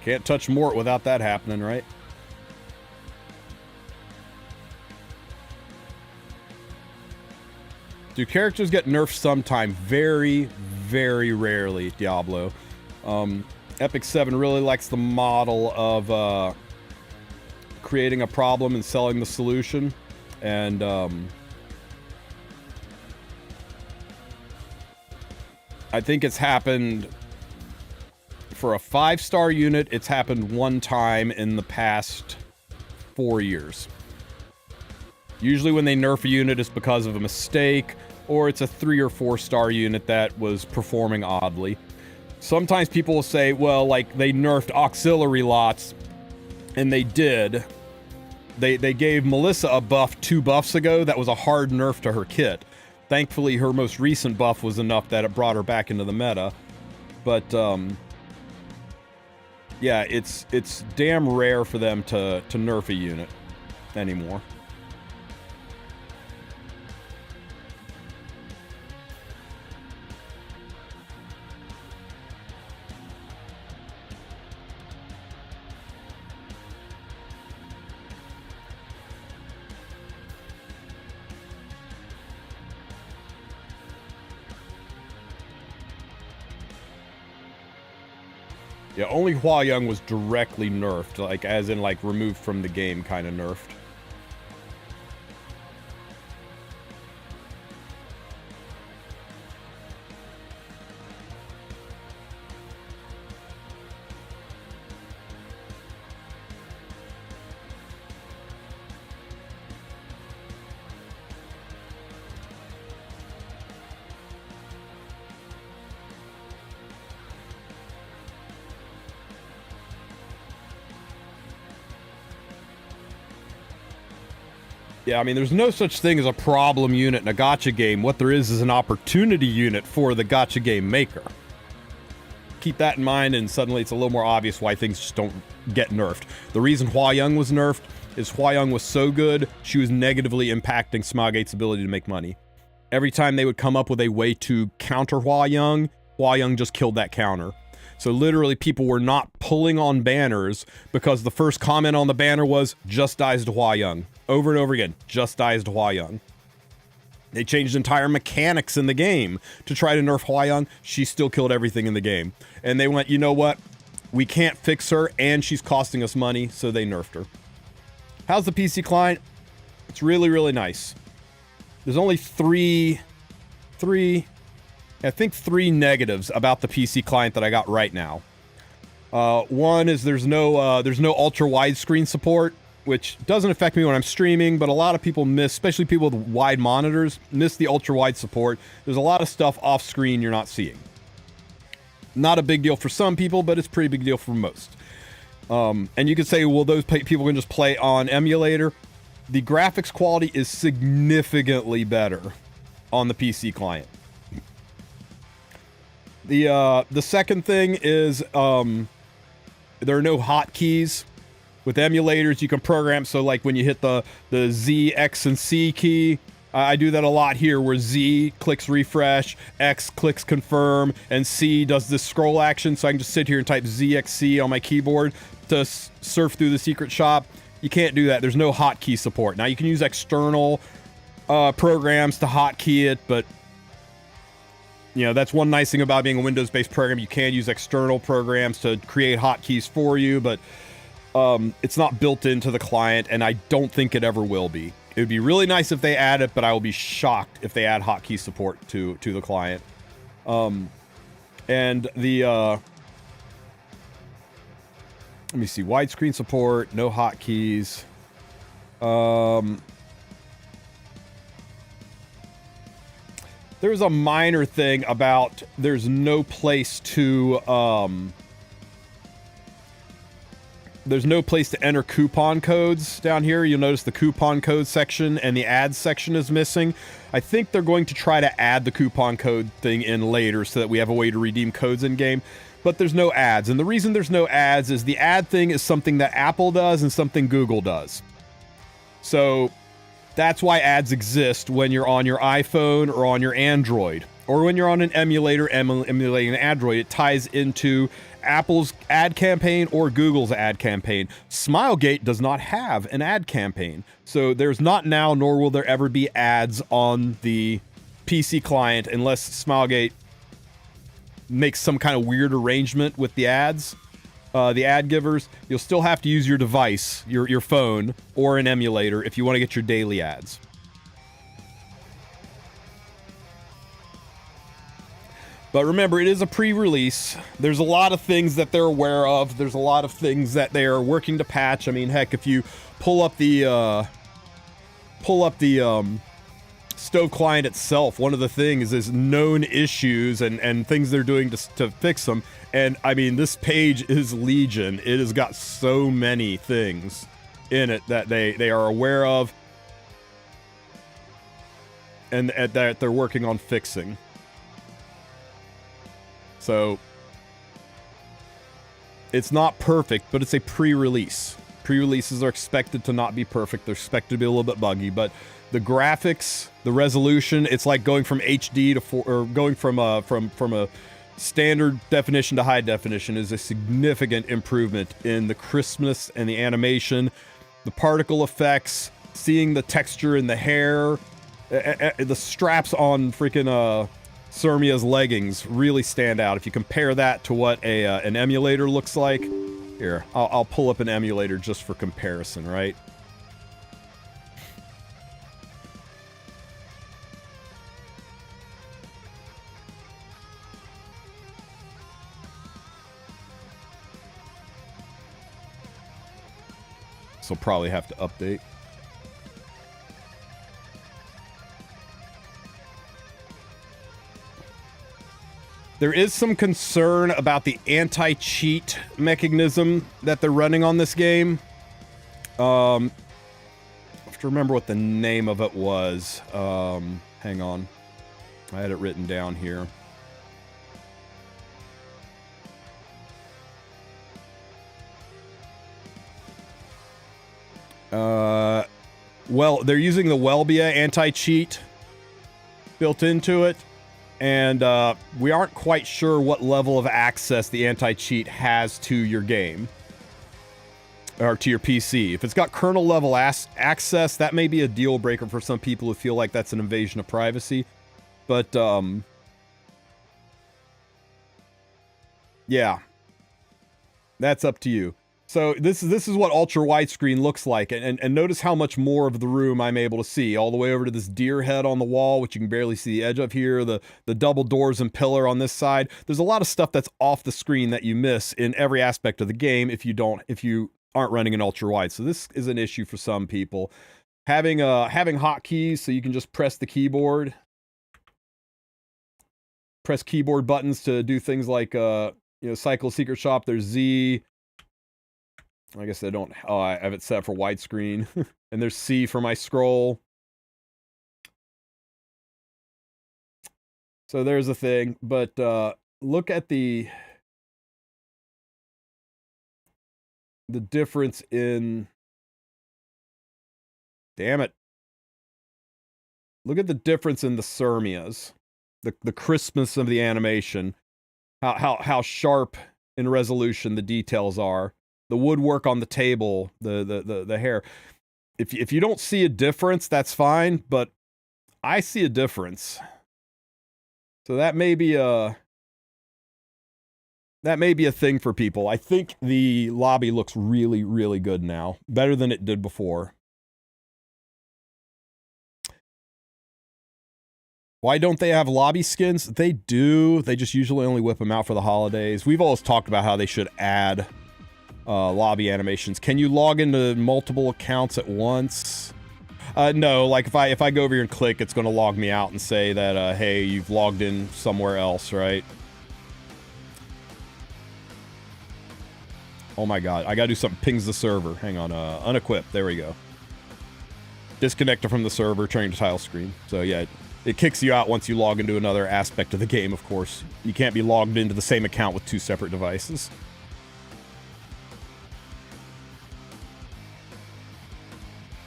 Can't touch Mort without that happening, right? Do characters get nerfed sometime? Very, very rarely, Diablo. Epic 7 really likes the model of creating a problem and selling the solution. And I think it's happened... For a 5-star unit, it's happened one time in the past 4 years. Usually when they nerf a unit, it's because of a mistake, or it's a 3 or 4-star unit that was performing oddly. Sometimes people will say, well, like, they nerfed auxiliary lots, and they did. They gave Melissa a buff 2 buffs ago that was a hard nerf to her kit. Thankfully, her most recent buff was enough that it brought her back into the meta. But, yeah, it's damn rare for them to nerf a unit anymore. Yeah, only Hua Young was directly nerfed, like as in like removed from the game kind of nerfed. Yeah, I mean, there's no such thing as a problem unit in a gacha game. What there is an opportunity unit for the gacha game maker. Keep that in mind, and suddenly it's a little more obvious why things just don't get nerfed. The reason Hua Young was nerfed is Hua Young was so good, she was negatively impacting Smilegate's ability to make money. Every time they would come up with a way to counter Hua Young just killed that counter. So literally people were not pulling on banners because the first comment on the banner was, just dies to Hua Young. Over and over again, just dies to Hua Young. They changed entire mechanics in the game to try to nerf Hua Young. She still killed everything in the game. And they went, you know what? We can't fix her and she's costing us money, so they nerfed her. How's the PC client? It's really, really nice. There's only three negatives about the PC client that I got right now. One is there's no ultra widescreen support, which doesn't affect me when I'm streaming, but a lot of people miss, especially people with wide monitors, miss the ultra wide support. There's a lot of stuff off screen you're not seeing. Not a big deal for some people, but it's a pretty big deal for most. And you could say, well, those people can just play on emulator. The graphics quality is significantly better on the PC client. The second thing is there are no hotkeys. With emulators, you can program, so like when you hit the Z, X, and C key, I do that a lot here, where Z clicks refresh, X clicks confirm, and C does this scroll action, so I can just sit here and type ZXC on my keyboard to surf through the secret shop. You can't do that. There's no hotkey support. Now, you can use external programs to hotkey it, but you know, that's one nice thing about being a Windows-based program. You can use external programs to create hotkeys for you, but it's not built into the client, and I don't think it ever will be. It would be really nice if they add it, but I will be shocked if they add hotkey support to the client. And the let me see, widescreen support, no hotkeys. There's a minor thing about there's no place to enter coupon codes down here. You'll notice the coupon code section and the ads section is missing. I think they're going to try to add the coupon code thing in later so that we have a way to redeem codes in game. But there's no ads. And the reason there's no ads is the ad thing is something that Apple does and something Google does. So that's why ads exist when you're on your iPhone or on your Android, or when you're on an emulator emulating an Android. It ties into Apple's ad campaign or Google's ad campaign. Smilegate does not have an ad campaign. So there's not now, nor will there ever be ads on the PC client unless Smilegate makes some kind of weird arrangement with the ads. The ad givers, you'll still have to use your device, your phone, or an emulator if you want to get your daily ads. But remember, it is a pre-release. There's a lot of things that they're aware of. There's a lot of things that they are working to patch. I mean, heck, if you pull up the Stove client itself, one of the things is known issues and things they're doing to fix them. And I mean, this page is legion. It has got so many things in it that they are aware of and that they're working on fixing. So it's not perfect, but it's a pre-release. Pre-releases are expected to not be perfect. They're expected to be a little bit buggy, but the graphics, the resolution, it's like going from HD to going from a standard definition to high definition is a significant improvement in the crispness and the animation, the particle effects, seeing the texture in the hair, the straps on freaking Semia's leggings really stand out. If you compare that to what an emulator looks like, here, I'll pull up an emulator just for comparison, right? So probably have to update. There is some concern about the anti-cheat mechanism that they're running on this game. I have to remember what the name of it was. Hang on. I had it written down here. Well, they're using the Welbia anti-cheat built into it, and we aren't quite sure what level of access the anti-cheat has to your game, or to your PC. If it's got kernel level access, that may be a deal breaker for some people who feel like that's an invasion of privacy, but yeah, that's up to you. So this is what ultra widescreen looks like, and notice how much more of the room I'm able to see, all the way over to this deer head on the wall, which you can barely see the edge of here, the double doors and pillar on this side. There's a lot of stuff that's off the screen that you miss in every aspect of the game if you aren't running an ultra wide. So this is an issue for some people. Having hotkeys so you can just press the keyboard, press keyboard buttons to do things like cycle secret shop. There's Z. I guess I don't. Oh, I have it set for widescreen. And there's C for my scroll. So there's a thing. But look at the difference in. Damn it. Look at the difference in the Semias. The crispness of the animation. How sharp in resolution the details are. The woodwork on the table, the hair. If you don't see a difference, that's fine, but I see a difference. So that may be a thing for people. I think the lobby looks really, really good now. Better than it did before. Why don't they have lobby skins? They do. They just usually only whip them out for the holidays. We've always talked about how they should add lobby animations. Can you log into multiple accounts at once? No, like if I go over here and click, it's going to log me out and say that, hey, you've logged in somewhere else, right? Oh my god, I gotta do something. Pings the server. Hang on, unequip. There we go. Disconnected from the server, turning to tile screen. So yeah, it kicks you out once you log into another aspect of the game, of course. You can't be logged into the same account with two separate devices.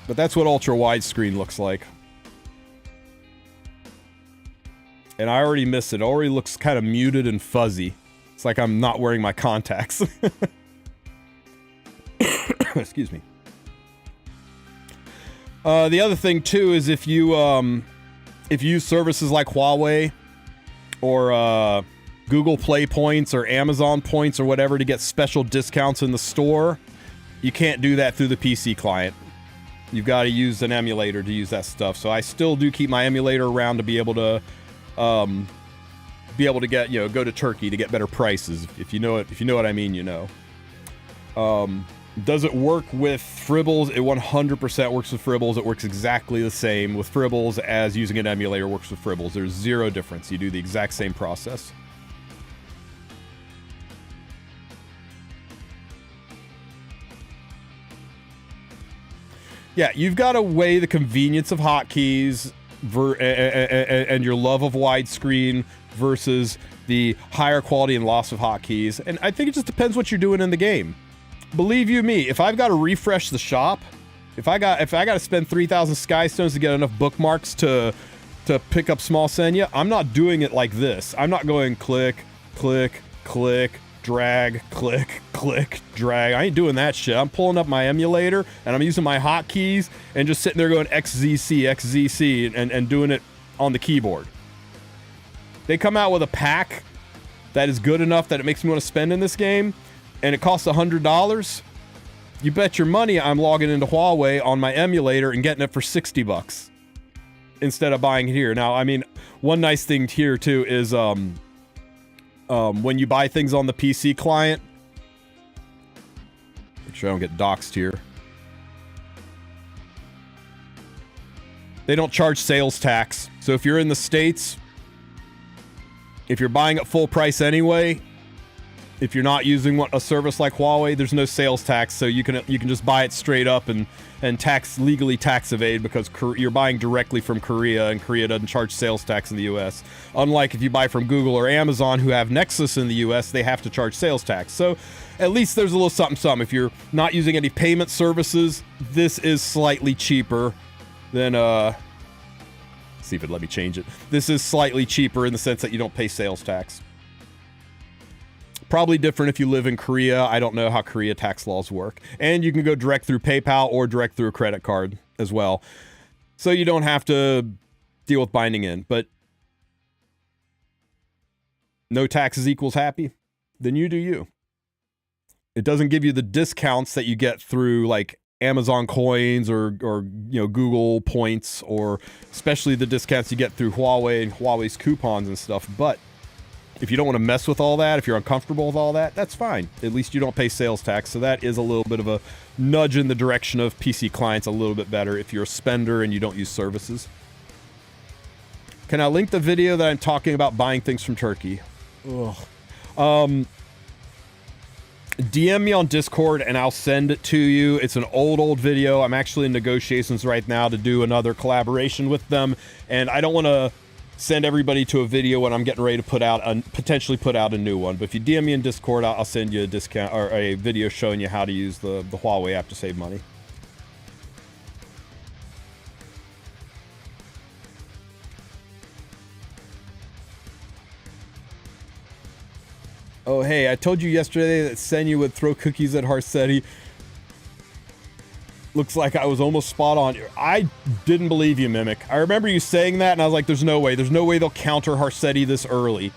But that's what ultra widescreen looks like. And I already missed it. It already looks kind of muted and fuzzy. It's like I'm not wearing my contacts. Excuse me. The other thing too is if you use services like Huawei or Google Play points or Amazon points or whatever to get special discounts in the store, you can't do that through the PC client. You've got to use an emulator to use that stuff. So I still do keep my emulator around to be able to get, go to Turkey to get better prices. If you know what I mean, you know. Does it work with Fribbles? It 100% works with Fribbles. It works exactly the same with Fribbles as using an emulator works with Fribbles. There's zero difference. You do the exact same process. Yeah, you've got to weigh the convenience of hotkeys and your love of widescreen versus the higher quality and loss of hotkeys. And I think it just depends what you're doing in the game. Believe you me, if I've got to refresh the shop, if I got to spend 3,000 sky stones to get enough bookmarks to pick up small Senya, I'm not doing it like this. I'm not going click, click, click, drag, click, click, drag. I ain't doing that shit. I'm pulling up my emulator and I'm using my hotkeys and just sitting there going XZC, XZC and doing it on the keyboard. They come out with a pack that is good enough that it makes me want to spend in this game, and it costs $100. You bet your money I'm logging into Huawei on my emulator and getting it for $60 instead of buying it here. Now, I mean, one nice thing here too is when you buy things on the PC client, make sure I don't get doxxed here. They don't charge sales tax. So if you're in the States, if you're buying at full price anyway, if you're not using a service like Huawei, there's no sales tax, so you can just buy it straight up and legally tax evade because you're buying directly from Korea, and Korea doesn't charge sales tax in the US. Unlike if you buy from Google or Amazon, who have Nexus in the US, they have to charge sales tax. So at least there's a little something. If you're not using any payment services, this is slightly cheaper than see if it let me change it. This is slightly cheaper in the sense that you don't pay sales tax. Probably different if you live in Korea. I don't know how Korea tax laws work. And you can go direct through PayPal or direct through a credit card as well. So you don't have to deal with binding in. But no taxes equals happy. Then you do you. It doesn't give you the discounts that you get through like Amazon coins or Google points, or especially the discounts you get through Huawei and Huawei's coupons and stuff. But if you don't want to mess with all that, if you're uncomfortable with all that, that's fine. At least you don't pay sales tax. So that is a little bit of a nudge in the direction of PC clients a little bit better if you're a spender and you don't use services. Can I link the video that I'm talking about buying things from Turkey? Ugh. DM me on Discord and I'll send it to you. It's an old video. I'm actually in negotiations right now to do another collaboration with them, and I don't want to send everybody to a video when I'm getting ready to potentially put out a new one. But if you DM me in Discord, I'll send you a discount or a video showing you how to use the Huawei app to save money. Oh, hey, I told you yesterday that Senya would throw cookies at Harsetti. Looks like I was almost spot on. I didn't believe you, Mimic. I remember you saying that, and I was like, there's no way. There's no way they'll counter Harsetti this early.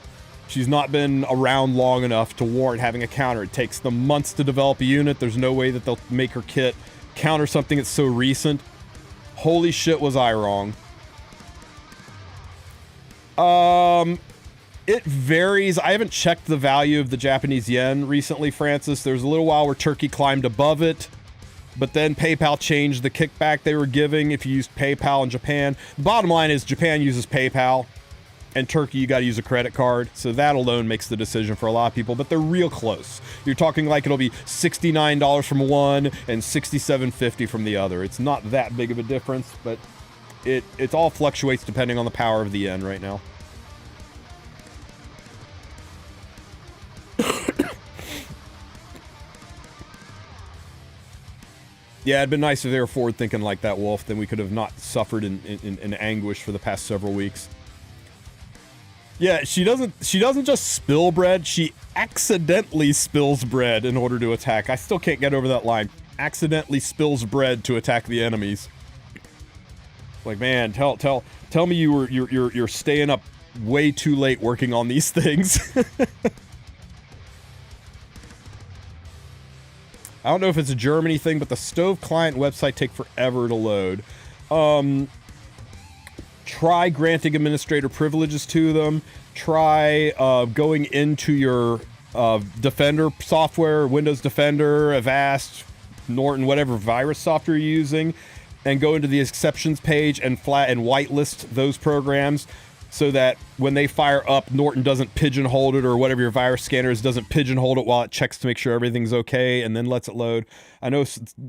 She's not been around long enough to warrant having a counter. It takes them months to develop a unit. There's no way that they'll make her kit counter something that's so recent. Holy shit, was I wrong. It varies. I haven't checked the value of the Japanese yen recently, Francis. There was a little while where Turkey climbed above it, but then PayPal changed the kickback they were giving if you used PayPal in Japan. The bottom line is Japan uses PayPal, and Turkey, you got to use a credit card. So that alone makes the decision for a lot of people, but they're real close. You're talking like it'll be $69 from one and $67.50 from the other. It's not that big of a difference, but it all fluctuates depending on the power of the yen right now. Yeah, it'd been nice if they were forward thinking like that, Wulf. Then we could have not suffered in anguish for the past several weeks. Yeah, she doesn't just spill bread. She accidentally spills bread in order to attack. I still can't get over that line. Accidentally spills bread to attack the enemies. Like, man, tell me you're staying up way too late working on these things. I don't know if it's a Germany thing, but the Stove client website take forever to load. Try granting administrator privileges to them. Try going into your Defender software, Windows Defender, Avast, Norton, whatever virus software you're using, and go into the exceptions page and whitelist those programs, so that when they fire up, Norton doesn't pigeonhole it, or whatever your virus scanner is doesn't pigeonhole it while it checks to make sure everything's okay and then lets it load. I know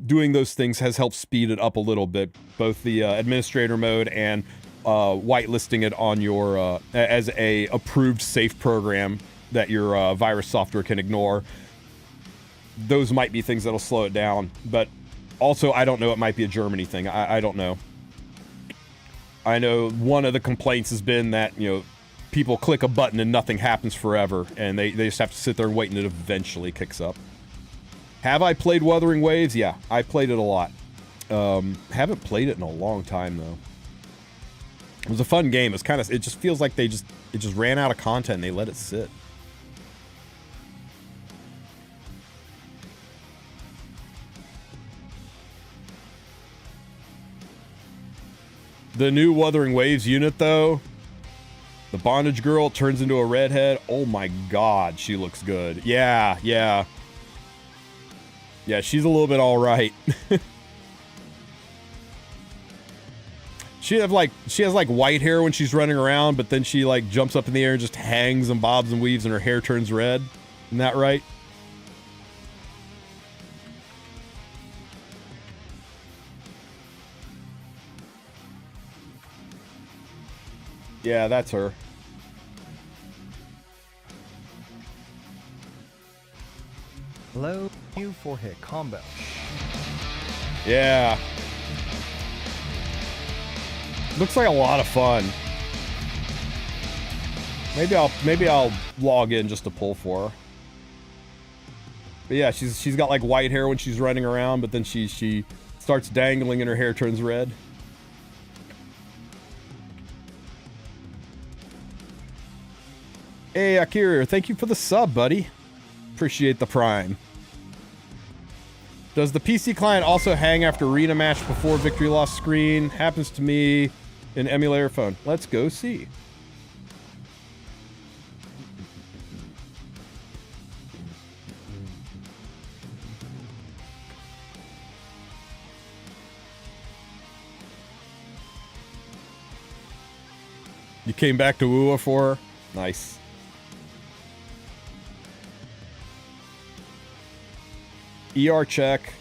doing those things has helped speed it up a little bit, both the administrator mode and whitelisting it on your as a approved safe program that your virus software can ignore. Those might be things that'll slow it down, but also I don't know, it might be a Germany thing. I don't know. I know one of the complaints has been that, people click a button and nothing happens forever, and they just have to sit there and wait, and it eventually kicks up. Have I played Wuthering Waves? Yeah, I played it a lot. Haven't played it in a long time, though. It was a fun game. It's kind of, it just feels like it just ran out of content and they let it sit. The new Wuthering Waves unit, though, the bondage girl turns into a redhead. Oh my god, she looks good. Yeah, yeah. Yeah, she's a little bit all right. She has like white hair when she's running around, but then she like jumps up in the air and just hangs and bobs and weaves and her hair turns red. Isn't that right? Yeah, that's her.
Low new 4-hit combo.
Yeah. Looks like a lot of fun. Maybe I'll log in just to pull for her. But yeah, she's got like white hair when she's running around, but then she starts dangling and her hair turns red. Hey Akira, thank you for the sub, buddy. Appreciate the prime. Does the PC client also hang after arena match before victory loss screen? Happens to me in emulator phone. Let's go see. You came back to Wua for her? Nice. ER check.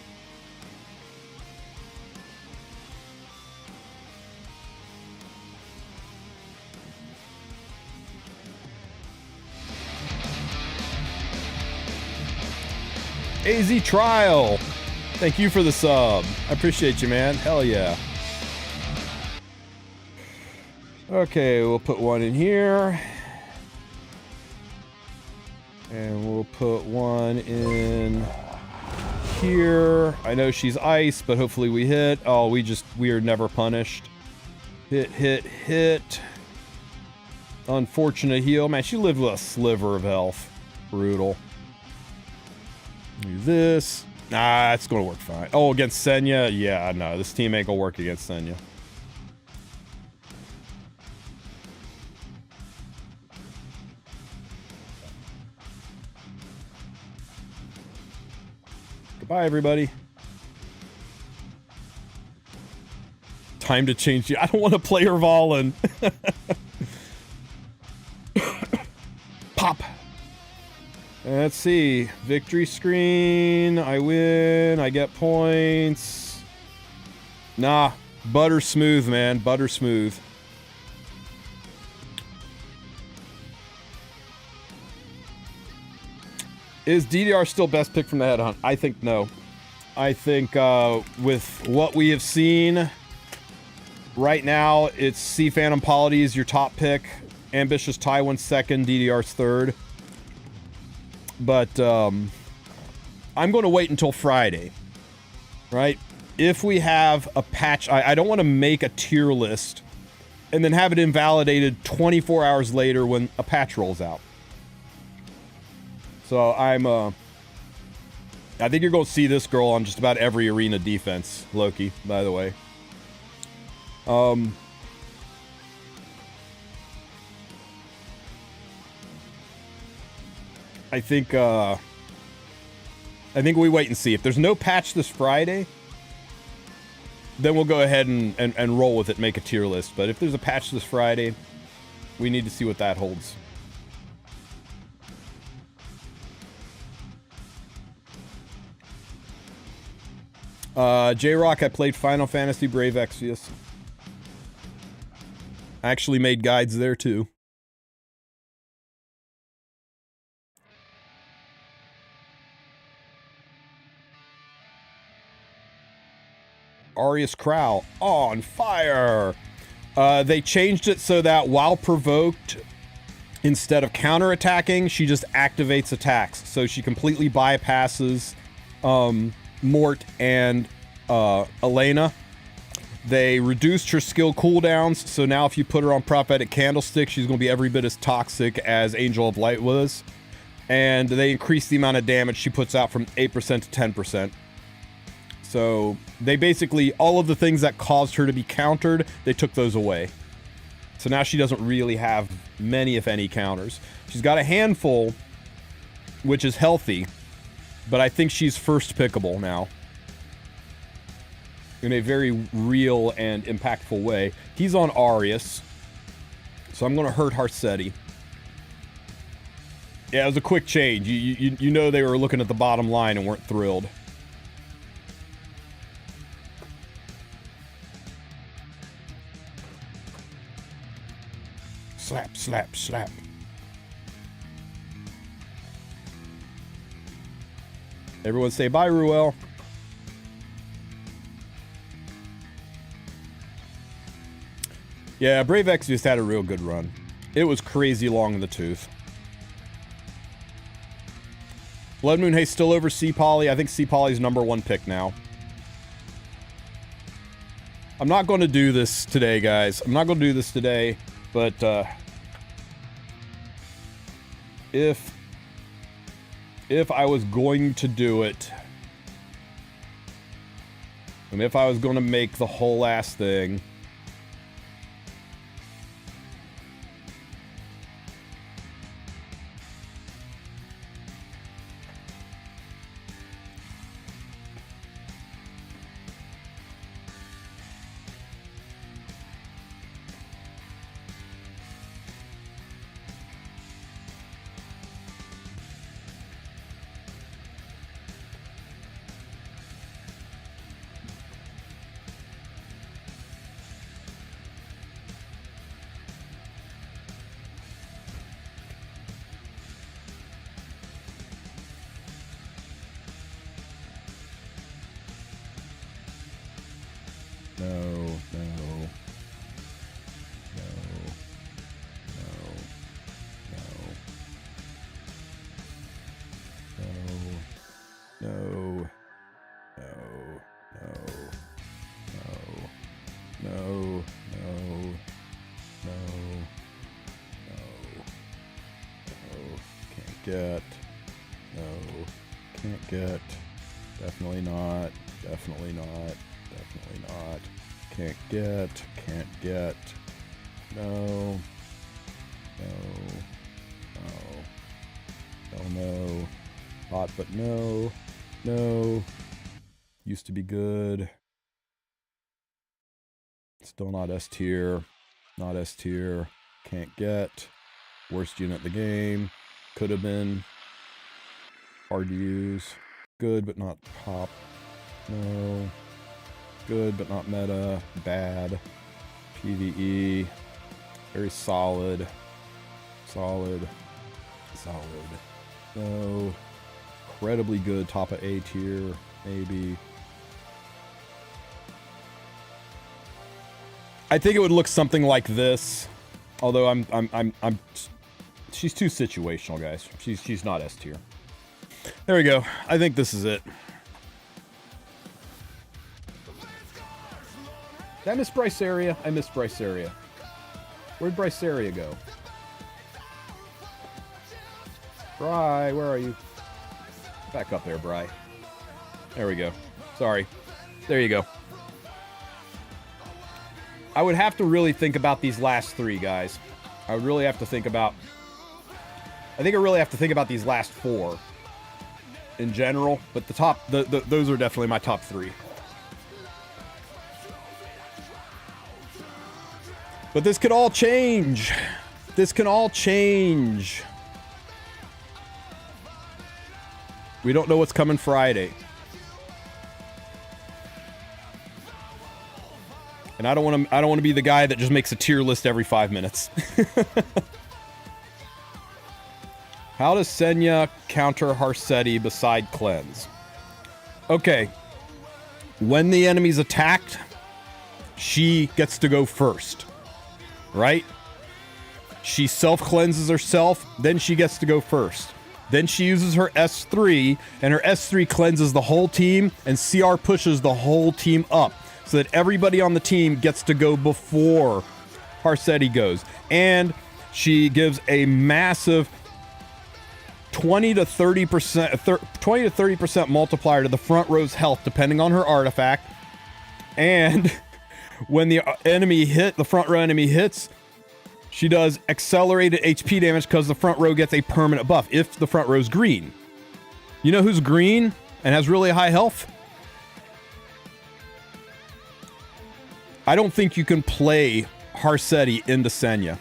AZ Trial. Thank you for the sub. I appreciate you, man. Hell yeah. Okay, we'll put one in here. And we'll put one in here. I know she's ice, but hopefully we hit. Oh, we are never punished. Hit, hit, hit. Unfortunate heal. Man, she lived with a sliver of health. Brutal. Do this. Nah, it's gonna work fine. Oh, against Senya? Yeah, no, this team ain't gonna work against Senya. Goodbye, everybody. Time to change you. I don't want to play her Valen. Pop. Let's see. Victory screen. I win. I get points. Nah. Butter smooth, man. Butter smooth. Is DDR still best pick from the headhunt? I think no. I think with what we have seen right now, it's C Phantom Polity is your top pick. Ambitious Taiwan second. DDR's third. But I'm going to wait until Friday, right? If we have a patch, I don't want to make a tier list and then have it invalidated 24 hours later when a patch rolls out. So I think you're going to see this girl on just about every arena defense, Loki, by the way. I think we wait and see. If there's no patch this Friday, then we'll go ahead and roll with it, make a tier list. But if there's a patch this Friday, we need to see what that holds. J-Rock, I played Final Fantasy Brave Exvius. I actually made guides there too. Arius Crow on fire. They changed it so that while provoked, instead of counterattacking, she just activates attacks. So she completely bypasses Mort and Elena. They reduced her skill cooldowns, so now if you put her on Prophetic Candlestick, she's going to be every bit as toxic as Angel of Light was. And they increased the amount of damage she puts out from 8% to 10%. So they basically, all of the things that caused her to be countered, they took those away. So now she doesn't really have many, if any, counters. She's got a handful, which is healthy, but I think she's first pickable now. In a very real and impactful way. He's on Arius, so I'm going to hurt Harsetti. Yeah, it was a quick change. You know they were looking at the bottom line and weren't thrilled. Slap, slap, slap. Everyone say bye, Ruel. Yeah, Brave X just had a real good run. It was crazy long in the tooth. Blood Moon Haze still over C Poly. I think C Poly's #1 pick now. I'm not going to do this today, guys. I'm not going to do this today, but if I was going to do it, and if I was going to make the whole ass thing, but no. Used to be good. Still not S tier. Not S tier. Can't get. Worst unit in the game. Could have been. Hard to use. Good, but not pop. No. Good, but not meta. Bad. PvE. Very solid. Solid. No. Incredibly good, top of A tier, maybe. I think it would look something like this. Although she's too situational, guys. She's not S tier. There we go. I think this is it. Did I miss Bryce Area? I missed Bryce Area. Where'd Bryce Area go? Bry, where are you? Back up there, Bry. There we go. Sorry. There you go. I would have to really think about these last three, guys. I would really have to think about... I think I really have to think about these last four in general, but the top... those are definitely my top three. But this could all change. This can all change. We don't know what's coming Friday. And I don't want to be the guy that just makes a tier list every 5 minutes. How does Senya counter Harsetti beside cleanse? Okay. When the enemy's attacked, she gets to go first. Right? She self-cleanses herself, then she gets to go first. Then she uses her S3, and her S3 cleanses the whole team, and CR pushes the whole team up. so that everybody on the team gets to go before Harsetti goes. And she gives a massive 20 to 30% multiplier to the front row's health, depending on her artifact. And when the front row enemy hits, she does accelerated HP damage because the front row gets a permanent buff if the front row's green. You know who's green and has really high health? I don't think you can play Harsetti into Senya.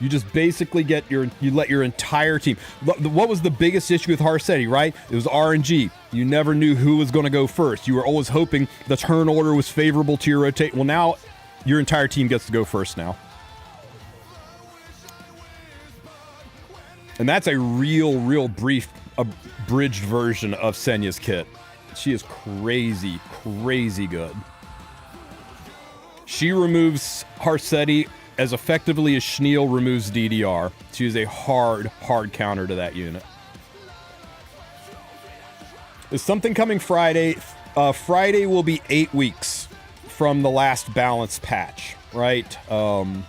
You just basically let your entire team. What was the biggest issue with Harsetti, right? It was RNG. You never knew who was going to go first. You were always hoping the turn order was favorable to your rotate. Well, now your entire team gets to go first now. And that's a real brief, abridged version of Senya's kit. She is crazy good. She removes Harsetti as effectively as Schneel removes DDR. She is a hard counter to that unit. There's something coming Friday. Friday will be 8 weeks from the last balance patch, right? The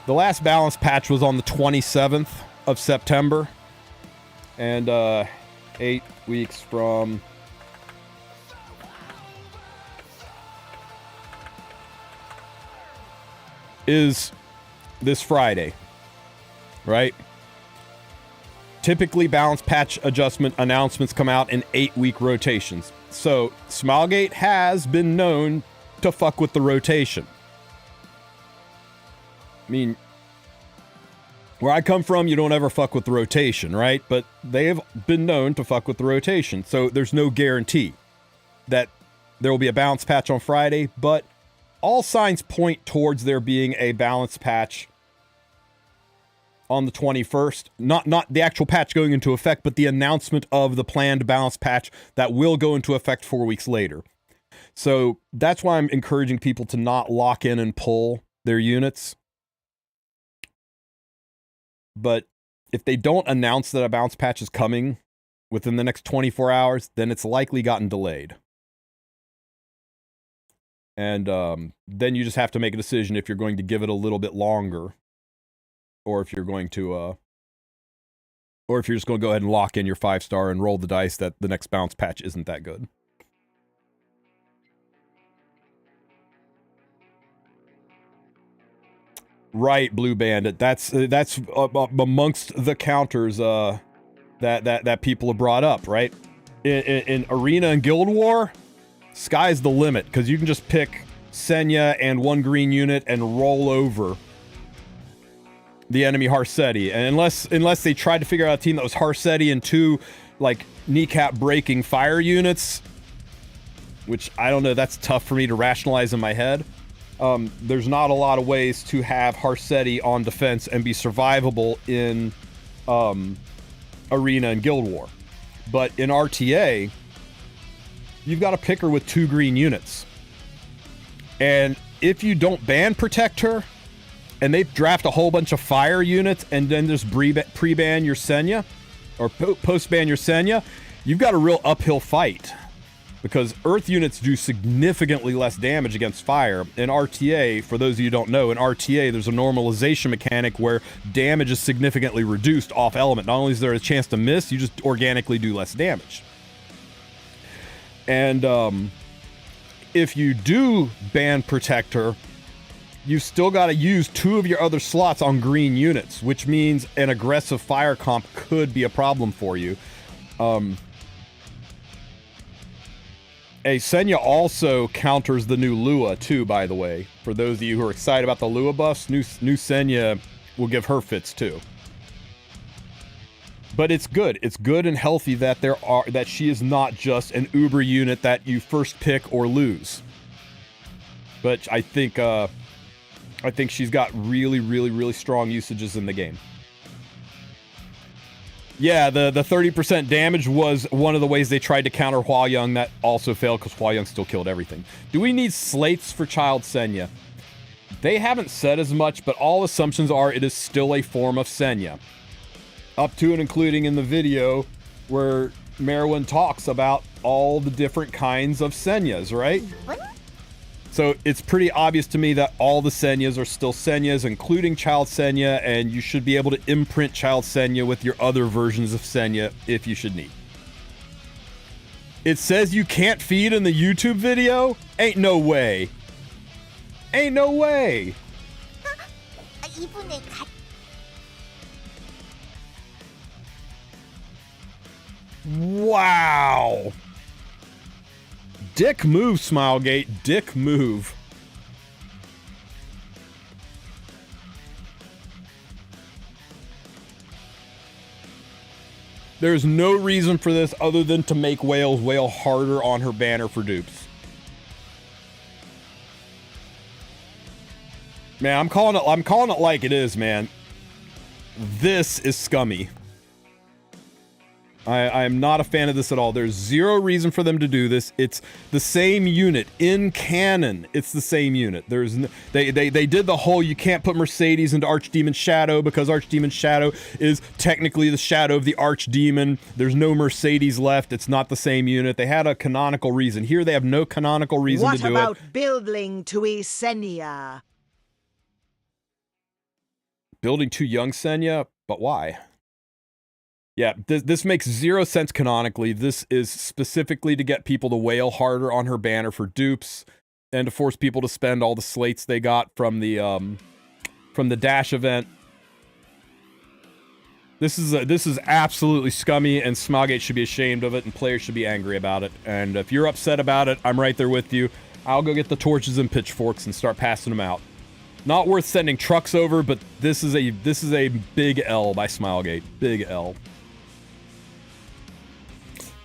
last balance patch was on the 27th of September. And 8 weeks from is this Friday, right? Typically, balance patch adjustment announcements come out in 8-week rotations. So, Smilegate has been known to fuck with the rotation. I mean, where I come from, you don't ever fuck with the rotation, right? But they have been known to fuck with the rotation. So there's no guarantee that there will be a balance patch on Friday, but all signs point towards there being a balance patch on the 21st. Not the actual patch going into effect, but the announcement of the planned balance patch that will go into effect 4 weeks later. So that's why I'm encouraging people to not lock in and pull their units. But if they don't announce that a bounce patch is coming within the next 24 hours, then it's likely gotten delayed. And then you just have to make a decision if you're going to give it a little bit longer, or if you're going to, or if you're just going to go ahead and lock in your 5-star and roll the dice that the next bounce patch isn't that good. Right, Blue Bandit. That's amongst the counters that people have brought up, right? In Arena and Guild War, sky's the limit, because you can just pick Senya and one green unit and roll over the enemy Harsetti. And unless they tried to figure out a team that was Harsetti and 2 like kneecap breaking fire units, which I don't know, that's tough for me to rationalize in my head. There's not a lot of ways to have Harsetti on defense and be survivable in Arena and Guild War. But in RTA, you've got to pick her with 2 green units. And if you don't ban protect her, and they draft a whole bunch of fire units and then just pre-ban your Senya, or post-ban your Senya, you've got a real uphill fight. Because Earth units do significantly less damage against fire. In RTA, for those of you who don't know, in RTA there's a normalization mechanic where damage is significantly reduced off element. Not only is there a chance to miss, you just organically do less damage. And if you do ban Protector, you've still got to use 2 of your other slots on green units, which means an aggressive fire comp could be a problem for you. Senya also counters the new Lua, too, by the way. For those of you who are excited about the Lua buffs, new Senya will give her fits, too. But it's good. It's good and healthy that that she is not just an Uber unit that you first pick or lose. But I think she's got really strong usages in the game. Yeah, the 30% damage was one of the ways they tried to counter Hua Young. That also failed because Hua Young still killed everything. Do we need slates for Child Senya? They haven't said as much, but all assumptions are it is still a form of Senya. Up to and including in the video where Merwin talks about all the different kinds of Senyas, right? So it's pretty obvious to me that all the Senyas are still Senyas, including Child Senya, and you should be able to imprint Child Senya with your other versions of Senya if you should need. It says you can't feed in the YouTube video? Ain't no way. Ain't no way. Wow. Dick move, Smilegate. Dick move. There's no reason for this other than to make whales wail harder on her banner for dupes. Man, I'm calling it like it is, man. This is scummy. I am not a fan of this at all. There's zero reason for them to do this. It's the same unit in canon. It's the same unit. They did the whole you can't put Mercedes into Archdemon Shadow because Archdemon Shadow is technically the shadow of the Archdemon. There's no Mercedes left. It's not the same unit. They had a canonical reason. Here they have no canonical reason to do it.
What about building to a Senya?
Building too young Senya? But why? Yeah, this makes zero sense canonically. This is specifically to get people to wail harder on her banner for dupes and to force people to spend all the slates they got from the dash event. This is absolutely scummy, and Smogate should be ashamed of it, and players should be angry about it. And if you're upset about it, I'm right there with you. I'll go get the torches and pitchforks and start passing them out. Not worth sending trucks over, but this is a big L by Smilegate. Big L.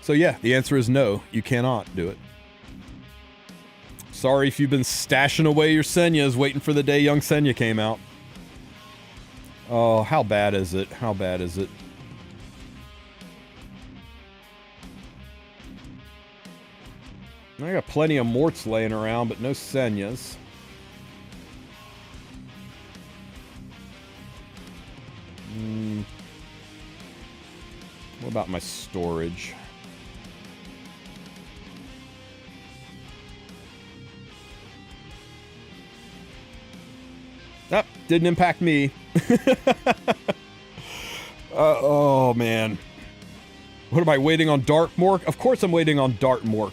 So yeah, the answer is no, you cannot do it. Sorry if you've been stashing away your Senyas waiting for the day young Senya came out. Oh, how bad is it? How bad is it? I got plenty of Morts laying around, but no Senyas. What about my storage? Nope, didn't impact me. Oh, man. What am I waiting on? Dark Mork? Of course I'm waiting on Dark Mork.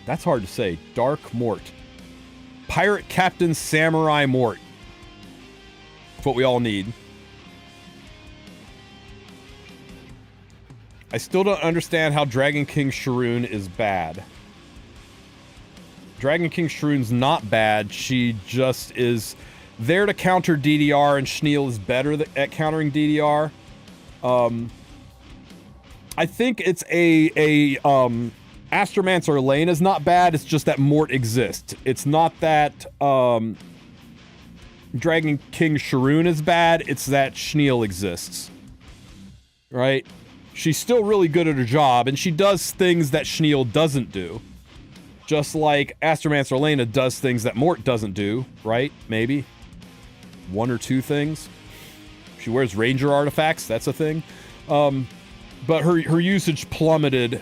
That's hard to say. Dark Mort. Pirate Captain Samurai Mort. That's what we all need. I still don't understand how Dragon King Sharoon is bad. Dragon King Sharoon's not bad. She just is there to counter DDR, and Schneel is better at countering DDR. I think it's Astromancer Elaine is not bad. It's just that Mort exists. It's not that Dragon King Sharoon is bad. It's that Schneel exists. Right? She's still really good at her job, and she does things that Schneel doesn't do. Just like Astromancer Elena does things that Mort doesn't do, right? Maybe. One or two things. She wears Ranger artifacts, that's a thing. But her usage plummeted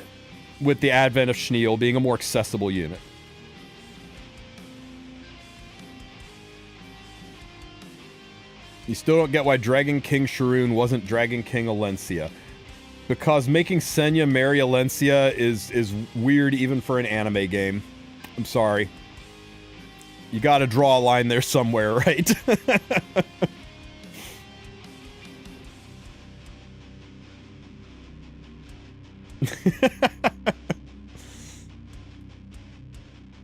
with the advent of Schneel being a more accessible unit. You still don't get why Dragon King Sharoon wasn't Dragon King Alencia. Because making Senya marry Alencia is weird even for an anime game. I'm sorry. You gotta draw a line there somewhere, right?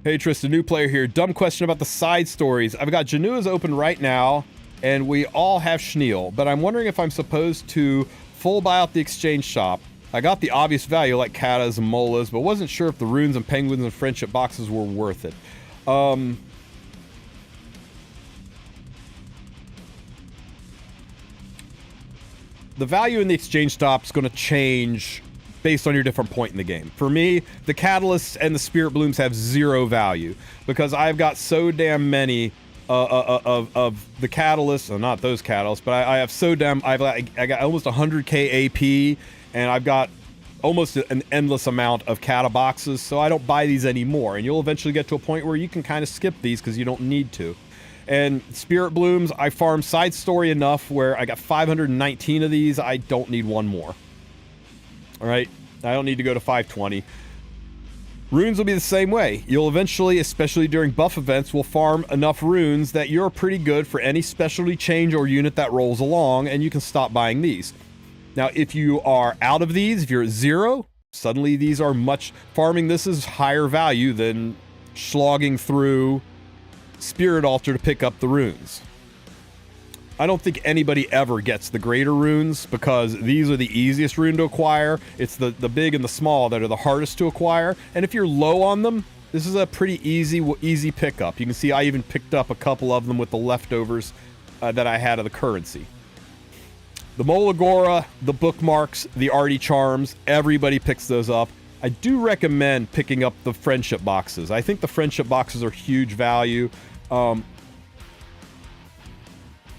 Hey Tristen, new player here. Dumb question about the side stories. I've got Janua's open right now, and we all have Schneel, but I'm wondering if I'm supposed to full buy out the exchange shop. I got the obvious value like Katas and Molas, but wasn't sure if the runes and penguins and friendship boxes were worth it. The value in the exchange shop is going to change based on your different point in the game. For me, the catalysts and the spirit blooms have zero value because I've got so damn many of the catalysts, not those catalysts, but I have I got almost 100k AP, and I've got almost an endless amount of cata boxes, so I don't buy these anymore. And you'll eventually get to a point where you can kind of skip these because you don't need to. And Spirit Blooms, I farm side story enough where I got 519 of these. I don't need one more. All right, I don't need to go to 520. Runes will be the same way. You'll eventually, especially during buff events, will farm enough runes that you're pretty good for any specialty change or unit that rolls along, and you can stop buying these. Now, if you are out of these, if you're at 0, suddenly these are farming this is higher value than slogging through Spirit Altar to pick up the runes. I don't think anybody ever gets the greater runes because these are the easiest rune to acquire. It's the big and the small that are the hardest to acquire. And if you're low on them, this is a pretty easy pickup. You can see I even picked up a couple of them with the leftovers that I had of the currency. The Molagora, the bookmarks, the Artie charms, everybody picks those up. I do recommend picking up the friendship boxes. I think the friendship boxes are huge value.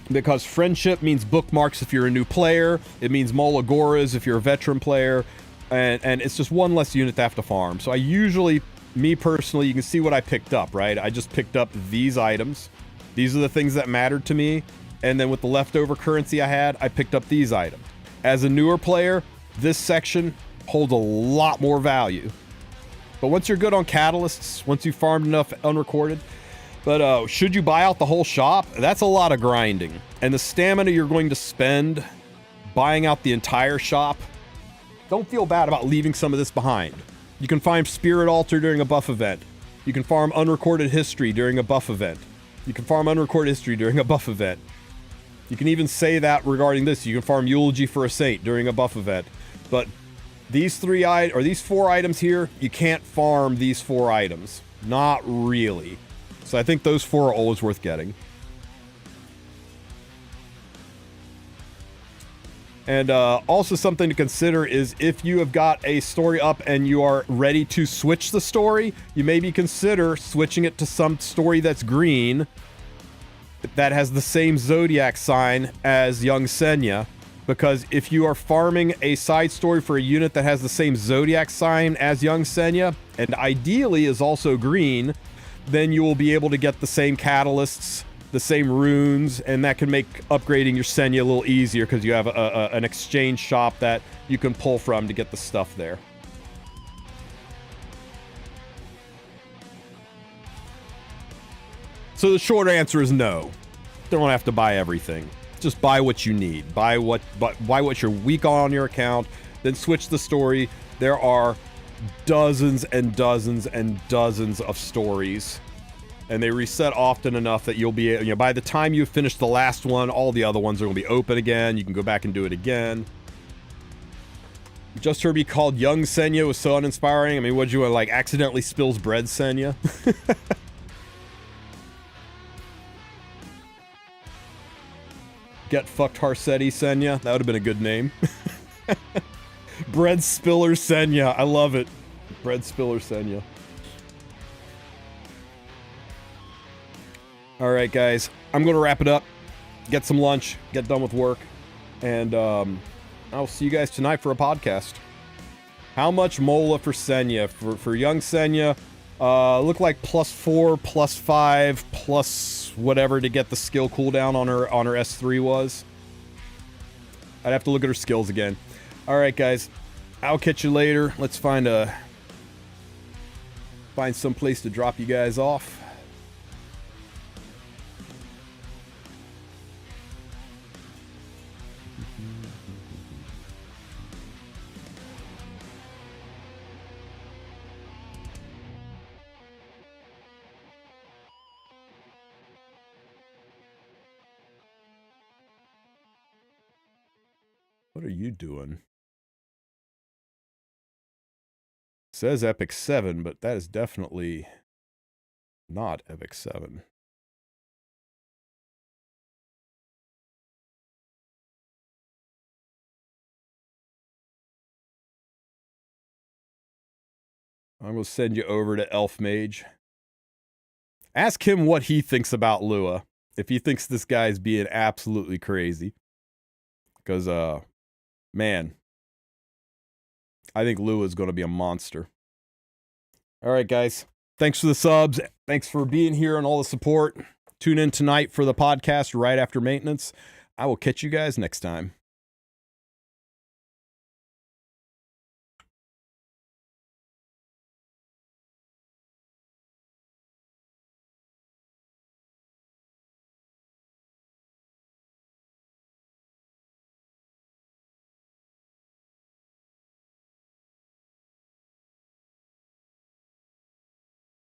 Because friendship means bookmarks if you're a new player. It means Molagoras if you're a veteran player. And it's just one less unit to have to farm. So I usually, me personally, you can see what I picked up, right? I just picked up these items. These are the things that mattered to me. And then with the leftover currency I had, I picked up these items. As a newer player, this section holds a lot more value. But once you're good on catalysts, once you've farmed enough unrecorded, but should you buy out the whole shop? That's a lot of grinding. And the stamina you're going to spend buying out the entire shop, don't feel bad about leaving some of this behind. You can find Spirit Altar during a buff event. You can farm unrecorded history during a buff event. You can farm unrecorded history during a buff event. You can even say that regarding this. You can farm Eulogy for a Saint during a buff event. But these 4 items here, you can't farm these 4 items. Not really. So I think those 4 are always worth getting. And also something to consider is if you have got a story up and you are ready to switch the story, you maybe consider switching it to some story that's green that has the same zodiac sign as young Senya. Because if you are farming a side story for a unit that has the same zodiac sign as young Senya, and ideally is also green, then you will be able to get the same catalysts, the same runes, and that can make upgrading your Senya a little easier because you have an exchange shop that you can pull from to get the stuff there. So the short answer is no. Don't have to buy everything. Just buy what you need. Buy what you're weak on your account, then switch the story. There are dozens and dozens and dozens of stories, and they reset often enough that you'll be, by the time you finish the last one, all the other ones are going to be open again. You can go back and do it again. Just heard me called young Senya was so uninspiring. I mean, what'd you want, like accidentally spills bread Senya? Get fucked Harsetti Senya. That would have been a good name. Bread Spiller Senya. I love it. Bread Spiller Senya. All right, guys. I'm going to wrap it up. Get some lunch. Get done with work. And I'll see you guys tonight for a podcast. How much Mola for Senya? For young Senya, look like +4, +5, plus whatever to get the skill cooldown on her S3 was. I'd have to look at her skills again. All right, guys. I'll catch you later. Let's find some place to drop you guys off. What are you doing? It says Epic 7, but that is definitely not Epic 7. I'm going to send you over to Elf Mage. Ask him what he thinks about Lua. If he thinks this guy is being absolutely crazy. Because, man, I think Lua is going to be a monster. All right, guys. Thanks for the subs. Thanks for being here and all the support. Tune in tonight for the podcast right after maintenance. I will catch you guys next time.